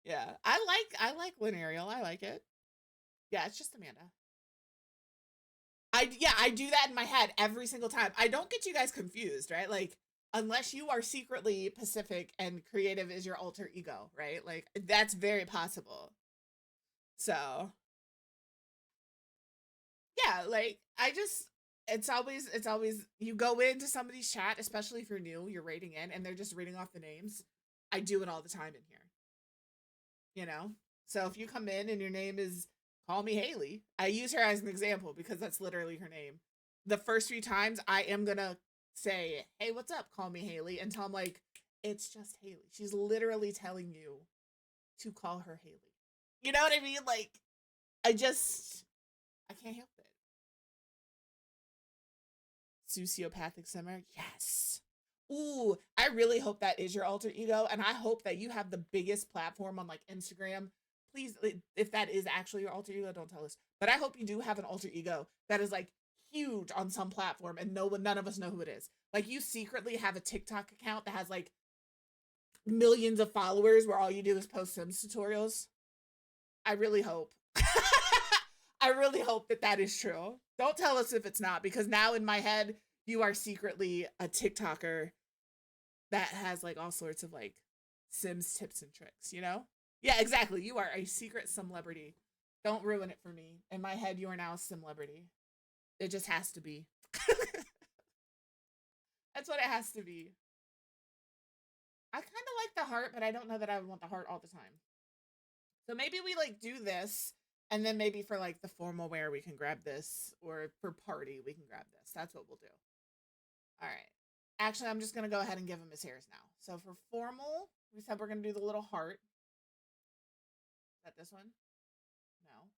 Yeah, I like Lynn Ariel. I like it. Yeah, it's just Amanda. I do that in my head every single time. I don't get you guys confused, right? Like unless you are secretly Pacific and creative is your alter ego, right? Like that's very possible. So, yeah, like it's always you go into somebody's chat, especially if you're new, you're rating in and they're just reading off the names. I do it all the time in here, you know? So if you come in and your name is call me Haley, I use her as an example because that's literally her name. The first few times I am gonna say, "Hey, what's up? Call me Haley," until I'm like, "It's just Haley." She's literally telling you to call her Haley. You know what I mean? Like, I can't help it. Sociopathic simmer, yes. Ooh, I really hope that is your alter ego, and I hope that you have the biggest platform on like Instagram. Please, if that is actually your alter ego, don't tell us. But I hope you do have an alter ego that is like huge on some platform and none of us know who it is. Like you secretly have a TikTok account that has like millions of followers where all you do is post Sims tutorials. I really hope. I really hope that that is true. Don't tell us if it's not, because now in my head, you are secretly a TikToker that has like all sorts of like Sims tips and tricks, you know? Yeah, exactly. You are a secret celebrity. Don't ruin it for me. In my head, you are now a celebrity. It just has to be. That's what it has to be. I kind of like the heart, but I don't know that I would want the heart all the time. So maybe we like do this, and then maybe for like the formal wear, we can grab this, or for party, we can grab this. That's what we'll do. All right. Actually, I'm just going to go ahead and give him his hairs now. So for formal, we said we're going to do the little heart. Is that this one? No.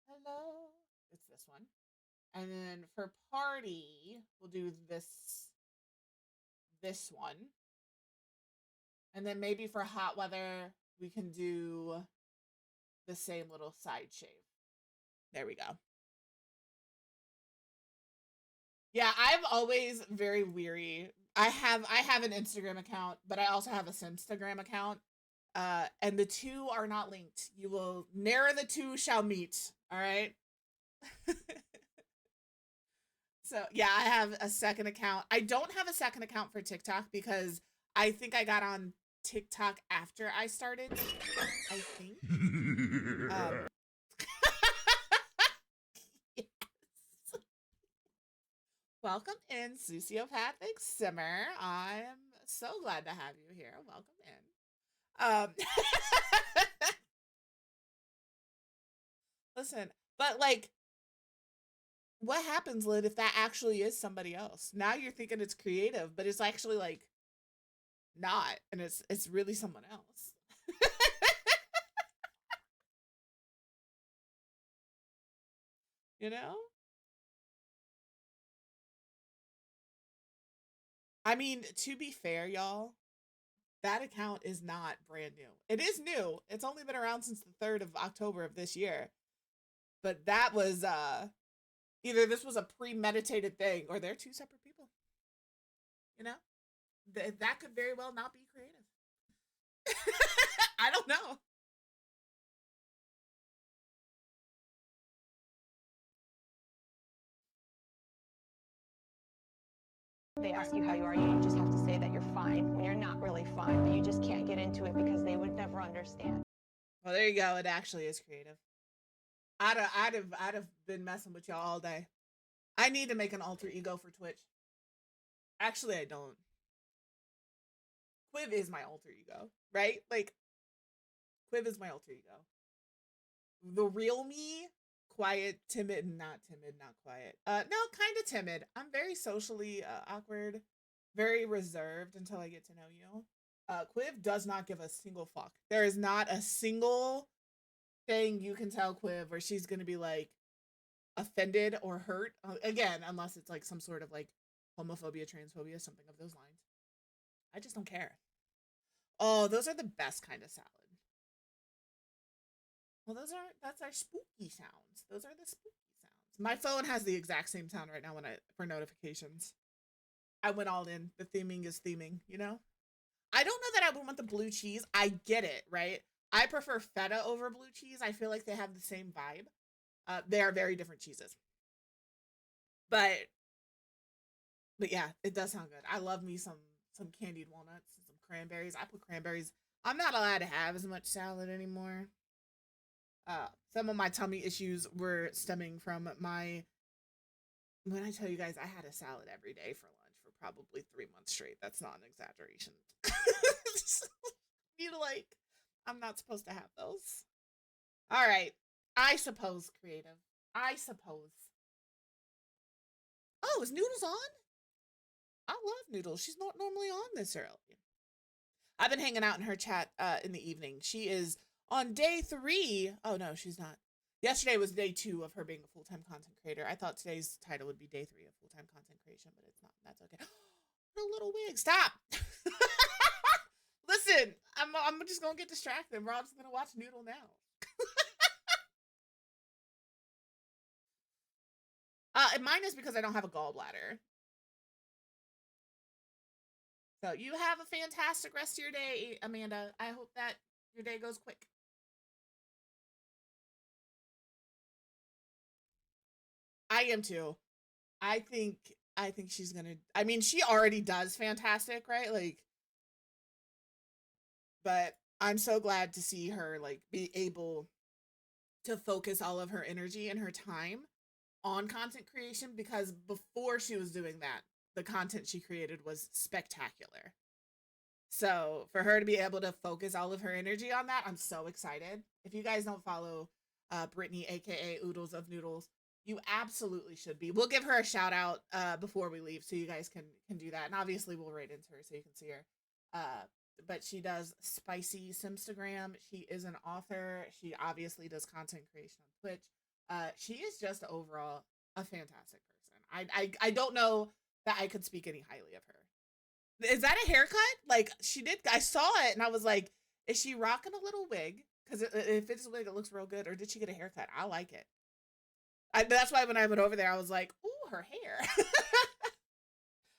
Hello. It's this one. And then for party, we'll do this one. And then maybe for hot weather, we can do the same little side shave. There we go. Yeah, I'm always very weary. I have an Instagram account, but I also have a Simstagram account. And the two are not linked. You will ne'er the two shall meet. All right. So yeah, I have a second account. I don't have a second account for TikTok because I think I got on TikTok after I started. I think. Yes. Welcome in, Sociopathic Simmer. I'm so glad to have you here. Welcome in. Listen, but like, what happens, Lid, if that actually is somebody else? Now you're thinking it's creative, but it's actually like not, and it's really someone else. You know? I mean, to be fair, y'all, that account is not brand new. It is new. It's only been around since the 3rd of October of this year. But that was either this was a premeditated thing or they're two separate people. You know? That could very well not be creative. I don't know. They ask you how you are, you just have to say that you're fine when you're not really fine, but you just can't get into it because they would never understand. Well, there you go. It actually is creative. I'd have been messing with y'all all day. I need to make an alter ego for Twitch. Actually, I don't. Quiv is my alter ego, right? Like, Quiv is my alter ego. The real me, quiet, timid, not quiet. No, kind of timid. I'm very socially awkward, very reserved until I get to know you. Quiv does not give a single fuck. There is not a single thing you can tell Quiv where she's gonna be like offended or hurt. Again, unless it's like some sort of like homophobia, transphobia, something of those lines. I just don't care. Oh, those are the best kind of salad. Well, that's our spooky sounds. Those are the spooky sounds. My phone has the exact same sound right now for notifications. I went all in. The theming is theming, you know? I don't know that I would want the blue cheese. I get it, right? I prefer feta over blue cheese. I feel like they have the same vibe. They are very different cheeses. But yeah, it does sound good. I love me some candied walnuts and some cranberries. I put cranberries. I'm not allowed to have as much salad anymore. Some of my tummy issues were stemming from when I tell you guys I had a salad every day for lunch for probably 3 months straight. That's not an exaggeration. I'm not supposed to have those. All right. I suppose creative. I suppose. Oh, is Noodles on? I love Noodles. She's not normally on this early. I've been hanging out in her chat in the evening. She is on day 3. Oh, no, she's not. Yesterday was day 2 of her being a full-time content creator. I thought today's title would be day 3 of full-time content creation, but it's not. That's okay. What a little wig. Stop. Listen, I'm just going to get distracted. Rob's going to watch Noodle now. And mine is because I don't have a gallbladder. So you have a fantastic rest of your day, Amanda. I hope that your day goes quick. I am too. I think she's gonna. I mean, she already does fantastic, right? Like, but I'm so glad to see her like be able to focus all of her energy and her time on content creation, because before she was doing that, the content she created was spectacular. So for her to be able to focus all of her energy on that, I'm so excited. If you guys don't follow Brittany, aka Oodles of Noodles, you absolutely should be. We'll give her a shout out before we leave, so you guys can do that, and obviously we'll write into her so you can see her. But she does spicy Simstagram. She is an author. She obviously does content creation on Twitch. She is just overall a fantastic person. I don't know that I could speak any highly of her. Is that a haircut? Like, she did. I saw it and I was like, is she rocking a little wig? Because if it's a wig, it looks real good. Or did she get a haircut? I like it. That's why when I went over there, I was like, ooh, her hair.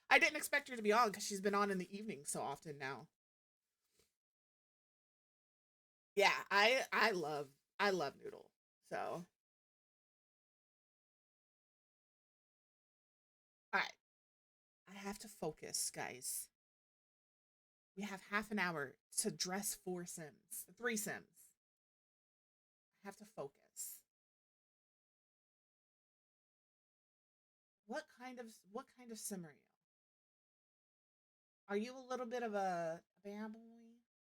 I didn't expect her to be on because she's been on in the evening so often now. Yeah, I love Noodle. So, all right. I have to focus, guys. We have half an hour to dress 3 Sims. I have to focus. What kind of sim are you? Are you a little bit of a bad boy?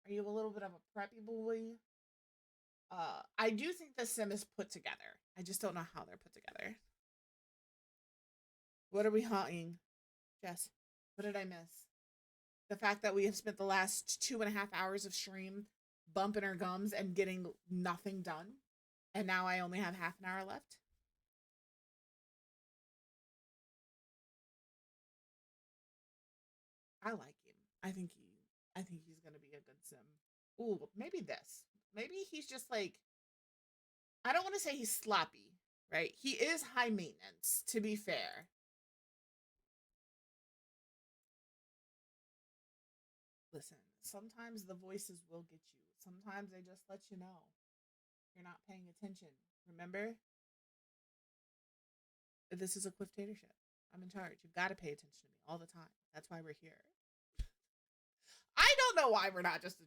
Are you a little bit of a preppy boy? I do think the sim is put together. I just don't know how they're put together. What are we haunting? Jess, what did I miss? The fact that we have spent the last 2.5 hours of stream bumping our gums and getting nothing done. And now I only have half an hour left. I like him. I think he's gonna be a good sim. Ooh, maybe this. Maybe he's just like, I don't want to say he's sloppy, right? He is high maintenance, to be fair. Listen, sometimes the voices will get you. Sometimes they just let you know you're not paying attention. Remember? This is a quiftatorship. I'm in charge. You've got to pay attention to me all the time. That's why we're here. I don't know why we're not just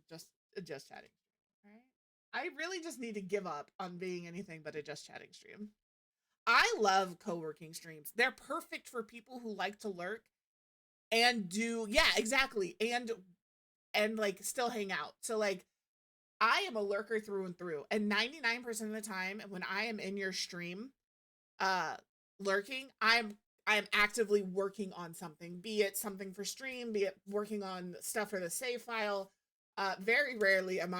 chatting. Right? I really just need to give up on being anything but a just chatting stream. I love co-working streams. They're perfect for people who like to lurk and do, yeah, exactly. And like still hang out. So like, I am a lurker through and through. And 99% of the time when I am in your stream, lurking, I'm actively working on something, be it something for stream, be it working on stuff for the save file. Very rarely I'm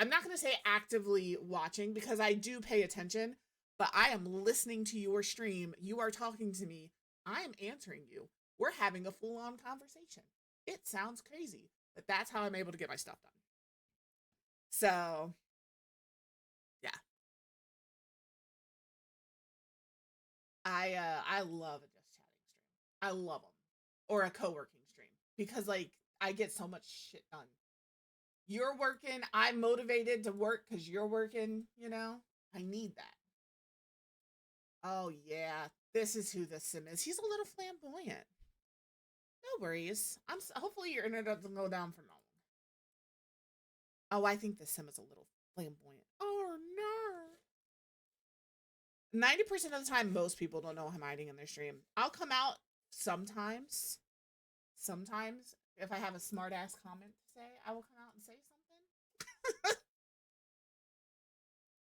not going to say actively watching, because I do pay attention, but I am listening to your stream. You are talking to me. I am answering you. We're having a full-on conversation. It sounds crazy, but that's how I'm able to get my stuff done. So, yeah. I love a just chatting stream. I love them. Or a co-working stream, because like I get so much shit done. You're working, I'm motivated to work because you're working, you know? I need that. Oh yeah, this is who the sim is. He's a little flamboyant. No worries. Hopefully your internet doesn't go down for long. Oh, I think the sim is a little flamboyant. Oh no. 90% of the time, most people don't know I'm hiding in their stream. I'll come out sometimes. Sometimes, if I have a smart ass comment to say, I will come out and say something.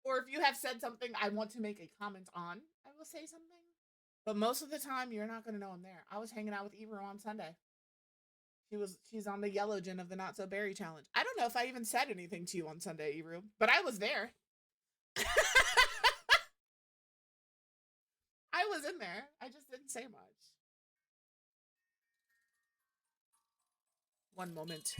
Or if you have said something I want to make a comment on, I will say something. But most of the time, you're not going to know I'm there. I was hanging out with Ebro on Sunday. She's on the yellow gen of the Not So Berry challenge. I don't know if I even said anything to you on Sunday, Ebro, but I was there. I was in there. I just didn't say much. One moment.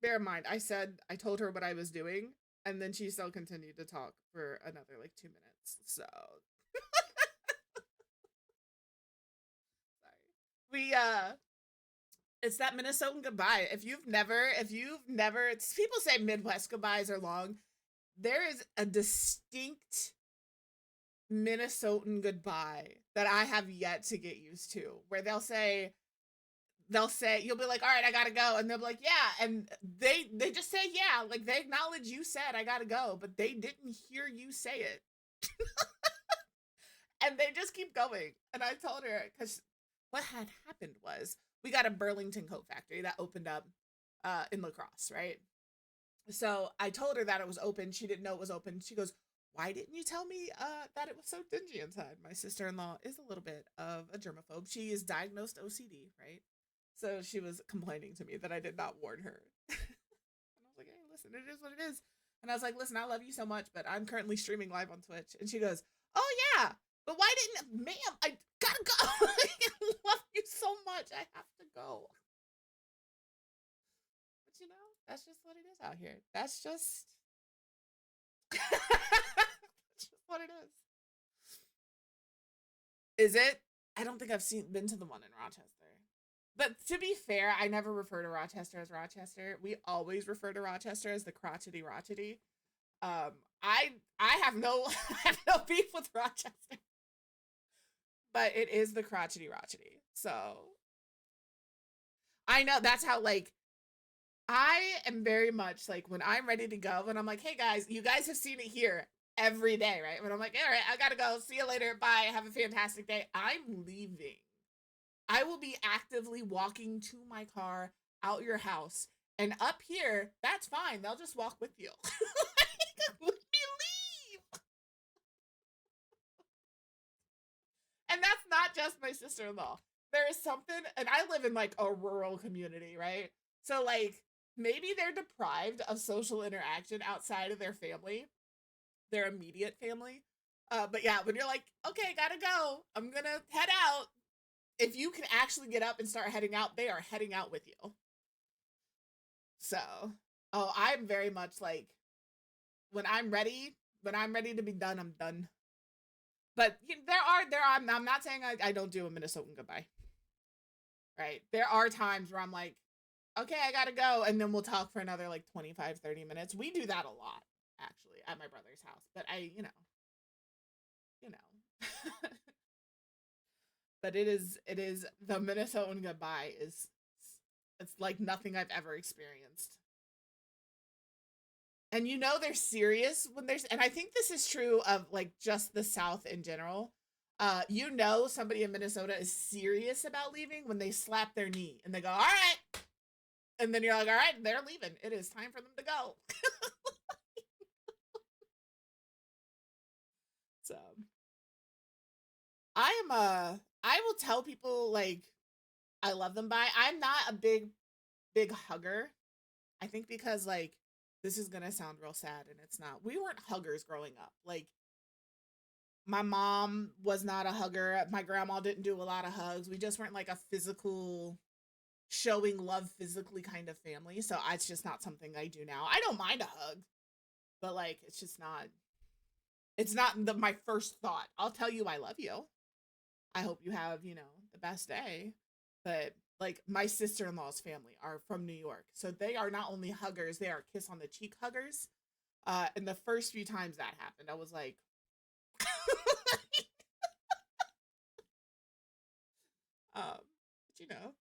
bear in mind, I told her what I was doing, and then she still continued to talk for another like 2 minutes. So sorry. We it's that Minnesotan goodbye. If you've never, people say Midwest goodbyes are long. There is a distinct Minnesotan goodbye that I have yet to get used to, where they'll say, you'll be like, all right, I gotta go, and they'll be like, yeah, and they just say yeah, like they acknowledge you said I gotta go, but they didn't hear you say it. And they just keep going. And I told her, because what had happened was we got a Burlington coat factory that opened up in La Crosse, right? So I told her that it was open. She didn't know it was open. She goes, why didn't you tell me that it was so dingy inside? My sister-in-law is a little bit of a germaphobe. She is diagnosed OCD, right? So she was complaining to me that I did not warn her. And I was like, hey, listen, it is what it is. And I was like, listen, I love you so much, but I'm currently streaming live on Twitch. And she goes, oh yeah, but why didn't, ma'am, I gotta go. I love you so much. I have to go. But you know, that's just what it is out here. That's just, that's just what it is. Is it? I don't think I've been to the one in Rochester. But to be fair, I never refer to Rochester as Rochester. We always refer to Rochester as the crotchety Rochety. I have no I have no beef with Rochester. But it is the crotchety Rochety. So I know that's how, like, I am very much like, when I'm ready to go, and I'm like, hey guys, you guys have seen it here every day, right? When I'm like, all right, I gotta go. See you later. Bye. Have a fantastic day. I'm leaving. I will be actively walking to my car, out your house, and up here, that's fine. They'll just walk with you. Let me leave. And that's not just my sister-in-law. There is something, and I live in like a rural community, right? So like, maybe they're deprived of social interaction outside of their family, their immediate family. But yeah, when you're like, okay, gotta go, I'm gonna head out. If you can actually get up and start heading out, they are heading out with you. So, oh, I'm very much like, when I'm ready to be done, I'm done. But I'm not saying I don't do a Minnesotan goodbye. Right? There are times where I'm like, okay, I gotta go, and then we'll talk for another like 25, 30 minutes. We do that a lot, actually, at my brother's house. But you know. But it is the Minnesotan goodbye it's like nothing I've ever experienced. And you know they're serious when there's, and I think this is true of like just the South in general. You know somebody in Minnesota is serious about leaving when they slap their knee and they go, all right. And then you're like, all right, they're leaving. It is time for them to go. So I will tell people like I love them by. I'm not a big hugger. I think because like, this is gonna sound real sad and it's not. We weren't huggers growing up. Like, my mom was not a hugger. My grandma didn't do a lot of hugs. We just weren't like a physical, showing love physically kind of family. So it's just not something I do now. I don't mind a hug, but like, it's just not, it's not my first thought. I'll tell you I love you. I hope you have, you know, the best day. But like, my sister-in-law's family are from New York. So they are not only huggers, they are kiss on the cheek huggers. And the first few times that happened, I was like, but you know,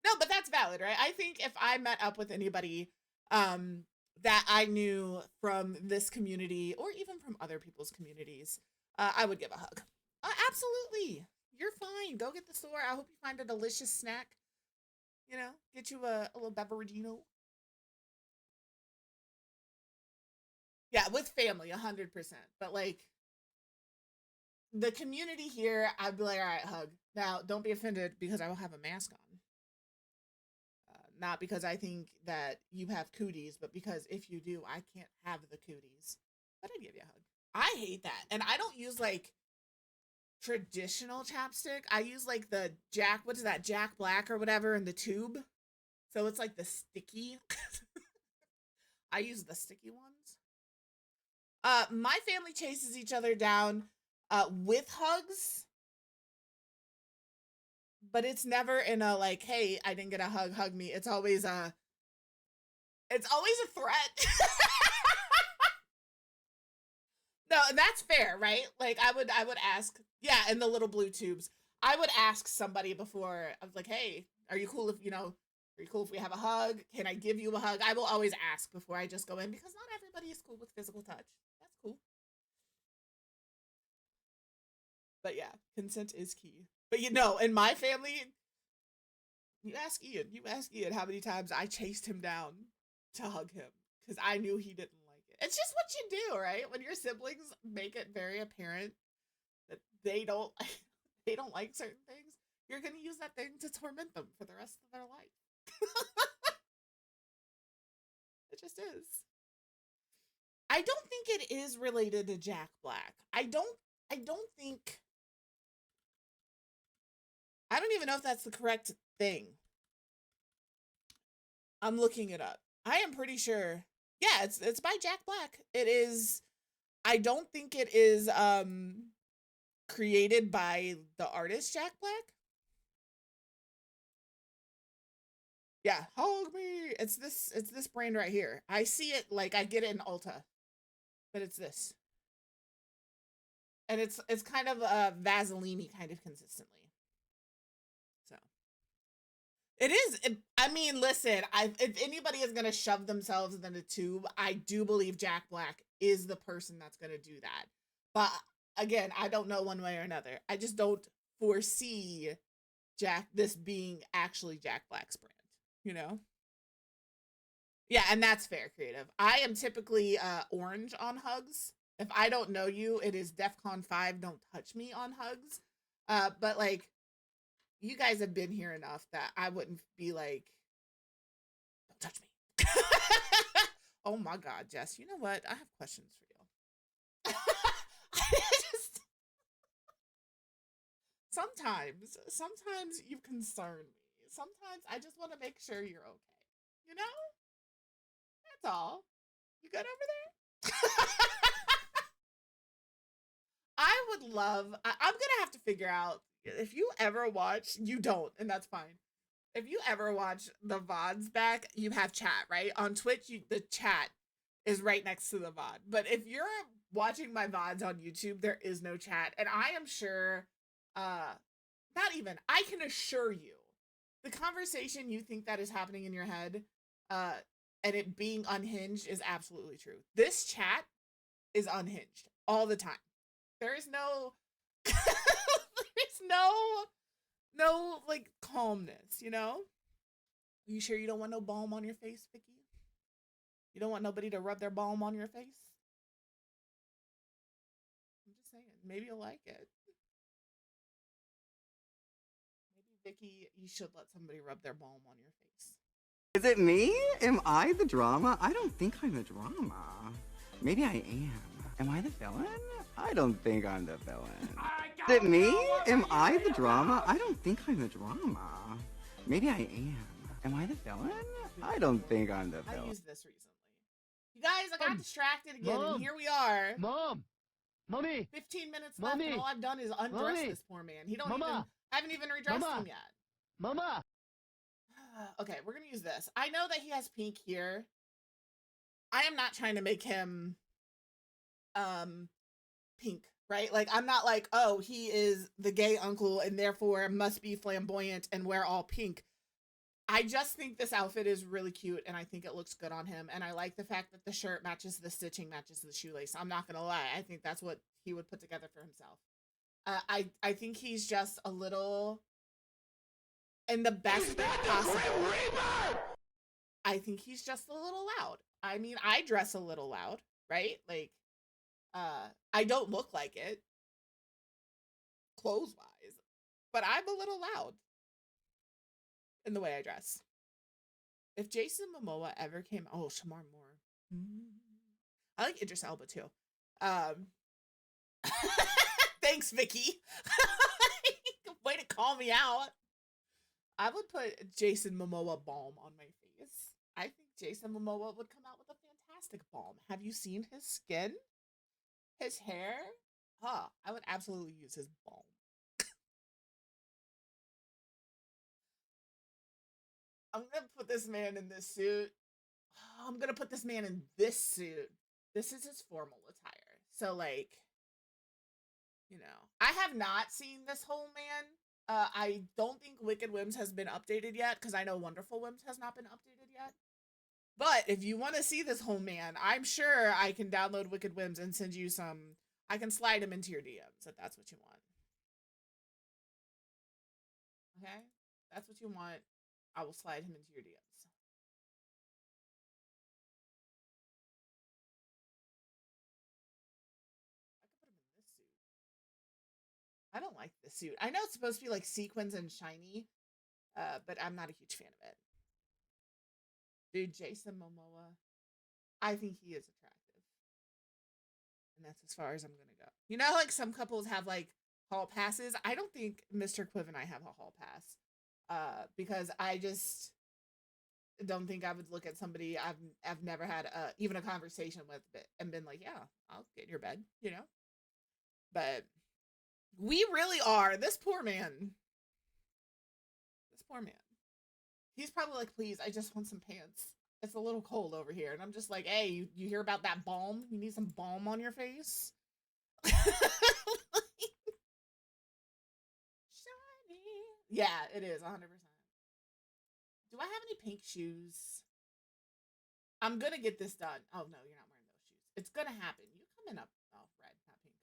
no, but that's valid, right? I think if I met up with anybody, that I knew from this community or even from other people's communities, I would give a hug. Absolutely. You're fine. Go get the store. I hope you find a delicious snack. You know, get you a little beveragino. Yeah, with family, 100%. But like, the community here, I'd be like, all right, hug. Now, don't be offended because I will have a mask on. Not because I think that you have cooties, but because if you do, I can't have the cooties. But I'd give you a hug. I hate that. And I don't use like traditional chapstick. I use like the Jack Black or whatever in the tube. So it's like the sticky. I use the sticky ones. My family chases each other down with hugs, but it's never in a like, hey, I didn't get a hug, hug me. It's always a threat. No, and that's fair, right? Like I would ask, yeah, in the little blue tubes. I would ask somebody before, I was like, hey, are you cool if, are you cool if we have a hug? Can I give you a hug? I will always ask before I just go in because not everybody is cool with physical touch. That's cool. But yeah, consent is key. But in my family, you ask Ian how many times I chased him down to hug him because I knew he didn't like it. It's just what you do, right? When your siblings make it very apparent that they don't like certain things, you're going to use that thing to torment them for the rest of their life. It just is. I don't think it is related to Jack Black. I don't even know if that's the correct thing. I'm looking it up. I am pretty sure. Yeah, it's by Jack Black. It is. I don't think it is created by the artist Jack Black. Yeah, hug me. It's this brand right here. I see it, like I get it in Ulta, but it's this. And it's kind of a Vaseline-y kind of consistently. So it is. I mean, listen, if anybody is gonna shove themselves in a tube, I do believe Jack Black is the person that's gonna do that. But again, I don't know one way or another. I just don't foresee this being actually Jack Black's brand. Yeah, and that's fair, creative. I am typically orange on hugs. If I don't know you, it is DEFCON 5, don't touch me on hugs. But like, you guys have been here enough that I wouldn't be like, don't touch me. Oh my God, Jess, you know what? I have questions for you. Sometimes you concern me. Sometimes I just want to make sure you're okay. That's all. You good over there? I would love, I'm going to have to figure out if you ever watch, you don't, and that's fine. If you ever watch the VODs back, you have chat, right? On Twitch, the chat is right next to the VOD. But if you're watching my VODs on YouTube, there is no chat. And I am sure, I can assure you, the conversation you think that is happening in your head, and it being unhinged is absolutely true. This chat is unhinged all the time. There is no, no like calmness, Are you sure you don't want no balm on your face, Vicky? You don't want nobody to rub their balm on your face? I'm just saying, maybe you'll like it. Maybe, Vicky, you should let somebody rub their balm on your face. Is it me? Am I the drama? I don't think I'm the drama. Maybe I am. Am I the villain? I don't think I'm the villain. Is it me? Am I the drama? I don't think I'm the drama. Maybe I am. Am I the villain? I don't think I'm the villain. I used this recently. You guys, I got distracted again, and here we are. Mom! Mommy! 15 minutes Mommy! left, and all I've done is undress Mommy! this poor man. Mama! I haven't even redressed Mama! him yet. Mama! Okay, we're gonna use this. I know that he has pink here. I am not trying to make him pink, right? Like, I'm not like, oh, he is the gay uncle and therefore must be flamboyant and wear all pink. I just think this outfit is really cute and I think it looks good on him. And I like the fact that the shirt matches the stitching, matches the shoelace. I'm not gonna lie. I think that's what he would put together for himself. I think he's just a little, in the best way possible, I think he's just a little loud. I mean, I dress a little loud, right? Like, I don't look like it, clothes-wise, but I'm a little loud in the way I dress. If Jason Momoa ever came, oh, Shamar Moore. I like Idris Elba too. Thanks, Vicky. Way to call me out. I would put Jason Momoa balm on my face. I think Jason Momoa would come out with a fantastic balm. Have you seen his skin? His hair? I would absolutely use his balm. I'm gonna put this man in this suit. I'm gonna put this man in this suit. This is his formal attire. So, like, you know, I have not seen this whole man. I don't think Wicked Whims has been updated yet, because I know Wonderful Whims has not been updated yet. But if you want to see this whole man, I'm sure I can download Wicked Whims and send you some. I can slide him into your DMs if that's what you want. Okay? That's what you want. I will slide him into your DMs. I don't like this suit. I know it's supposed to be like sequins and shiny, but I'm not a huge fan of it. Dude, Jason Momoa, I think he is attractive. And that's as far as I'm gonna go. You know, like some couples have like hall passes. I don't think Mr. Quiv and I have a hall pass. Because I just don't think I would look at somebody I've never had even a conversation with and been like, yeah, I'll get in your bed, you know? But we really are. This poor man. This poor man. He's probably like, please, I just want some pants. It's a little cold over here. And I'm just like, hey, you hear about that balm? You need some balm on your face? Shiny. Yeah, it is, 100%. Do I have any pink shoes? I'm gonna get this done. Oh, no, you're not wearing those shoes. It's gonna happen. You coming up. Oh, red, not pink.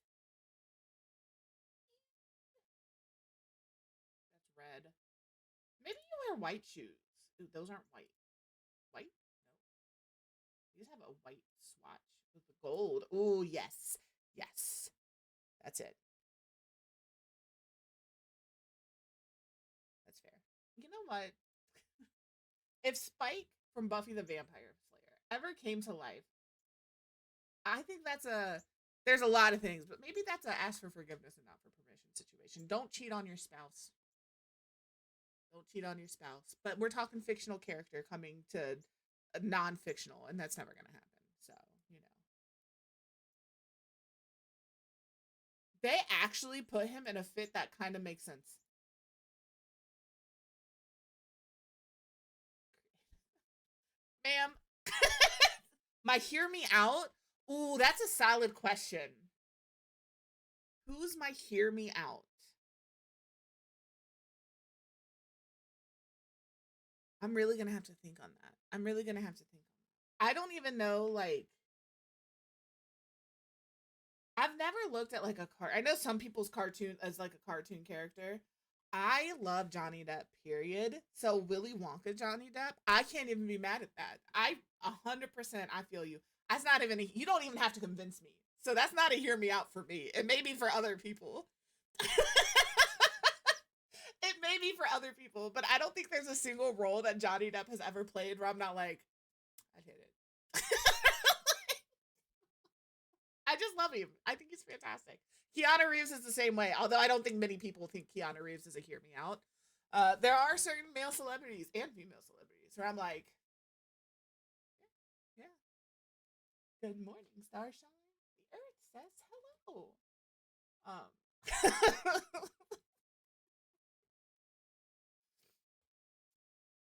That's red. Maybe you wear white shoes. Ooh, those aren't white. White? No. These have a white swatch with the gold. Ooh, yes. Yes. That's it. That's fair. You know what? If Spike from Buffy the Vampire Slayer ever came to life, I think there's a lot of things, but maybe that's a ask for forgiveness and not for permission situation. Don't cheat on your spouse. Don't cheat on your spouse. But we're talking fictional character coming to a non-fictional, and that's never going to happen. So, you know. They actually put him in a fit that kind of makes sense. Ma'am. My hear me out? Ooh, that's a solid question. Who's my hear me out? I'm really going to have to think on that. I'm really going to have to think on that. I don't even know, like, I've never looked at like I know some people's cartoon as like a cartoon character. I love Johnny Depp, period. So Willy Wonka Johnny Depp, I can't even be mad at that. 100% I feel you. That's not even you don't even have to convince me. So that's not a hear me out for me. It may be for other people. It may be for other people, but I don't think there's a single role that Johnny Depp has ever played where I'm not like, I hate it. I just love him. I think he's fantastic. Keanu Reeves is the same way, although I don't think many people think Keanu Reeves is a hear me out. There are certain male celebrities and female celebrities where I'm like, yeah. Good morning, starshine. The earth says hello.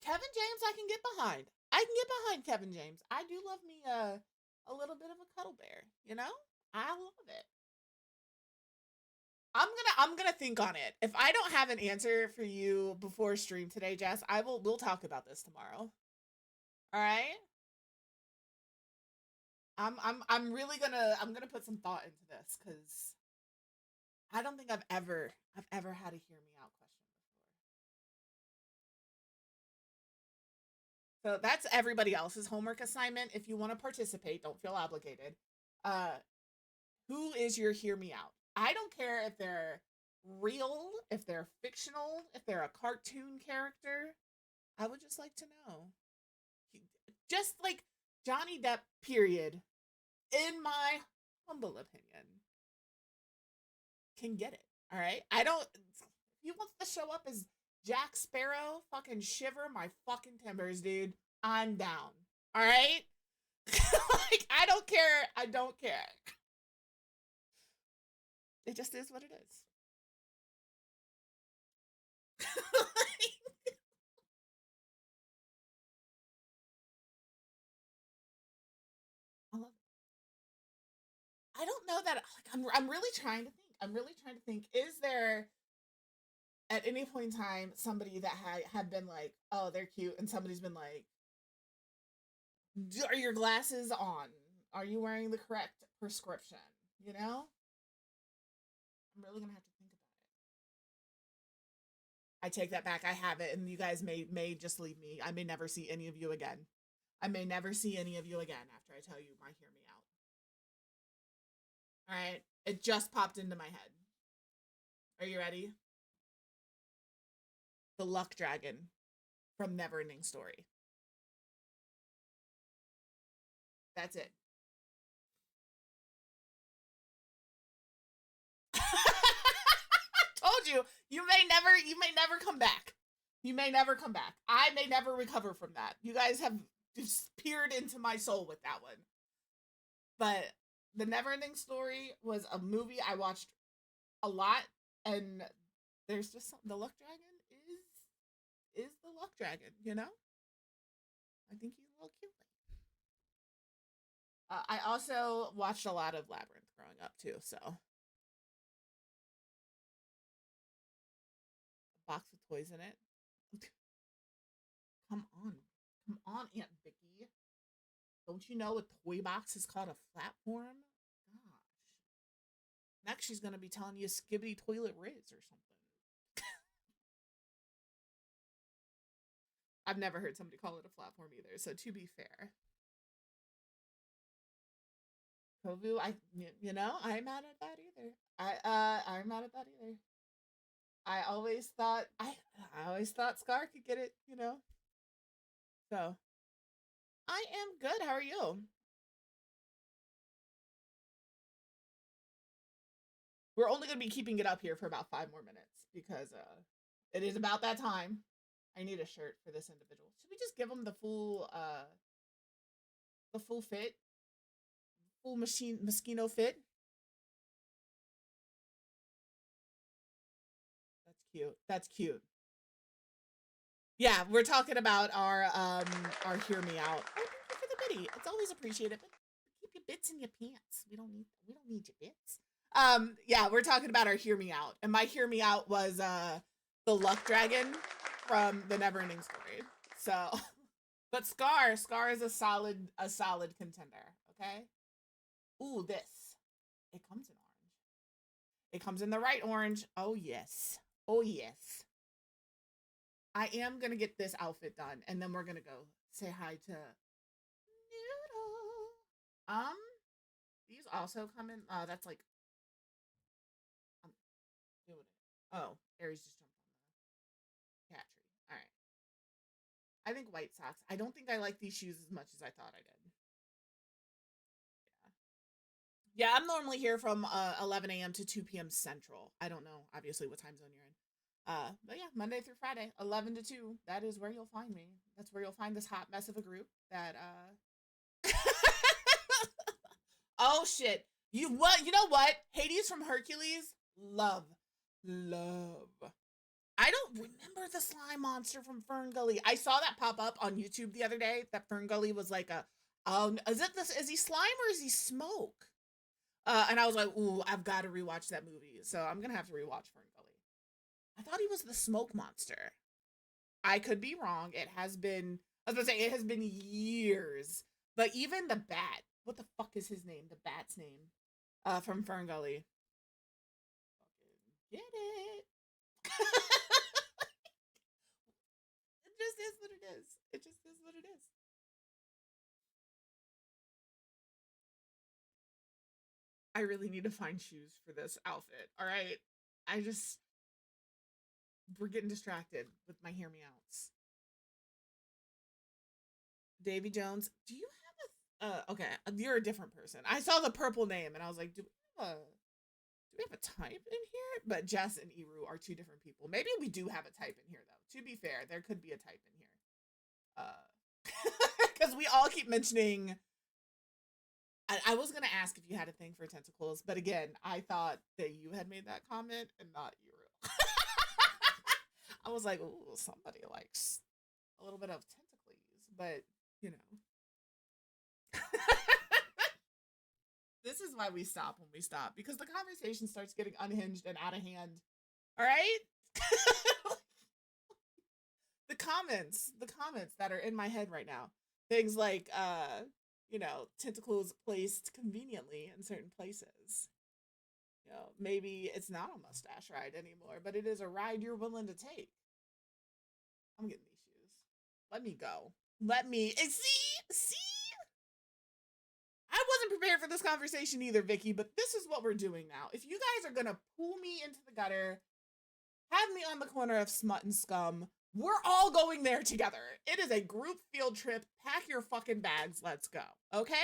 Kevin James I can get behind. I can get behind Kevin James. I do love me a little bit of a cuddle bear, you know? I love it. I'm gonna think on it. If I don't have an answer for you before stream today, Jess, we'll talk about this tomorrow. All right? I'm really gonna put some thought into this because I don't think I've ever had a hear me out question before. So that's everybody else's homework assignment. If you want to participate, don't feel obligated. Who is your hear me out? I don't care if they're real, if they're fictional, if they're a cartoon character. I would just like to know. Just like Johnny Depp, period, in my humble opinion, can get it. All right? If he wants to show up as Jack Sparrow, fucking shiver my fucking timbers, dude. I'm down. All right? Like, I don't care. I don't care. It just is what it is. I love it. I don't know that, like, I'm really trying to think. I'm really trying to think. Is there at any point in time somebody that had been like, oh, they're cute, and somebody's been like, are your glasses on? Are you wearing the correct prescription? You know? I'm really gonna have to think about it. I take that back. I have it, and you guys may just leave me. I may never see any of you again. I may never see any of you again after I tell you my hear me out. All right, it just popped into my head. Are you ready? The Luck Dragon from Neverending Story. That's it. Told you, you may never come back. You may never come back. I may never recover from that. You guys have just peered into my soul with that one. But The Neverending Story was a movie I watched a lot, and there's just the Luck Dragon is the Luck Dragon, you know? I think he's a little cute. I also watched a lot of Labyrinth growing up too, so. A box with toys in it. Come on, Aunt Vicky. Don't you know a toy box is called a flatform? Gosh. Next, she's gonna be telling you Skibbity Toilet Riz or something. I've never heard somebody call it a flatform either, so to be fair. Kovu, you know, I'm mad at that either. I'm mad at that either. I always thought Scar could get it, you know. So I am good. How are you? We're only gonna be keeping it up here for about 5 more minutes because it is about that time. I need a shirt for this individual. Should we just give him the full fit? Full Moschino fit? That's cute. That's cute. Yeah, we're talking about our hear me out. Oh, thank you for the biddy. It's always appreciated, but keep your bits in your pants. We don't need your bits. Yeah, we're talking about our hear me out. And my hear me out was the Luck Dragon from the Neverending Story. So, but Scar is a solid contender, okay? Ooh, this. It comes in orange. It comes in the right orange. Oh yes. Oh yes. I am gonna get this outfit done, and then we're gonna go say hi to Noodle. These also come in. That's like. Doing it. Oh, Aries just jumped on the cat tree. All right. I think white socks. I don't think I like these shoes as much as I thought I did. Yeah, I'm normally here from 11 a.m. to 2 p.m. Central. I don't know, obviously, what time zone you're in. But yeah, Monday through Friday, 11 to 2. That is where you'll find me. That's where you'll find this hot mess of a group that, Oh, shit. You know what? Hades from Hercules? Love. I don't remember the slime monster from Fern Gully. I saw that pop up on YouTube the other day, that Fern Gully was like is he slime or is he smoke? And I was like, ooh, I've got to rewatch that movie. So I'm going to have to rewatch Fern Gully. I thought he was the smoke monster. I could be wrong. It has been years. But even the bat, what the fuck is his name? The bat's name from Fern Gully. Fucking get it. It just is what it is. It just is what it is. I really need to find shoes for this outfit. All right. We're getting distracted with my hear me outs. Davy Jones, do you have okay, you're a different person. I saw the purple name and I was like, do we have a type in here? But Jess and Eru are 2 different people. Maybe we do have a type in here though. To be fair, there could be a type in here. Because we all keep mentioning. I was gonna ask if you had a thing for tentacles, but again, I thought that you had made that comment and not you. I was like, ooh, somebody likes a little bit of tentacles, but you know. This is why we stop when we stop, because the conversation starts getting unhinged and out of hand. All right? The comments that are in my head right now. Things like, you know, tentacles placed conveniently in certain places. You know, maybe it's not a mustache ride anymore, but it is a ride you're willing to take. I'm getting these shoes. Let me go. Let me, see? I wasn't prepared for this conversation either, Vicky, but this is what we're doing now. If you guys are gonna pull me into the gutter, have me on the corner of smut and scum, we're all going there together. It is a group field trip. Pack your fucking bags. Let's go. Okay?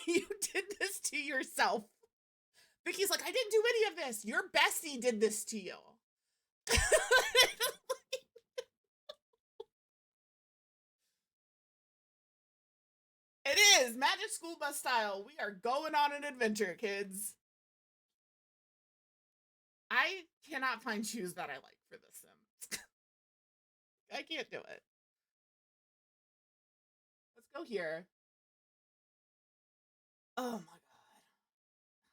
You did this to yourself. Vicky's like, I didn't do any of this. Your bestie did this to you. It is Magic School Bus style. We are going on an adventure, kids. I cannot find shoes that I like for The Sims. I can't do it. Let's go here. Oh my god.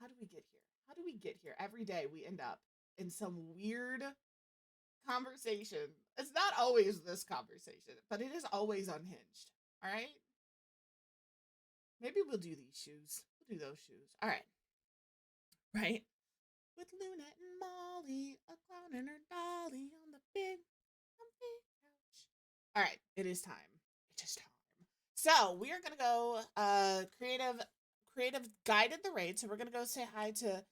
How do we get here? How do we get here? Every day we end up in some weird conversation. It's not always this conversation, but it is always unhinged. All right? Maybe we'll do these shoes. We'll do those shoes. All right. Right? With Lunette and Molly, a clown and her dolly on the big couch. All right, it is time. It is time. So we are gonna go. Creative guided the raid. So we're gonna go say hi to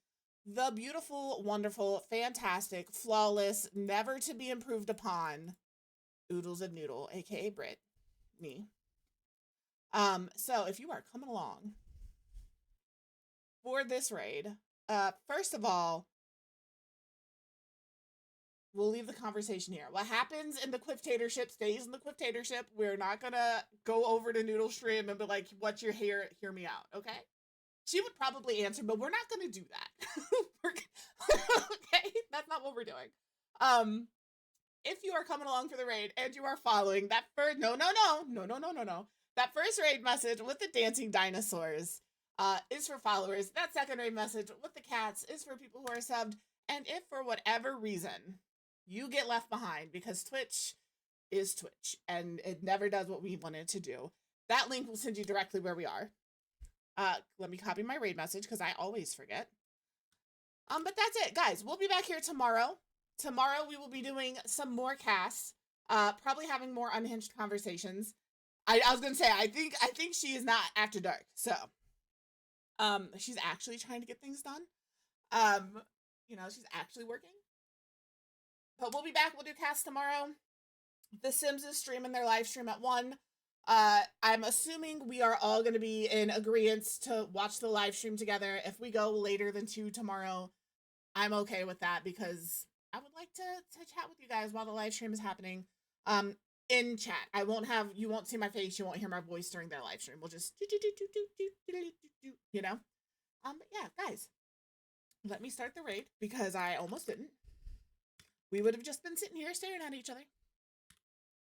the beautiful, wonderful, fantastic, flawless, never to be improved upon Oodles of Noodle, aka Brit, me. So if you are coming along for this raid, first of all, we'll leave the conversation here. What happens in the Quiftatorship stays in the Quiftatorship. We're not gonna go over to Noodle Stream and be like, what's your hair? Hear me out, okay? She would probably answer, but we're not gonna do that. Okay? That's not what we're doing. If you are coming along for the raid and you are following that first, no. That first raid message with the dancing dinosaurs is for followers. That second raid message with the cats is for people who are subbed. And if for whatever reason you get left behind because Twitch is Twitch and it never does what we wanted to do, that link will send you directly where we are. Let me copy my raid message because I always forget. But that's it, guys. We'll be back here tomorrow. Tomorrow we will be doing some more casts, probably having more unhinged conversations. I was gonna say I think she is not after dark, so she's actually trying to get things done. You know, she's actually working. But we'll be back. We'll do cast tomorrow. The Sims is streaming their live stream at 1. I'm assuming we are all going to be in agreement to watch the live stream together. If we go later than 2 tomorrow, I'm okay with that because I would like to chat with you guys while the live stream is happening. In chat. You won't see my face, you won't hear my voice during their live stream. We'll just you know? But yeah, guys. Let me start the raid because I almost didn't. We would have just been sitting here staring at each other.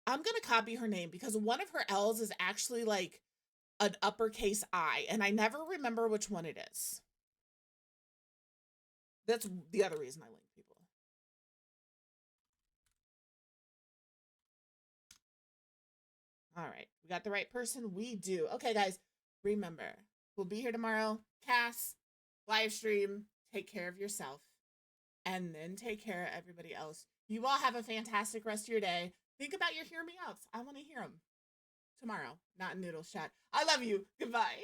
I'm gonna copy her name because one of her L's is actually like an uppercase I, and I never remember which one it is. That's the other reason I link people. All right, we got the right person. We do. Okay, guys, remember, we'll be here tomorrow. Cast, live stream, take care of yourself, and then take care of everybody else. You all have a fantastic rest of your day. Think about your hear me outs. I want to hear them tomorrow, not in Noodles chat. I love you. Goodbye.